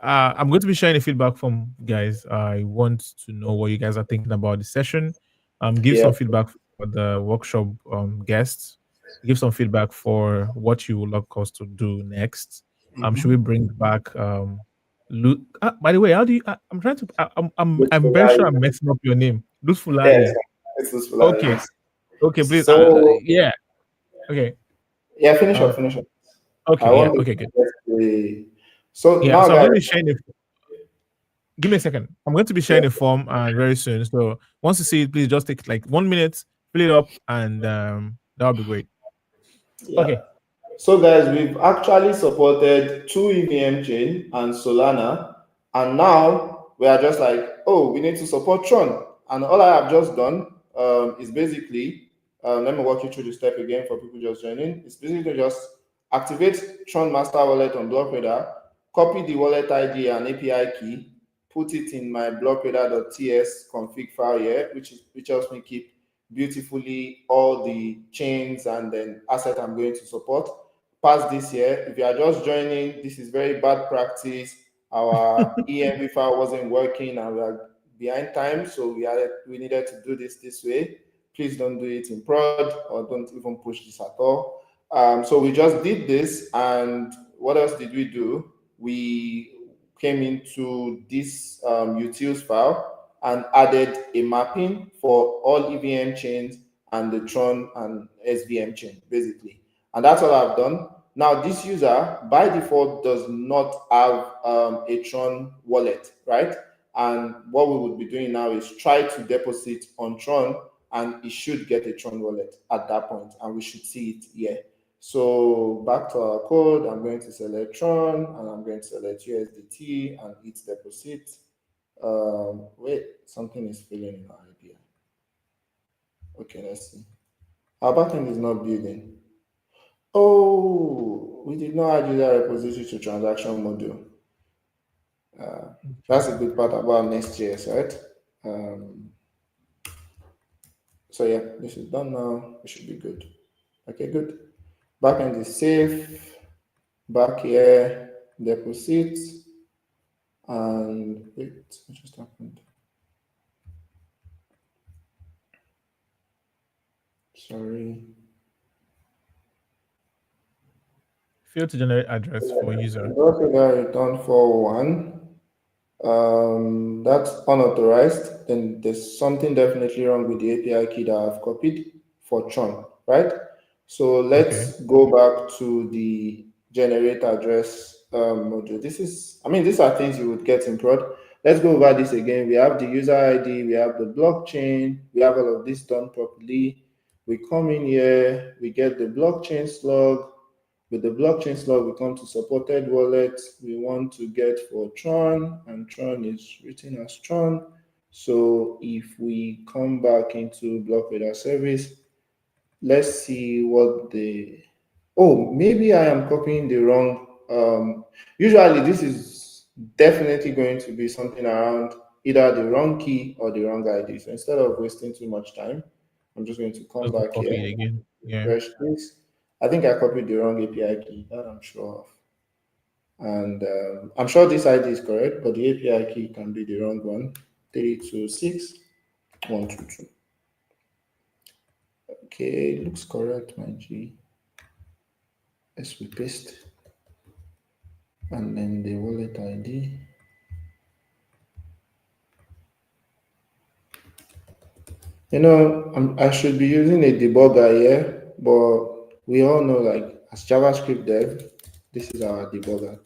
Speaker 1: I'm going to be sharing the feedback from guys. I want to know what you guys are thinking about the session. Give
Speaker 2: Yeah.
Speaker 1: some feedback the workshop guests, give some feedback for what you would like us to do next. Should we bring back by the way, how do you? I'm trying to. I'm very sure
Speaker 2: Luthfulahi.
Speaker 1: I'm messing up your name.
Speaker 2: Yes,
Speaker 1: Luthfulahi.
Speaker 2: it's Luthfulahi,
Speaker 1: Okay.
Speaker 2: yes.
Speaker 1: Okay, please.
Speaker 2: So
Speaker 1: Yeah. Okay.
Speaker 2: yeah, finish up,
Speaker 1: Uh,
Speaker 2: finish up. I
Speaker 1: okay. Yeah.
Speaker 2: want to
Speaker 1: Okay. Good.
Speaker 2: get the so
Speaker 1: Yeah.
Speaker 2: now
Speaker 1: So I'm
Speaker 2: guys,
Speaker 1: going to be sharing it. Give me a second. I'm going to be
Speaker 2: yeah,
Speaker 1: sharing a form very soon. So once you see it, please just take like 1 minute, fill it up, and that'll be great.
Speaker 2: yeah.
Speaker 1: Okay.
Speaker 2: So guys, we've actually supported two EVM chain and Solana, and now we are just like, oh, we need to support Tron. And all I have just done is basically, let me walk you through the step again for people just joining. It's basically just activate Tron Master Wallet on Blockradar, copy the wallet ID and API key, put it in my blockradar.ts config file here, which helps me keep beautifully all the chains and then asset I'm going to support. Past this year, if you are just joining, this is very bad practice. Our EMV file wasn't working and we are behind time, so we needed to do this way. Please don't do it in prod or don't even push this at all. So we just did this, and what else did we do? We came into this utils file and added a mapping for all EVM chains and the Tron and SVM chain, basically. And that's all I've done. Now, this user by default does not have a Tron wallet, right? And what we would be doing now is try to deposit on Tron, and it should get a Tron wallet at that point, and we should see it here. So back to our code, I'm going to select Tron, and I'm going to select USDT and hit deposit. Wait, something is failing in our idea. Okay, let's see. Our backend is not building. Oh, we did not add user repository to transaction module.
Speaker 1: Okay.
Speaker 2: That's a good part about Next.js, right? Um, so yeah, this is done now. We should be good. Okay, good. Backend is safe. Back here, deposit. And wait, what just happened? Sorry.
Speaker 1: Fail to generate address for user.
Speaker 2: Blockradar return 401. That's unauthorized. Then there's something definitely wrong with the API key that I've copied for Tron, right? So
Speaker 1: Okay.
Speaker 2: let's go back to the generate address module. These are things you would get in prod. Let's go over this again. We have the user ID, we have the blockchain, we have all of this done properly. We come in here, we get the blockchain slug. With the blockchain slug, we come to supported wallets. We want to get for Tron, and Tron is written as Tron. So if we come back into Blockradar service, let's see what the, oh, maybe I am copying the wrong, usually this is definitely going to be something around either the wrong key or the wrong ID. So instead of wasting too much time, I'm just going to come
Speaker 1: Just go
Speaker 2: back here,
Speaker 1: copy it again. Yeah.
Speaker 2: refresh this. I think I copied the wrong API key, that I'm sure of. And I'm sure this ID is correct, but the API key can be the wrong one. 326122. Okay, looks correct, my G. Let's paste. And then the wallet ID. I should be using a debugger here, but we all know, like, as JavaScript dev, this is our debugger,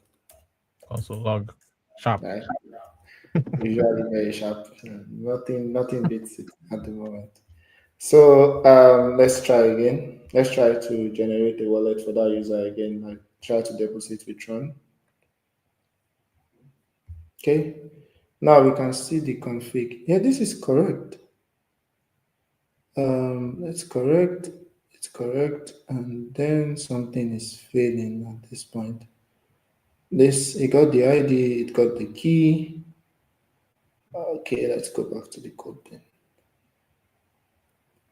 Speaker 1: Also log sharp.
Speaker 2: right? Usually very sharp. Nothing beats it at the moment. So let's try again. Let's try to generate a wallet for that user again. Like try to deposit with Tron. Okay. Now we can see the config. Yeah, this is correct. Let's correct. It's correct, and then something is failing at this point. It got the ID. It got the key. Okay, let's go back to the code then.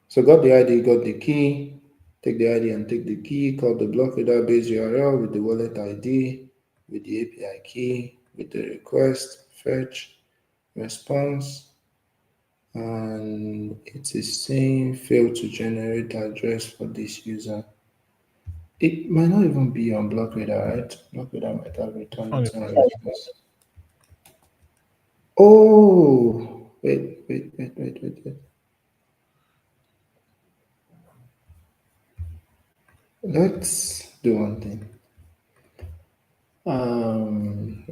Speaker 2: So got the ID, got the key. Take the ID and take the key. Call the Blockradar base URL with the wallet ID, with the API key, with the request, fetch, response, and it is saying failed to generate address for this user. It might not even be on Blockradar, right? Blockradar might have
Speaker 1: I
Speaker 2: returned
Speaker 1: found
Speaker 2: its
Speaker 1: it
Speaker 2: own
Speaker 1: already.
Speaker 2: response. Oh, wait. Let's do one thing.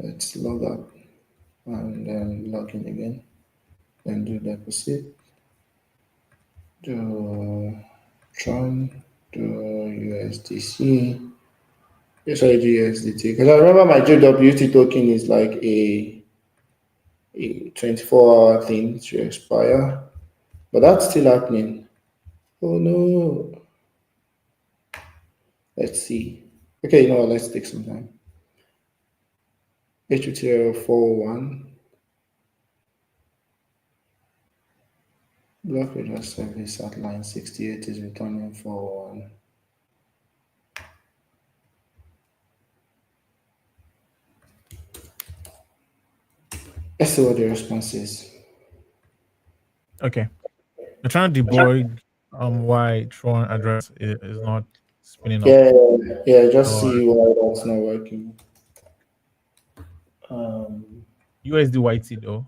Speaker 2: Let's log out and then log in again. Then do deposit. Do Tron. Do USDC. Yes, I do USDT. Because I remember my JWT token is like a 24-hour thing to expire. But that's still happening. Oh no. Let's see. Okay, you know what? Let's take some time. HTTL 401. Blockradar service at line 68 is returning 401. Let's see what the response is.
Speaker 1: Okay. I'm trying to debug why Tron address is not spinning up.
Speaker 2: Yeah, just
Speaker 1: Or
Speaker 2: see why that's not working.
Speaker 1: USDYT though.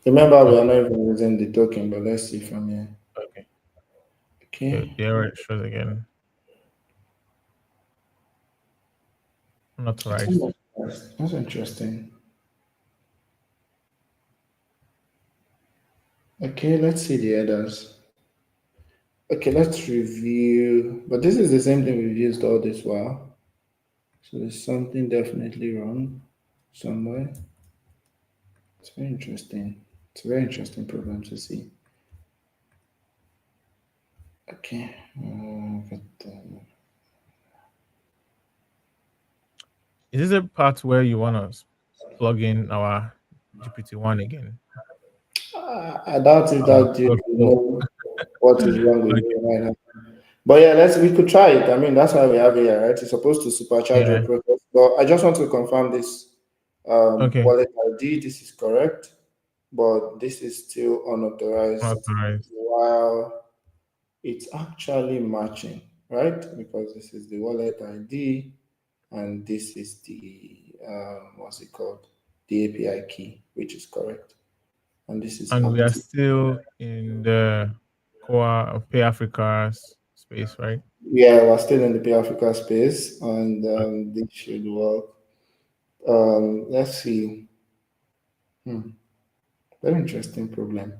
Speaker 2: Remember, we
Speaker 1: Okay.
Speaker 2: are not even using the token, but let's see from here.
Speaker 1: Okay.
Speaker 2: Okay.
Speaker 1: The error shows again. Unauthorized.
Speaker 2: That's interesting. Okay, let's see the others. Okay, let's review. But this is the same thing we've used all this while. So there's something definitely wrong somewhere. It's very interesting. It's a very interesting problem to see. Okay.
Speaker 1: Is this a part where you want to plug in our GPT-1 again?
Speaker 2: I doubt if that you
Speaker 1: Oh,
Speaker 2: know what is wrong with
Speaker 1: okay.
Speaker 2: you right now. But yeah, we could try it. I mean, that's why we have AI, right? It's supposed to supercharge your
Speaker 1: Yeah.
Speaker 2: process. But I just want to confirm this
Speaker 1: Okay.
Speaker 2: wallet ID. This is correct, but this is still unauthorized
Speaker 1: Unauthorized.
Speaker 2: while it's actually matching, right? Because this is the wallet ID and this is the what's it called? The API key, which is correct. And this is
Speaker 1: And we are
Speaker 2: active.
Speaker 1: still in the core of Pay Africa's space, right?
Speaker 2: Yeah, we're still in the Pay Africa space, and this should work. Let's see. Hmm. Very interesting problem.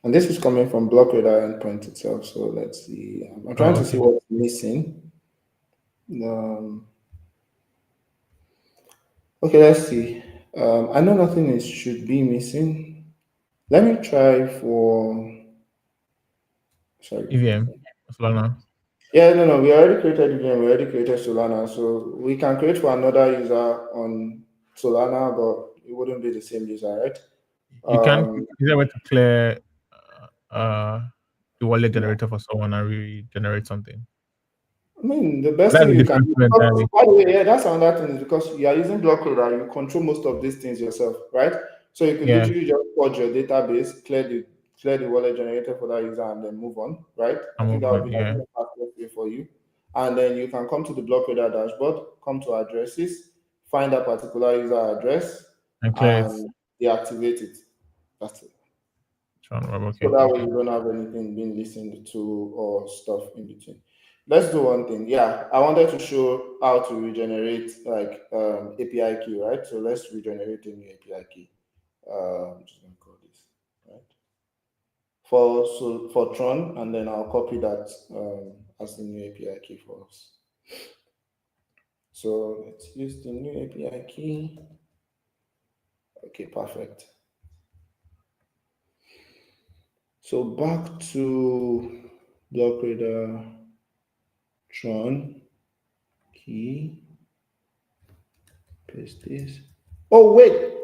Speaker 2: And this is coming from Blockradar endpoint itself. So let's see. I'm trying
Speaker 1: Oh,
Speaker 2: to see
Speaker 1: okay.
Speaker 2: what's missing. Um, okay, let's see. I know nothing is should be missing. Let me try for. Sorry.
Speaker 1: EVM. Solana.
Speaker 2: Yeah, no. We already created VM. We already created Solana, so we can create for another user on Solana, but it wouldn't be the same user, right?
Speaker 1: You can,
Speaker 2: Um,
Speaker 1: is there a way to clear uh, the wallet generator for someone and regenerate something?
Speaker 2: I mean, the best
Speaker 1: That's
Speaker 2: thing
Speaker 1: a
Speaker 2: you can
Speaker 1: different
Speaker 2: do,
Speaker 1: thing
Speaker 2: because,
Speaker 1: entirely.
Speaker 2: by the way, yeah, that's another thing is because you are using Blockradar, you control most of these things yourself, right? So you could
Speaker 1: Yeah,
Speaker 2: literally just purge your database, clear the wallet generator for that user, and then move on, right? I
Speaker 1: I'm
Speaker 2: think that would
Speaker 1: over.
Speaker 2: be like
Speaker 1: Yeah,
Speaker 2: the fastest way for you. And then you can come to the Blockradar dashboard, come to addresses, find that particular user address,
Speaker 1: and clear it.
Speaker 2: and deactivate it. That's it.
Speaker 1: John Rob.
Speaker 2: So
Speaker 1: Okay.
Speaker 2: that way you don't have anything being listened to or stuff in between. Let's do one thing. Yeah, I wanted to show how to regenerate like API key, right? So let's regenerate a new API key. I'm just gonna call this right for Tron, and then I'll copy that as the new API key for us. So let's use the new API key. Okay, perfect. So back to Blockradar Tron key. Paste this. Oh wait,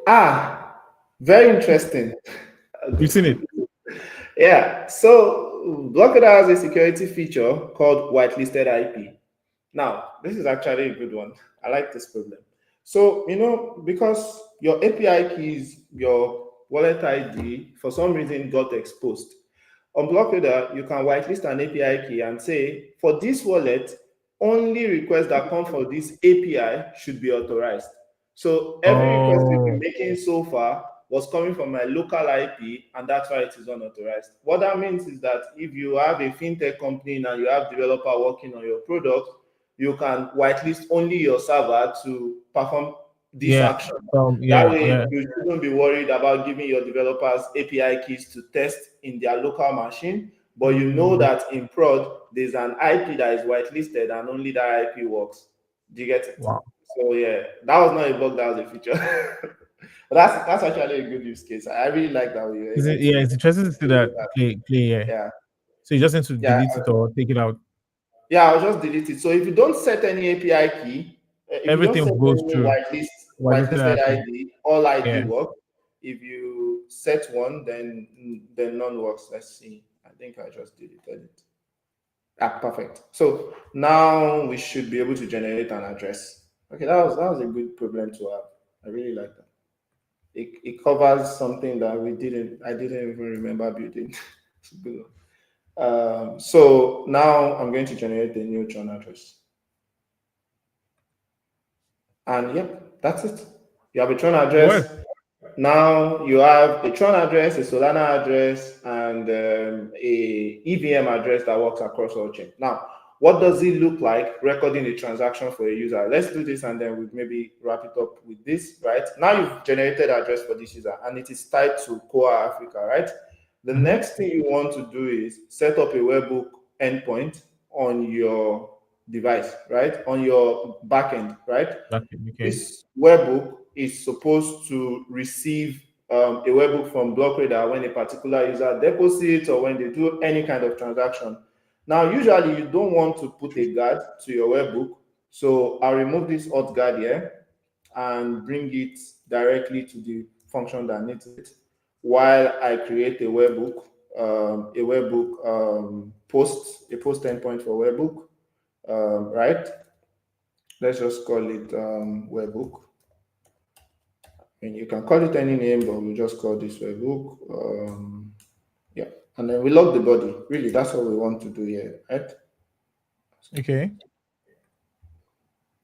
Speaker 2: very interesting.
Speaker 1: You've seen it.
Speaker 2: Yeah, so Blockadar has a security feature called whitelisted IP. Now, this is actually a good one. I like this problem. So, because your API keys, your wallet ID, for some reason got exposed. On Blockradar, you can whitelist an API key and say, for this wallet, only requests that come from this API should be authorized. So every request we've been
Speaker 1: Oh,
Speaker 2: making so far was coming from my local IP, and that's why it is unauthorized. What that means is that if you have a fintech company and you have developer working on your product, you can whitelist only your server to perform this
Speaker 1: yeah.
Speaker 2: action. That
Speaker 1: Yeah,
Speaker 2: way,
Speaker 1: yeah.
Speaker 2: you shouldn't be worried about giving your developers API keys to test in their local machine, but you know
Speaker 1: Mm,
Speaker 2: that in prod, there's an IP that is whitelisted and only that IP works. Do you get it?
Speaker 1: wow.
Speaker 2: So yeah, that was not a bug, that was a feature. But that's actually a good use case. I really like that we were
Speaker 1: Is
Speaker 2: able
Speaker 1: it, yeah,
Speaker 2: to
Speaker 1: it's interesting to see
Speaker 2: do
Speaker 1: that
Speaker 2: that.
Speaker 1: play, yeah.
Speaker 2: Yeah,
Speaker 1: So you just need to
Speaker 2: yeah,
Speaker 1: delete it or take it out.
Speaker 2: yeah. I'll just delete it. So if you don't set any API key, if you don't
Speaker 1: Everything
Speaker 2: set
Speaker 1: goes
Speaker 2: any
Speaker 1: through. Whitelisted
Speaker 2: whitelisted
Speaker 1: IP.
Speaker 2: ID, all ID
Speaker 1: Yeah.
Speaker 2: work. If you set one, then none works. Let's see. I think I just deleted it. Ah, perfect. So now we should be able to generate an address. Okay, that was a good problem to have. I really like that. It covers something that I didn't even remember building. It's a good one. So now I'm going to generate a new Tron address. And yep, that's it. You have a Tron
Speaker 1: It works.
Speaker 2: address. Now you have a Tron address, a Solana address, and a EVM address that works across all chains. Now, what does it look like recording a transaction for a user? Let's do this and then we maybe wrap it up with this, right? Now you've generated address for this user and it is tied to Core Africa, right? The
Speaker 1: Mm-hmm.
Speaker 2: next thing you want to do is set up a webhook endpoint on your device, right? On your backend, right?
Speaker 1: Okay.
Speaker 2: This webhook is supposed to receive a webhook from Blockradar when a particular user deposits or when they do any kind of transaction. Now, usually you don't want to put a guard to your webhook, so I'll remove this auth guard here and bring it directly to the function that needs it while I create a post endpoint for webhook, right? Let's just call it webhook. And you can call it any name, but we'll just call this webhook. Yeah, and then we log the body. Really, that's what we want to do here, right?
Speaker 1: Okay.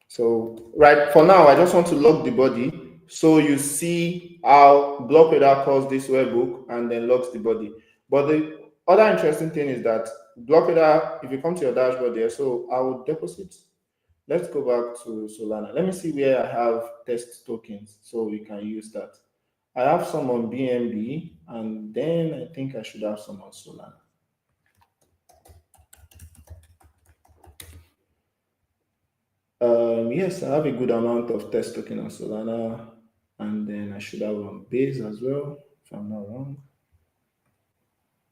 Speaker 2: So, right, for now, I just want to log the body so you see how Blockradar calls this webhook and then logs the body. But the other interesting thing is that Blockradar, if you come to your dashboard there, so I will deposit. Let's go back to Solana. Let me see where I have test tokens so we can use that. I have some on BNB and then I think I should have some on Solana. Yes, I have a good amount of test token on Solana, and then I should have on Base as well, if I'm not wrong.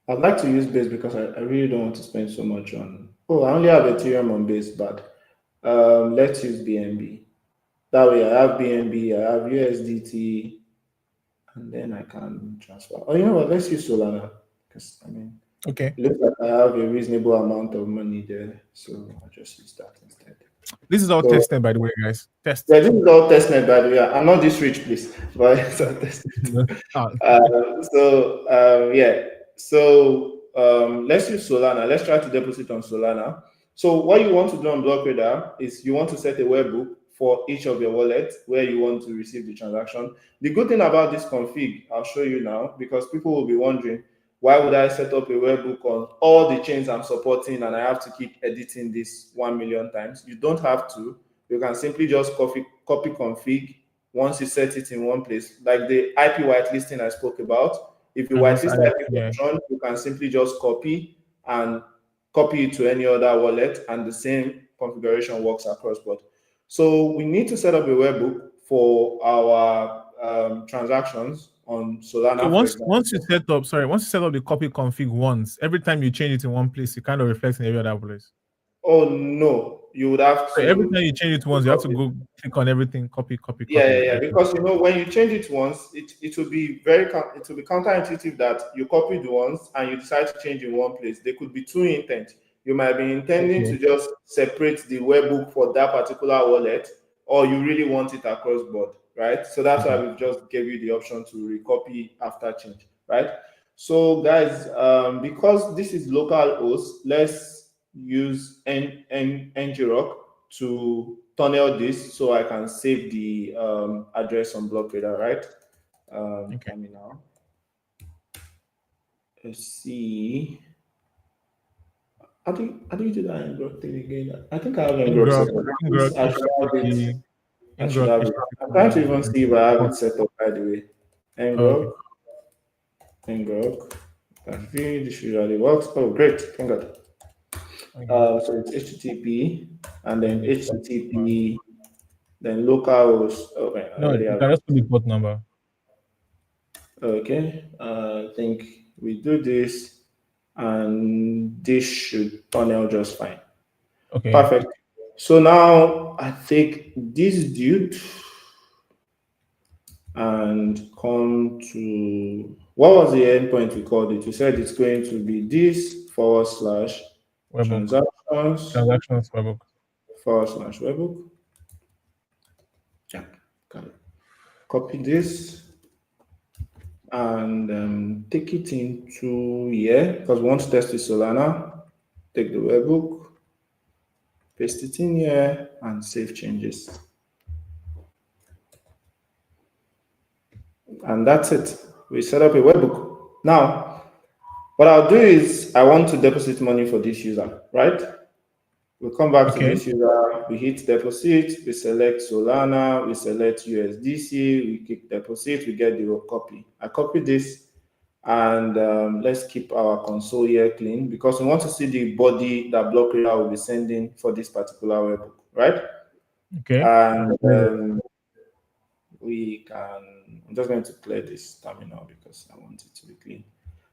Speaker 2: I'd like to use Base because I really don't want to spend so much on. Oh, I only have Ethereum on Base, but let's use BNB. That way, I have BNB, I have USDT, and then I can transfer. Oh, you know what? Let's use Solana because
Speaker 1: Okay.
Speaker 2: it looks like I have a reasonable amount of money there, so I'll just use that instead.
Speaker 1: This is all
Speaker 2: So
Speaker 1: tested, by the way, guys. Test.
Speaker 2: yeah, this is all testnet, by the way. I'm not this rich, please, but it's all testnet.
Speaker 1: Ah,
Speaker 2: Yeah, so let's use Solana. Let's try to deposit on Solana. So what you want to do on Blockradar is you want to set a webhook for each of your wallets where you want to receive the transaction. The good thing about this config, I'll show you now, because people will be wondering, why would I set up a webhook on all the chains I'm supporting and I have to keep editing this 1 million times? You don't have to. You can simply just copy config once you set it in one place, like the IP whitelisting I spoke about. If you
Speaker 1: and just
Speaker 2: whitelist
Speaker 1: add it.
Speaker 2: IP from
Speaker 1: Yeah.
Speaker 2: Tron, you can simply just and copy it to any other wallet, and the same configuration works across both. So we need to set up a webhook for our transactions on
Speaker 1: So
Speaker 2: Solana, for example.
Speaker 1: once you set up the copy config once, every time you change it in one place, it kind of reflects in every other place.
Speaker 2: Oh no, you would have
Speaker 1: So every
Speaker 2: to
Speaker 1: time you change it once, you have to go click on everything, copy.
Speaker 2: Yeah. Because when you change it once, it will be it will be counterintuitive that you copied once and you decide to change in one place. There could be two intent. You might be intending
Speaker 1: Okay.
Speaker 2: to just separate the webhook for that particular wallet, or you really want it across board, right? So that's why
Speaker 1: Okay.
Speaker 2: we've just gave you the option to recopy after change, right? So guys, because this is local host, let's use ngrok to tunnel this so I can save the address on Blockradar, right?
Speaker 1: Okay.
Speaker 2: Let me now. Let's see. How do you do that ngrok thing again? I think I have ngrok
Speaker 1: Ingrok,
Speaker 2: set up.
Speaker 1: Ingrok,
Speaker 2: I should have it.
Speaker 1: HTTP,
Speaker 2: I should
Speaker 1: Ingrok,
Speaker 2: have it. I'm trying to
Speaker 1: HTTP.
Speaker 2: even see if I have it set up, by the way.
Speaker 1: Oh, okay.
Speaker 2: Ngrok, ngrok. This usually works. Oh, great. Thank God.
Speaker 1: Okay.
Speaker 2: So it's HTTP and then
Speaker 1: Then
Speaker 2: HTTP, then localhost. Okay, I
Speaker 1: no,
Speaker 2: already
Speaker 1: you
Speaker 2: have
Speaker 1: can
Speaker 2: it.
Speaker 1: just put the port number.
Speaker 2: Okay, I think we do this and this should turn out just fine.
Speaker 1: Okay.
Speaker 2: Perfect. So now I take this dude and come to what was the endpoint we called it? We said it's going to be this forward slash
Speaker 1: Webhook.
Speaker 2: transactions
Speaker 1: Transactions webhook.
Speaker 2: forward slash webhook. Yeah, got it. Copy this and take it into here because we want to test with Solana. Take the webhook, paste it in here, and save changes. And that's it. We set up a webhook. Now, what I'll do is I want to deposit money for this user, right? We'll come back to
Speaker 1: Okay.
Speaker 2: this user, we hit deposit, we select Solana, we select USDC, we click deposit, we get the copy. I copy this and let's keep our console here clean because we want to see the body that Blockradar will be sending for this particular webhook, right?
Speaker 1: Okay.
Speaker 2: And we can, I'm just going to clear this terminal because I want it to be clean.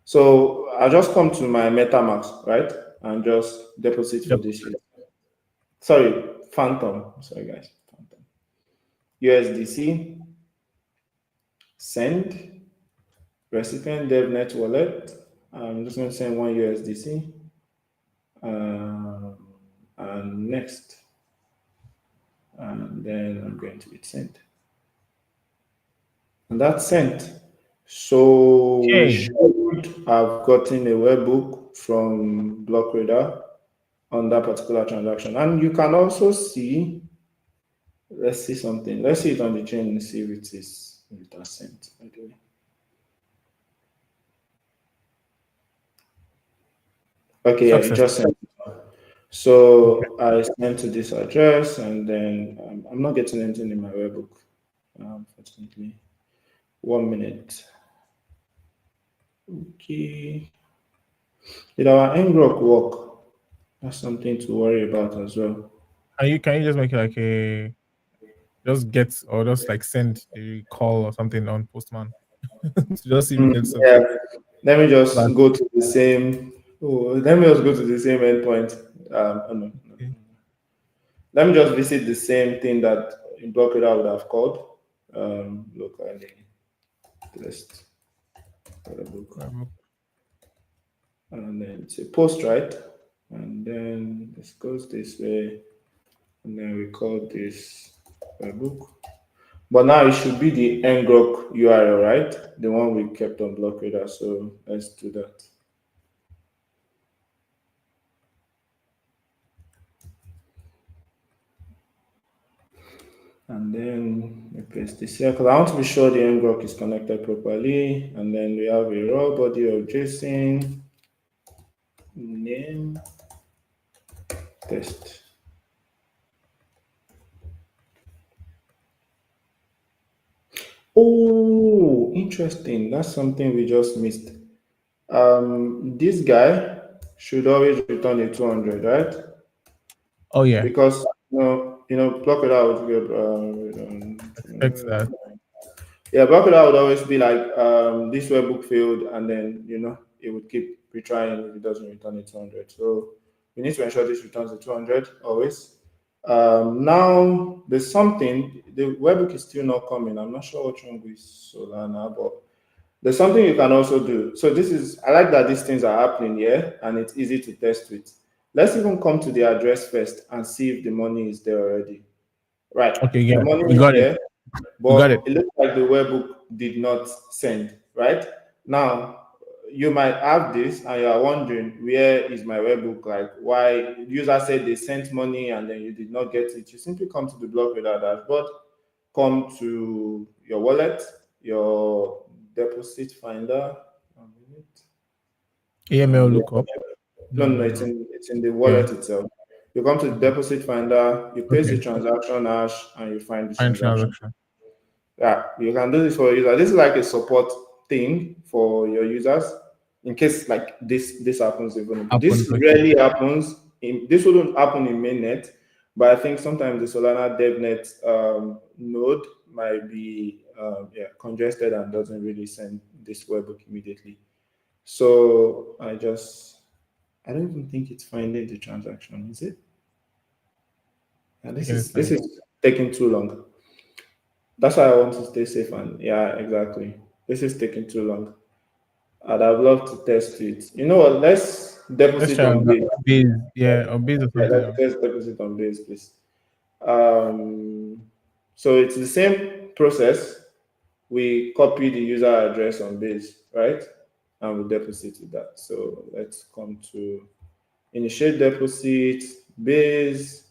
Speaker 2: So I'll just come to my MetaMask, right? And just deposit for
Speaker 1: Yep.
Speaker 2: this user. Sorry, Phantom. Sorry, guys. Phantom. USDC, send, recipient DevNet wallet. I'm just going to send one USDC. And next. And then I'm going to hit send. And that's sent. So we
Speaker 1: Okay.
Speaker 2: should have gotten a webhook from Blockradar on that particular transaction. And you can also see, let's see something. Let's see it on the chain and see if it is sent. Okay. Okay, yeah, it
Speaker 1: Success.
Speaker 2: just sent. So I sent to this address, and then I'm not getting anything in my webbook, unfortunately. 1 minute. Okay. Did our ngrok work? That's something to worry about as well.
Speaker 1: Can you just make it like a just get or just like send a call or something on Postman to just see if you get some.
Speaker 2: Yeah. Let me
Speaker 1: But
Speaker 2: just go to the same. Oh, let me just go to the same endpoint. Oh, no.
Speaker 1: okay.
Speaker 2: Let me just visit the same thing that in Blockradar would have called locally test book.
Speaker 1: Webhook.
Speaker 2: And then it's a post, right? And then this goes this way, and then we call this book. But now it should be the ngrok URL, right? The one we kept on Blockradar. So let's do that. And then we paste this here because I want to be sure the ngrok is connected properly. And then we have a raw body of JSON name test. Oh, interesting. That's something we just missed. This guy should always return a 200, right?
Speaker 1: Oh yeah.
Speaker 2: Because block it out.
Speaker 1: Expect that.
Speaker 2: Yeah, block it out would always be like this webbook failed, and then it would keep retrying if it doesn't return a 200. So we need to ensure this returns a 200 always. Now there's something. The webbook is still not coming. I'm not sure what's wrong with Solana, but there's something you can also do. So I like that these things are happening here and it's easy to test with. Let's even come to the address first and see if the money is there already, Right.
Speaker 1: Okay, yeah,
Speaker 2: The money
Speaker 1: we
Speaker 2: is
Speaker 1: got it.
Speaker 2: here,
Speaker 1: We got it.
Speaker 2: but it looks like the webhook did not send. Right now, you might have this, and you are wondering where is my webhook? Like, why user said they sent money and then you did not get it? You simply come to the Blockradar dashboard, come to your wallet, your deposit finder. One minute.
Speaker 1: AML
Speaker 2: Yeah.
Speaker 1: lookup.
Speaker 2: No,
Speaker 1: No,
Speaker 2: no,
Speaker 1: no,
Speaker 2: it's
Speaker 1: no.
Speaker 2: in the
Speaker 1: Yeah.
Speaker 2: wallet itself. You come to the
Speaker 1: Okay.
Speaker 2: deposit finder, you paste the
Speaker 1: Okay.
Speaker 2: transaction hash, and you find the
Speaker 1: Find
Speaker 2: transaction.
Speaker 1: transaction.
Speaker 2: Yeah, you can do this for your user. This is like a support thing for your users in case like this happens. Even this
Speaker 1: Happens. Okay.
Speaker 2: rarely happens. This wouldn't happen in mainnet, but I think sometimes the Solana DevNet node might be congested and doesn't really send this webhook immediately. So I don't even think it's finding the transaction, is it? And this
Speaker 1: Taking its
Speaker 2: is this
Speaker 1: time.
Speaker 2: is taking too long. That's why I want to stay safe and yeah, exactly. This is taking too long. I'd have loved to test it. You know what? Let's
Speaker 1: Let's
Speaker 2: deposit
Speaker 1: try
Speaker 2: on
Speaker 1: on that.
Speaker 2: base.
Speaker 1: Base. Yeah, or base or
Speaker 2: Yeah,
Speaker 1: something
Speaker 2: let's
Speaker 1: else.
Speaker 2: test deposit on base, please. Um, so it's the same process. We copy the user address on base, right? And we deposit that. So let's come to initiate deposit, base,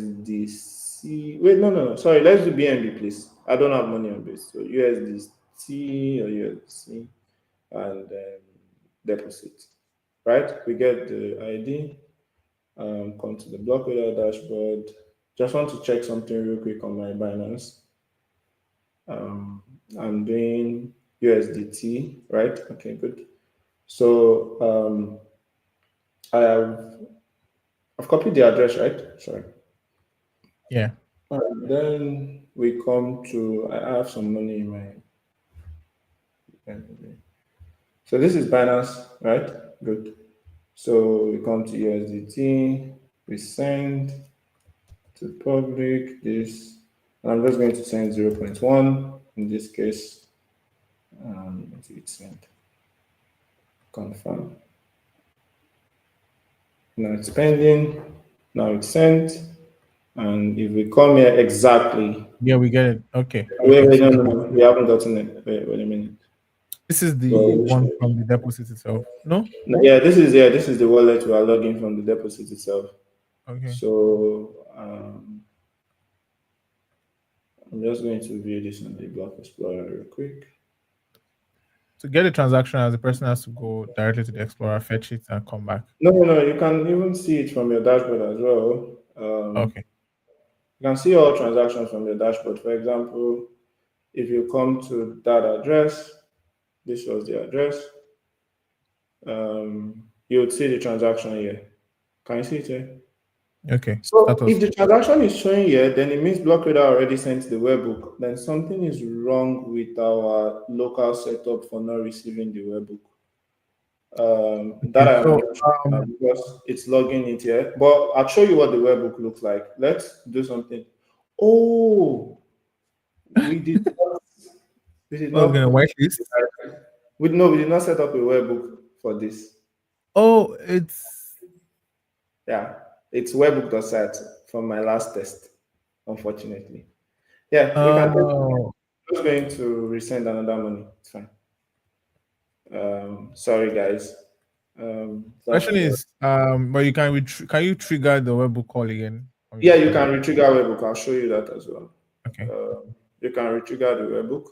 Speaker 2: USDC. Wait, no. Sorry, let's do BNB, please. I don't have money on base. So USDC or USDC and deposit. Right? We get the ID. Come to the Blockradar dashboard. Just want to check something real quick on my Binance. I'm doing USDT, right? Okay, good. So I've copied the address, right? Sorry.
Speaker 1: Yeah.
Speaker 2: Then we come to, I have some money in my, so this is Binance, right? Good. So we come to USDT, we send to public this, and I'm just going to send 0.1 in this case. It's sent, confirm. Now it's pending, now it's sent, and if we come here exactly,
Speaker 1: Yeah, we get it. Okay.
Speaker 2: wait,
Speaker 1: Okay.
Speaker 2: wait,
Speaker 1: So
Speaker 2: no, we haven't gotten it. Wait a minute.
Speaker 1: this is the
Speaker 2: Well,
Speaker 1: one from the deposit itself. No?
Speaker 2: no, yeah, this is the wallet we are logging from the deposit itself.
Speaker 1: Okay.
Speaker 2: So I'm just going to view this on the Block Explorer real quick.
Speaker 1: To get a transaction, as the person has to go directly to the Explorer, fetch it, and come back.
Speaker 2: No, you can even see it from your dashboard as well.
Speaker 1: Okay.
Speaker 2: You can see all transactions from your dashboard. For example, if you come to that address, this was the address, you would see the transaction here. Can you see it here?
Speaker 1: Okay.
Speaker 2: So if
Speaker 1: Status.
Speaker 2: the transaction is showing here, then it means Blockradar already sent the webhook. Then something is wrong with our local setup for not receiving the webhook. That
Speaker 1: Okay.
Speaker 2: I'm
Speaker 1: So
Speaker 2: not sure because it's logging it here. But I'll show you what the webhook looks like. Let's do something. Oh, we did not. We did
Speaker 1: I was
Speaker 2: not
Speaker 1: gonna
Speaker 2: put.
Speaker 1: whitelist.
Speaker 2: We did not set up a webhook for this.
Speaker 1: Oh, it's
Speaker 2: Yeah, it's webhook.site from my last test. Unfortunately, yeah, we can.
Speaker 1: oh
Speaker 2: Just going to resend another money. It's fine. Sorry, guys.
Speaker 1: question
Speaker 2: That's
Speaker 1: is but you can can you trigger the webhook call again on
Speaker 2: yeah.
Speaker 1: your
Speaker 2: You
Speaker 1: phone?
Speaker 2: can retrigger webhook. I'll show you that as well.
Speaker 1: Okay.
Speaker 2: You can retrigger the webhook,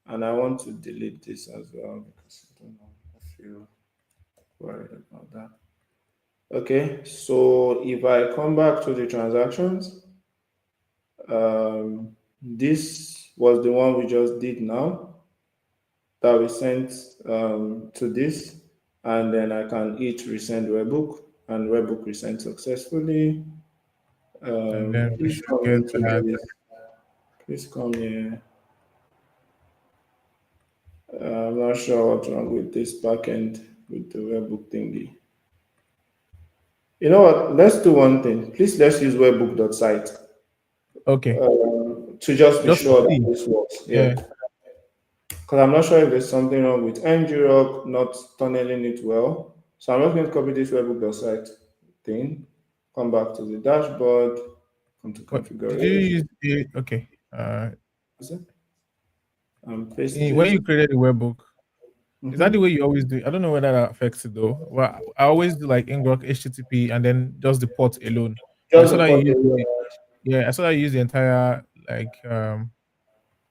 Speaker 2: and I want to delete this as well because I don't know. I feel worried about that. Okay, so if I come back to the transactions, this was the one we just did now that we sent to this, and then I can hit resend webhook, and webhook resent successfully.
Speaker 1: And then we
Speaker 2: Please
Speaker 1: should
Speaker 2: come
Speaker 1: get
Speaker 2: into
Speaker 1: that.
Speaker 2: this. Please come here. I'm not sure what's wrong with this backend with the webhook thingy. You know what? Let's do one thing. Please let's use webhook.site
Speaker 1: Okay.
Speaker 2: to just be
Speaker 1: Just to
Speaker 2: sure that
Speaker 1: see.
Speaker 2: this works. Yeah.
Speaker 1: Yeah.
Speaker 2: Because I'm not sure if there's something wrong with ngrok not tunneling it well. So I'm just going to copy this webhook.site thing, come back to the dashboard, Come to
Speaker 1: What did you
Speaker 2: configure it.
Speaker 1: use? Okay.
Speaker 2: Is it? Paste
Speaker 1: When
Speaker 2: it.
Speaker 1: you created the webbook, is that the way
Speaker 2: Mm-hmm.
Speaker 1: you always do it? I don't know whether that affects it though. Well, I always do like ngrok HTTP and then just the port alone. But I
Speaker 2: Just
Speaker 1: saw
Speaker 2: the
Speaker 1: that
Speaker 2: port
Speaker 1: you use
Speaker 2: area.
Speaker 1: the yeah, I saw that you use the entire like but I don't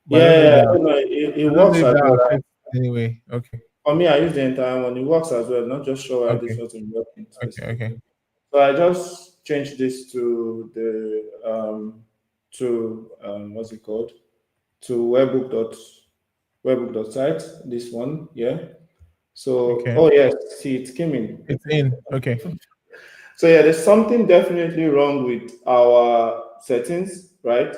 Speaker 1: know if
Speaker 2: Yeah, I
Speaker 1: that
Speaker 2: don't know. It
Speaker 1: I don't know
Speaker 2: works
Speaker 1: if
Speaker 2: as
Speaker 1: that
Speaker 2: well.
Speaker 1: affects it anyway. Okay.
Speaker 2: For me, I use the entire one. It works as well. Not just sure why this
Speaker 1: Okay.
Speaker 2: wasn't working
Speaker 1: Okay. Okay.
Speaker 2: specifically. So I just changed this to the what's it called? To webbook.site. This one, yeah. So
Speaker 1: Okay.
Speaker 2: oh yes, see it came in.
Speaker 1: It's in. Okay.
Speaker 2: So yeah, there's something definitely wrong with our settings, right?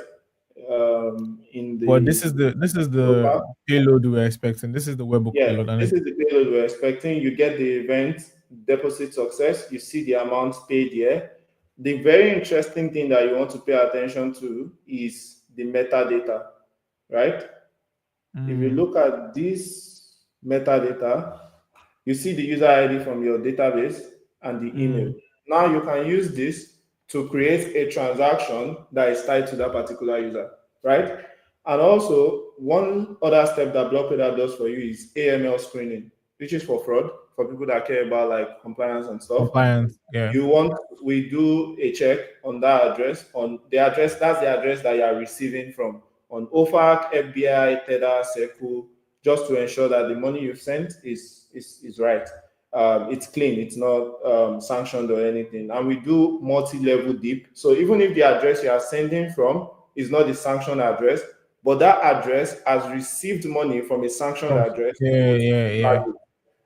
Speaker 2: In
Speaker 1: But
Speaker 2: the
Speaker 1: this is the
Speaker 2: global.
Speaker 1: payload we're expecting. This is the webbook
Speaker 2: Yeah,
Speaker 1: payload, and
Speaker 2: this
Speaker 1: it
Speaker 2: is the payload we're expecting. You get the event, deposit success. You see the amount paid here. The very interesting thing that you want to pay attention to is the metadata, right? If you
Speaker 1: mm,
Speaker 2: look at this metadata, you see the user ID from your database and the email.
Speaker 1: mm,
Speaker 2: Now you can use this to create a transaction that is tied to that particular user, right? And also, one other step that Blockradar does for you is AML screening, which is for fraud, for people that care about like compliance and stuff.
Speaker 1: compliance. Yeah.
Speaker 2: You want we do a check on that address, on the address, that's the address that you are receiving from on OFAC, FBI, Tether, Seku, just to ensure that the money you've sent is right. It's clean, it's not sanctioned or anything. And we do multi-level deep. So even if the address you are sending from is not the sanctioned address, but that address has received money from a sanctioned
Speaker 1: Oh,
Speaker 2: address, we
Speaker 1: yeah,
Speaker 2: will
Speaker 1: yeah, yeah.
Speaker 2: flag it,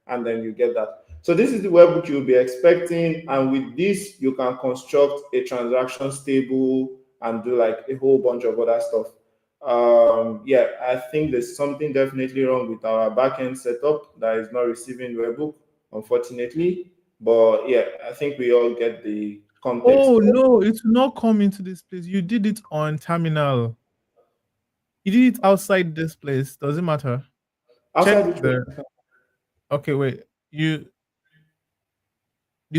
Speaker 2: and then you get that. So this is the webbook you'll be expecting, and with this, you can construct a transaction stable and do like a whole bunch of other stuff. Yeah, I think there's something definitely wrong with our backend setup that is not receiving webbook, unfortunately. But yeah, I think we all get the context
Speaker 1: Oh
Speaker 2: there.
Speaker 1: no, it will not come into this place. You did it on terminal. You did it outside this place. Does it matter? Check
Speaker 2: Outside which
Speaker 1: the.
Speaker 2: place?
Speaker 1: Okay, wait. You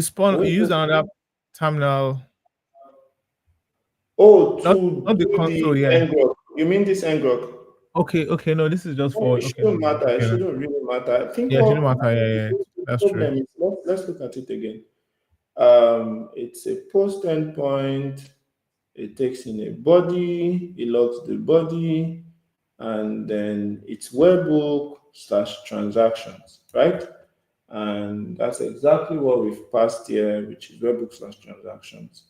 Speaker 1: spawn. You
Speaker 2: Which
Speaker 1: use
Speaker 2: place?
Speaker 1: another terminal.
Speaker 2: Oh,
Speaker 1: Not
Speaker 2: to
Speaker 1: not the
Speaker 2: do
Speaker 1: console.
Speaker 2: the
Speaker 1: Yeah.
Speaker 2: ngrok. You mean this ngrok?
Speaker 1: Okay. Okay. No, this is just
Speaker 2: No,
Speaker 1: for.
Speaker 2: it
Speaker 1: Okay. No.
Speaker 2: shouldn't
Speaker 1: No.
Speaker 2: matter. It
Speaker 1: Okay. No.
Speaker 2: shouldn't really matter. I think
Speaker 1: Yeah. It shouldn't
Speaker 2: what
Speaker 1: matter. Yeah. Yeah.
Speaker 2: the
Speaker 1: That's true.
Speaker 2: problem is, let's look at it again. It's a post endpoint. It takes in a body, it logs the body, and then it's webbook slash transactions, right? And that's exactly what we've passed here, which is webbook slash transactions.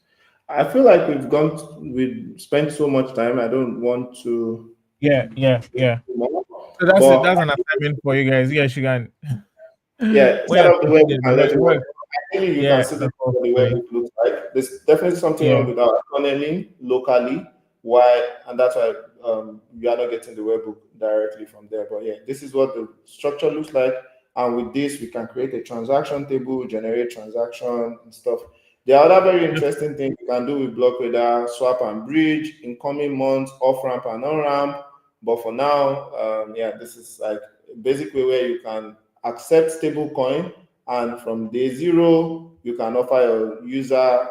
Speaker 2: I feel like we've spent so much time. I don't want to
Speaker 1: Yeah. Yeah. Yeah.
Speaker 2: do more,
Speaker 1: So that's it.
Speaker 2: but
Speaker 1: That's an assignment for you guys. Yeah. You can.
Speaker 2: yeah,
Speaker 1: When
Speaker 2: set
Speaker 1: you're
Speaker 2: up the webbook
Speaker 1: proceeding,
Speaker 2: and let
Speaker 1: it
Speaker 2: it work.
Speaker 1: works.
Speaker 2: Ideally, you can
Speaker 1: Yeah.
Speaker 2: see this
Speaker 1: That's all
Speaker 2: what the
Speaker 1: fine.
Speaker 2: webbook looks like. There's definitely something wrong
Speaker 1: Yeah.
Speaker 2: with our tunneling locally. Why? And that's why we are not getting the webbook directly from there. But yeah, this is what the structure looks like. And with this, we can create a transaction table, generate transaction and stuff. The other very interesting thing you can do with Blockradar, swap and bridge, incoming months, off ramp and on ramp. But for now, yeah, this is like basically where you can accept stablecoin, and from day zero, you can offer your user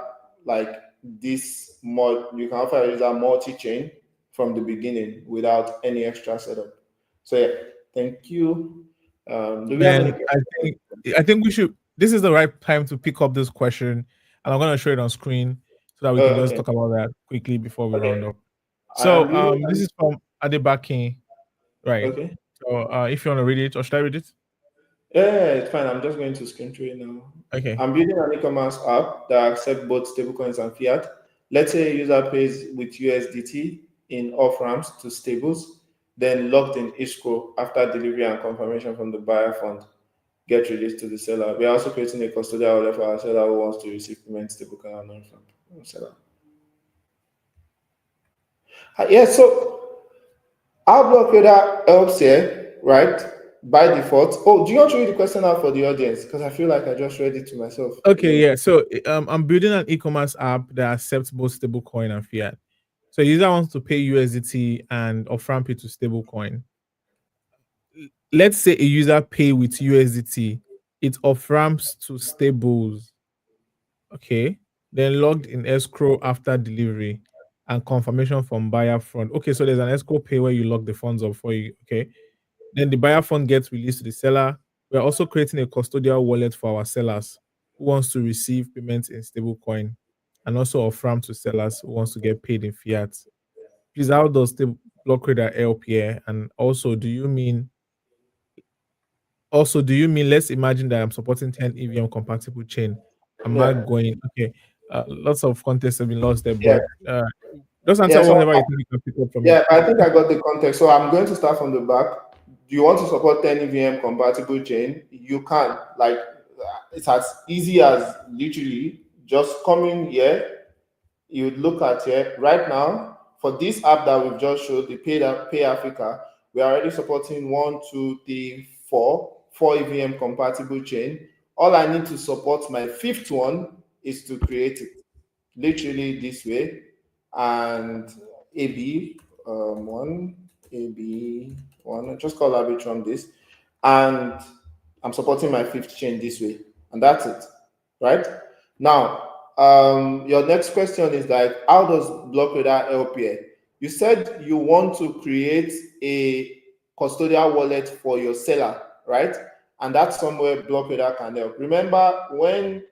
Speaker 2: like this mod. You can offer your user multi-chain from the beginning without any extra setup. So yeah, thank you. Do we have any
Speaker 1: Then
Speaker 2: questions?
Speaker 1: I think we should. This is the right time to pick up this question, and I'm going to show it on screen so that we can just
Speaker 2: Okay,
Speaker 1: talk about that quickly before we round
Speaker 2: okay.
Speaker 1: up.
Speaker 2: I am
Speaker 1: So
Speaker 2: really
Speaker 1: this is from Adebaki, right?
Speaker 2: okay.
Speaker 1: So if you want to read it, or should I read it?
Speaker 2: Yeah, it's fine. I'm just going to screen through it now.
Speaker 1: Okay.
Speaker 2: I'm building an e-commerce app that accepts both stablecoins and fiat. Let's say a user pays with USDT in off ramps to stables, then locked in escrow after delivery and confirmation from the buyer fund get released to the seller. We are also creating a custodial wallet for our seller who wants to receive payment stablecoin and off ramp seller. Yeah, so our blockade helps here, right? By default. Oh, do you want to read the question out for the audience? Because I feel like I just read it to myself.
Speaker 1: Okay. Yeah. So I'm building an e-commerce app that accepts both stablecoin and fiat. So user wants to pay USDT and off ramp it to stablecoin. Let's say a user pay with USDT, it off ramps to stables. Okay. Then logged in escrow after delivery. and confirmation from buyer front. Okay, so there's an escrow pay where you lock the funds up for you. Okay, then the buyer fund gets released to the seller. We're also creating a custodial wallet for our sellers who wants to receive payments in stablecoin, and also a farm to sellers who wants to get paid in fiat. Please, how does the Blockradar help here? And also, do you mean let's imagine that I'm supporting 10 EVM compatible chain? Am I
Speaker 2: Yeah.
Speaker 1: going okay? Lots of context have been lost there,
Speaker 2: Yeah.
Speaker 1: but just answer
Speaker 2: Yeah. So
Speaker 1: whatever you think you can pick up from it.
Speaker 2: yeah, I think I got the context. So I'm going to start from the back. Do you want to support 10 EVM compatible chain? You can. Like it's as easy as literally just coming here. You would look at here right now for this app that we've just showed, the Pay Africa. We are already supporting one, two, three, four EVM compatible chain. All I need to support my fifth one is to create it literally this way, and AB one, AB one, I just call Arbitrum this, and I'm supporting my fifth chain this way, and that's it, right? Now, your next question is like, how does Blockradar help here? You said you want to create a custodial wallet for your seller, right? And that's somewhere Blockradar can help. Remember when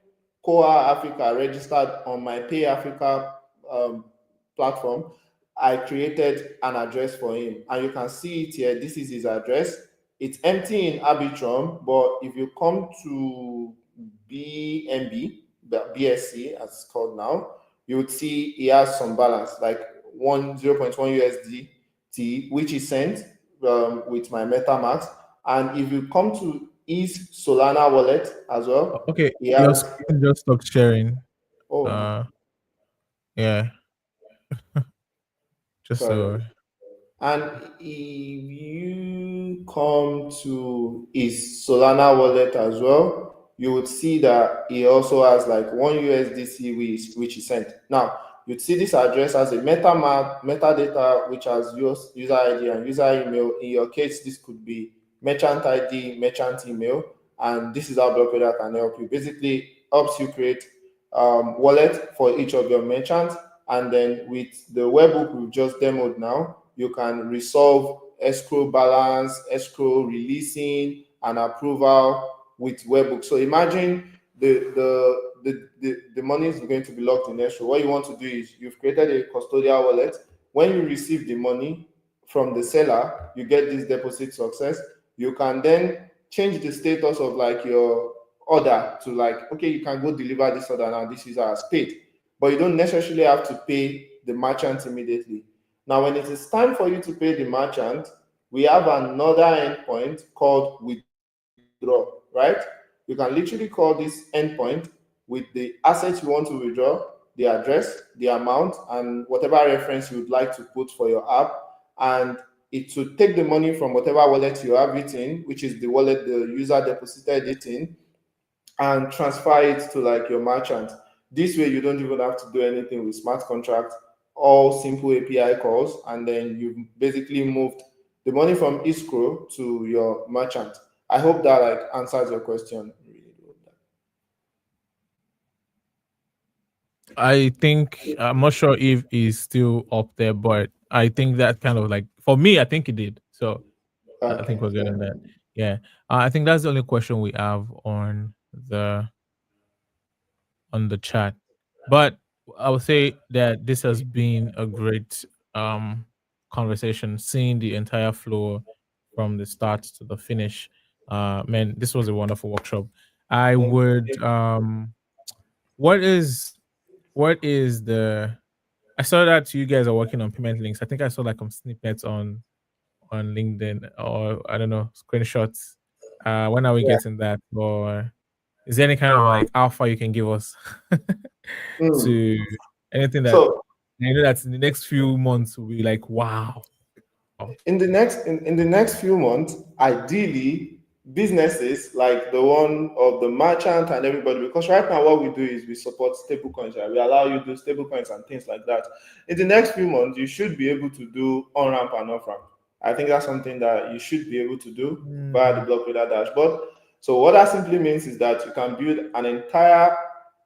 Speaker 2: Koa Africa registered on my Pay Africa um, platform, I created an address for him, and you can see it here. This is his address. It's empty in Arbitrum, but if you come to BNB, the BSC as it's called now, you would see he has some balance, like 0.1 USDT, which is sent with my MetaMask. And if you come to his Solana wallet as well,
Speaker 1: Okay,
Speaker 2: he
Speaker 1: your
Speaker 2: has,
Speaker 1: screen just stopped sharing.
Speaker 2: oh,
Speaker 1: Uh, yeah, just
Speaker 2: sorry.
Speaker 1: so.
Speaker 2: And if you come to his Solana wallet as well, you would see that he also has like 1 USDC which he sent. Now, you'd see this address as a metadata, which has user ID and user email. In your case, this could be merchant ID, merchant email, and this is how Blockradar can help you. Basically, helps you create wallet for each of your merchants, and then with the webhook we've just demoed now, you can resolve escrow balance, escrow releasing, and approval with webhook. So imagine the money is going to be locked in escrow. What you want to do is you've created a custodial wallet. When you receive the money from the seller, you get this deposit success. You can then change the status of like your order to like, okay, you can go deliver this order now. This user has paid, but you don't necessarily have to pay the merchant immediately. Now, when it is time for you to pay the merchant, we have another endpoint called withdraw, right? You can literally call this endpoint with the assets you want to withdraw, the address, the amount, and whatever reference you would like to put for your app. And it will take the money from whatever wallet you have it in, which is the wallet the user deposited it in, and transfer it to like your merchant. This way, you don't even have to do anything with smart contracts, all simple API calls, and then you basically moved the money from escrow to your merchant. I hope that like answers your question.
Speaker 1: I think I'm not sure if he's still up there, but I think that kind of like for me, I think he did. So I think
Speaker 2: Okay,
Speaker 1: we're good
Speaker 2: yeah.
Speaker 1: on that. Yeah, I think that's the only question we have on the chat. But I would say that this has been a great um conversation, seeing the entire flow from the start to the finish. Man, this was a wonderful workshop. I
Speaker 2: Thank
Speaker 1: would
Speaker 2: you.
Speaker 1: what is the I saw that you guys are working on payment links. I think I saw like some snippets on LinkedIn, or I don't know, screenshots. When are we
Speaker 2: Yeah.
Speaker 1: getting that? Or is there any kind of like alpha you can give us
Speaker 2: Hmm.
Speaker 1: to anything that
Speaker 2: So
Speaker 1: you know that in the next few months will be like, wow.
Speaker 2: in the next few months, ideally, businesses like the one of the merchant and everybody, because right now what we do is we support stablecoins, right? We allow you to do stablecoins and things like that. In the next few months, you should be able to do on ramp and off ramp. I think that's something that you should be able to do via the
Speaker 1: Mm.
Speaker 2: Blockradar dashboard. So what that simply means is that you can build an entire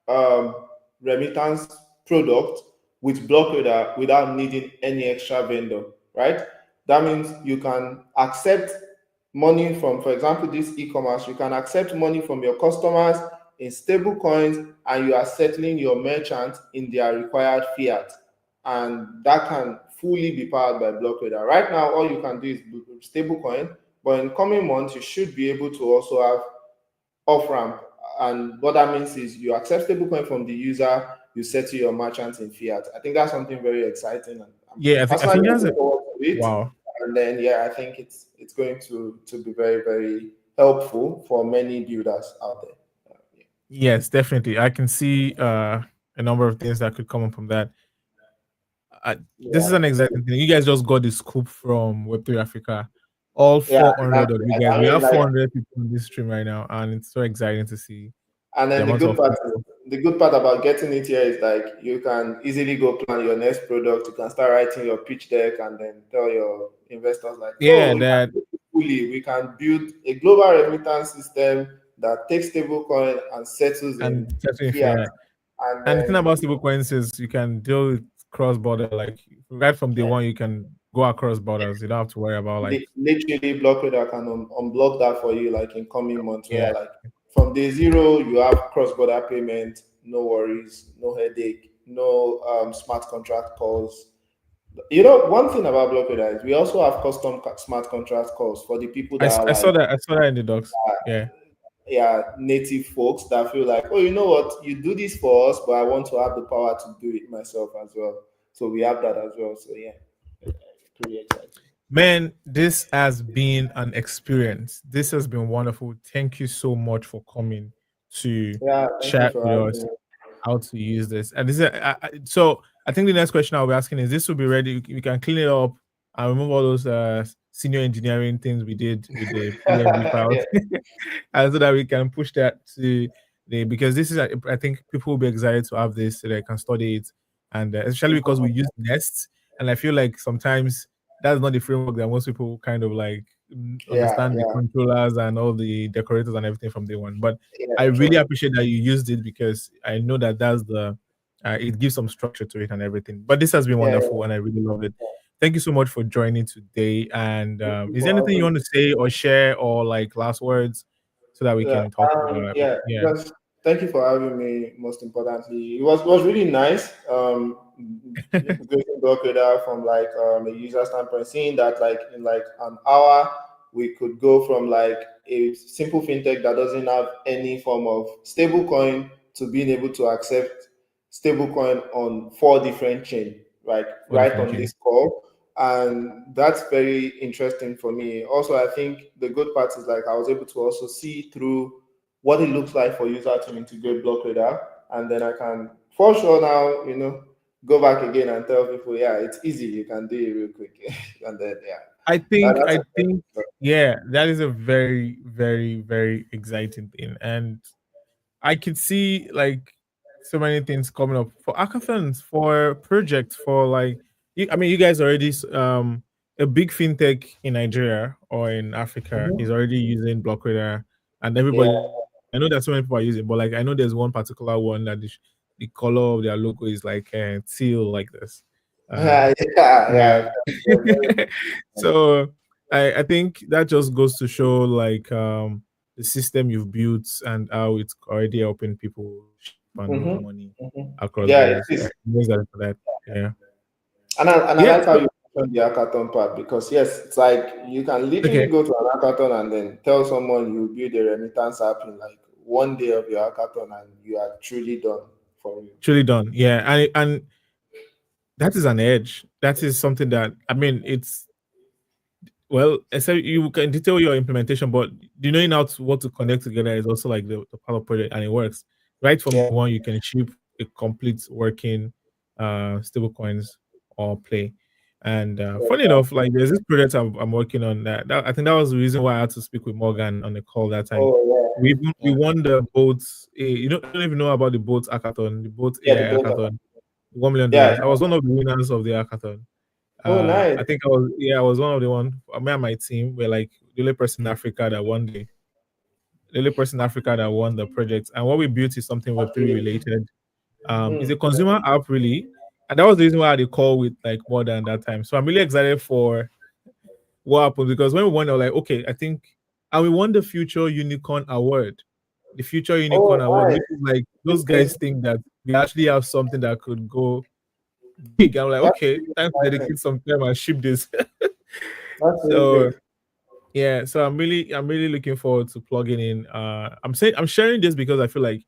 Speaker 2: um, remittance product with Blockradar without needing any extra vendor, right? That means you can accept money from, for example, this e-commerce, you can accept money from your customers in stable coins, and you are settling your merchants in their required fiat. And that can fully be powered by Blockradar. Right now, all you can do is stable coin, but in coming months, you should be able to also have off ramp. And what that means is you accept stablecoin from the user, you settle your merchants in fiat. I think that's something very exciting, and I'm
Speaker 1: Yeah, I
Speaker 2: personally
Speaker 1: think that's
Speaker 2: looking
Speaker 1: a
Speaker 2: forward to it.
Speaker 1: wow.
Speaker 2: And then yeah, I think it's going to be very, very helpful for many builders out there.
Speaker 1: Yes, definitely. I can see a number of things that could come up from that. This is
Speaker 2: Yeah,
Speaker 1: an exciting thing. You guys just got the scoop from Web3 Africa. All
Speaker 2: yeah,
Speaker 1: 400 of
Speaker 2: exactly.
Speaker 1: you guys.
Speaker 2: I
Speaker 1: We
Speaker 2: mean,
Speaker 1: have
Speaker 2: like,
Speaker 1: 400 people on this stream right now, and it's so exciting to see
Speaker 2: and
Speaker 1: the
Speaker 2: then
Speaker 1: amount of people.
Speaker 2: the good part about getting it here is like you can easily go plan your next product. You can start writing your pitch deck and then tell your investors like,
Speaker 1: Yeah,
Speaker 2: oh, we can
Speaker 1: that
Speaker 2: do it fully. We can build a global remittance system that takes stablecoin and settles
Speaker 1: and
Speaker 2: in
Speaker 1: certainly
Speaker 2: fiat.
Speaker 1: fair.
Speaker 2: And
Speaker 1: And the thing
Speaker 2: then
Speaker 1: about stablecoins is you can deal with cross border. Like right from day one, you can go across borders. You don't have to worry about like
Speaker 2: literally Blockradar can unblock that for you like in coming months,
Speaker 1: yeah.
Speaker 2: where like from day zero you have cross-border payment, no worries, no headache, no smart contract calls. You know, one thing about Blockradar is we also have custom smart contract calls for the people that are
Speaker 1: I
Speaker 2: like
Speaker 1: saw that. I saw that in the docs. Yeah.
Speaker 2: yeah, native folks that feel like, oh, you know what, you do this for us, but I want to have the power to do it myself as well. So we have that as well. So yeah, pretty exciting.
Speaker 1: Man, this has been an experience. This has been wonderful. Thank you so much for coming to
Speaker 2: Yeah, thank you
Speaker 1: chat
Speaker 2: for
Speaker 1: with
Speaker 2: having
Speaker 1: us
Speaker 2: me.
Speaker 1: how to use this. And this is so I think the next question I'll be asking is this will be ready. We can clean it up and remove all those senior engineering things we did with the PNG files,
Speaker 2: Yeah.
Speaker 1: and so that we can push that to the because this is I think people will be excited to have this so they can study it, and especially because we use nests, and I feel like sometimes that's not the framework that most people kind of like
Speaker 2: Yeah,
Speaker 1: understand the
Speaker 2: yeah,
Speaker 1: controllers and all the decorators and everything from day one. But I
Speaker 2: yeah,
Speaker 1: really
Speaker 2: true.
Speaker 1: appreciate that you used it because I know that that's the it gives some structure to it and everything. But this has been
Speaker 2: Yeah,
Speaker 1: wonderful
Speaker 2: yeah.
Speaker 1: and I really love it. Thank you so much for joining today. And
Speaker 2: Thank you
Speaker 1: is there
Speaker 2: for
Speaker 1: anything you
Speaker 2: having
Speaker 1: want to say or share or like last words so that we
Speaker 2: me.
Speaker 1: can talk about it?
Speaker 2: Yeah,
Speaker 1: Yeah,
Speaker 2: just thank you for having me. Most importantly, it was really nice. Going Blockradar from like a user standpoint, seeing that like in like an hour we could go from like a simple fintech that doesn't have any form of stablecoin to being able to accept stablecoin on 4 different chain, like
Speaker 1: for
Speaker 2: right
Speaker 1: different
Speaker 2: on
Speaker 1: chains.
Speaker 2: this call. And that's very interesting for me. Also, I think the good part is like I was able to also see through what it looks like for user to integrate Blockradar, and then I can for sure now, go back again and tell people, yeah, it's easy, you can do it real quick, and then yeah, that's
Speaker 1: I
Speaker 2: a
Speaker 1: think yeah, that is a very, very, very exciting thing. And I could see like so many things coming up for hackathons, for projects, for like I mean, you guys already a big fintech in Nigeria or in Africa is already using Blockradar, and everybody.
Speaker 2: yeah,
Speaker 1: I know that so many people are using, but like I know there's one particular one that the color of their logo is like teal like this. Uh,
Speaker 2: yeah, yeah,
Speaker 1: yeah.
Speaker 2: yeah. Very
Speaker 1: So I think that just goes to show like the system you've built and how it's already helping people ship and move
Speaker 2: Mhm,
Speaker 1: money
Speaker 2: mhm.
Speaker 1: across
Speaker 2: Yeah, it
Speaker 1: borders.
Speaker 2: is.
Speaker 1: I'm excited for that. Yeah.
Speaker 2: And I
Speaker 1: Yeah.
Speaker 2: like how you mentioned the hackathon part, because yes, it's like you can literally
Speaker 1: Okay.
Speaker 2: go to an hackathon and then tell someone you build a remittance app in like one day of your hackathon, and you are truly done for you.
Speaker 1: Truly done. Yeah. And that is an edge. That is something that I mean it's well, except you can detail your implementation, but you knowing how to what to connect together is also like the part of project and it works. Right from
Speaker 2: Yeah.
Speaker 1: the one you can ship a complete working stable coins or play. And funny enough, like there's this project I'm working on that I think that was the reason why I had to speak with Morgan on the call that time.
Speaker 2: Oh
Speaker 1: We
Speaker 2: yeah, yeah,
Speaker 1: won the boats. You don't even know about the boats hackathon, the boat
Speaker 2: yeah. The
Speaker 1: AI
Speaker 2: both of
Speaker 1: hackathon, $1 million.
Speaker 2: yeah.
Speaker 1: I was one of the winners of the hackathon.
Speaker 2: Oh nice.
Speaker 1: I think I was one of the one. Me and my team were like the only person in Africa that won the only person in Africa that won the project. And what we built is something Web3 related. It's a
Speaker 2: Mm.
Speaker 1: consumer app really. And that was the reason why I had a call with like more than that time. So I'm really excited for what happened because when we won, I was like, okay, I think, and we won the Future Unicorn Award, the Future Unicorn
Speaker 2: Oh,
Speaker 1: Award,
Speaker 2: nice.
Speaker 1: which is like those
Speaker 2: Okay.
Speaker 1: guys think that we actually have something that could go big. I'm like,
Speaker 2: That's
Speaker 1: okay,
Speaker 2: really
Speaker 1: time to
Speaker 2: exciting.
Speaker 1: dedicate some time and ship this.
Speaker 2: That's really
Speaker 1: So
Speaker 2: good.
Speaker 1: yeah, so I'm really looking forward to plugging in. I'm sharing this because I feel like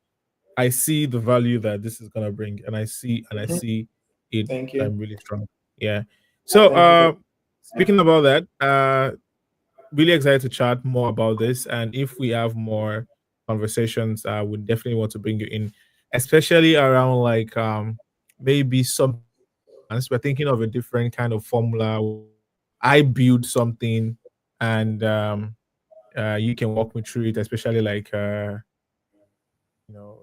Speaker 1: I see the value that this is gonna bring, and I
Speaker 2: Mhm.
Speaker 1: see it.
Speaker 2: Thank you.
Speaker 1: I'm really strong. Yeah. So
Speaker 2: Thank you for.
Speaker 1: speaking about that, really excited to chat more about this. And if we have more conversations, I would definitely want to bring you in, especially around like maybe something more advanced. We're thinking of a different kind of formula where I build something and you can walk me through it, especially like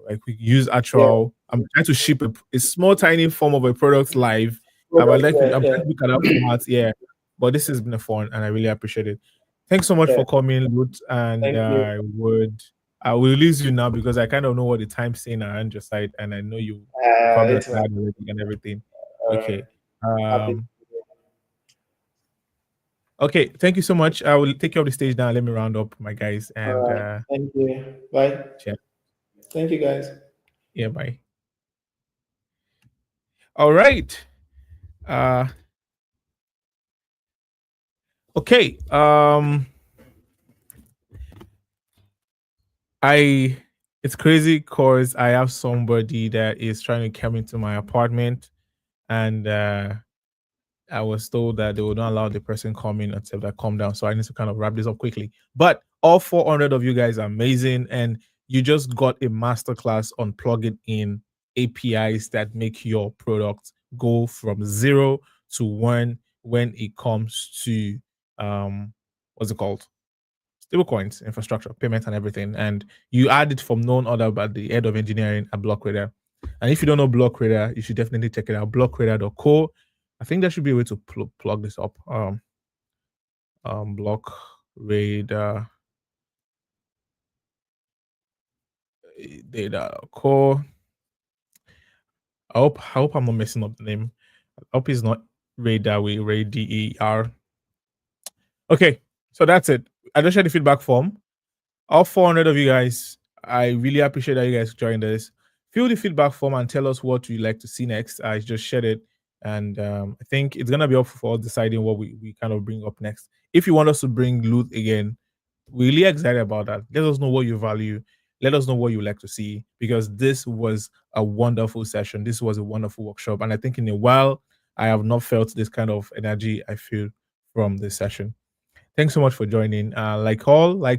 Speaker 1: like we use
Speaker 2: Yeah.
Speaker 1: actual. I'm trying to ship a small, tiny form of a product live.
Speaker 2: Product. Yeah.
Speaker 1: I'm
Speaker 2: Yeah.
Speaker 1: trying to look at that format. Yeah, but this has been a fun, and I really appreciate it. Thanks so much
Speaker 2: Yeah.
Speaker 1: for coming, Lutz, and
Speaker 2: Thank you.
Speaker 1: I will release you now because I kind of know what the time's saying around your side, and I know you probably are
Speaker 2: It's
Speaker 1: tired already and everything. Okay.
Speaker 2: happy.
Speaker 1: Um. Okay. Thank you so much. I will take you off the stage now. Let me round up, my guys,
Speaker 2: All
Speaker 1: and
Speaker 2: right. Thank you. Bye.
Speaker 1: chat.
Speaker 2: Thank you, guys.
Speaker 1: Yeah. Bye. All right. Uh. Okay. I it's crazy because I have somebody that is trying to come into my apartment, and I was told that they would not allow the person come in until I calm down. So I need to kind of wrap this up quickly. But all 400 of you guys are amazing, and you just got a masterclass on plugging in APIs that make your product go from 0 to 1 when it comes to what's it called? Stablecoins, infrastructure, payments, and everything. And you add it from none other but the head of engineering at Blockradar. And if you don't know Blockradar, you should definitely check it out. Blockradar.co. I think there should be a way to plug this up. Blockradar data core. I hope I'm not messing up the name. I hope it's not radar with Ray DER. Okay, so that's it. I just shared the feedback form. All 400 of you guys, I really appreciate that you guys joined us. Fill the feedback form and tell us what you'd like to see next. I just shared it, and I think it's gonna be up for us deciding what we kind of bring up next. If you want us to bring loot again, we're really excited about that. Let us know what you value. Let us know what you like to see because this was a wonderful session. This was a wonderful workshop, and I think in a while I have not felt this kind of energy I feel from this session. Thanks so much for joining. Like,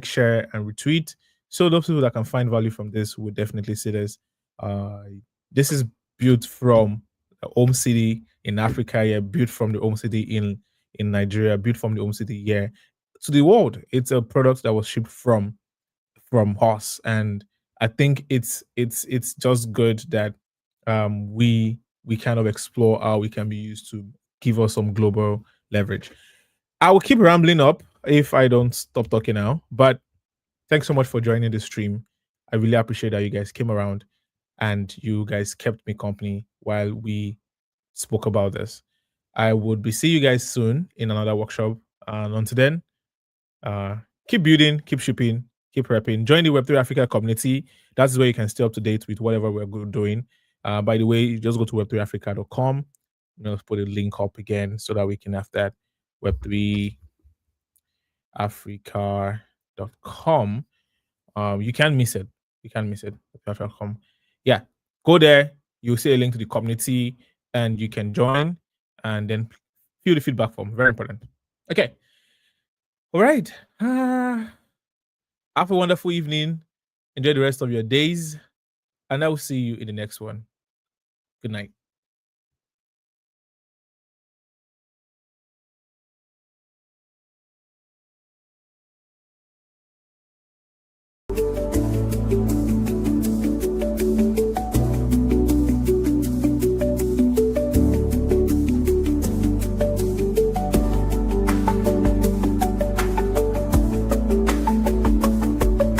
Speaker 1: share, and retweet. So those people that can find value from this would definitely see this. Uh, this is built from the home city in Africa, yeah, built from the home city in Nigeria, built from the home city, yeah, to the world. It's a product that was shipped from us, and I think it's just good that we kind of explore how we can be used to give us some global leverage. I will keep rambling up if I don't stop talking now. But thanks so much for joining the stream. I really appreciate that you guys came around and you guys kept me company while we spoke about this. I would be see you guys soon in another workshop. And until then, uh, keep building, keep shipping, keep repping. Join the Web3 Africa community. That's where you can stay up to date with whatever we're doing. By the way, you just go to web3africa.com. Let's put a link up again so that we can have that Web3 africa.com. You can't miss it. You can't miss it. Africa.com. Yeah. Go there. You'll see a link to the community and you can join and then fill the feedback form. Very important. Okay. All right. Have a wonderful evening. Enjoy the rest of your days. And I will see you in the next one. Good night.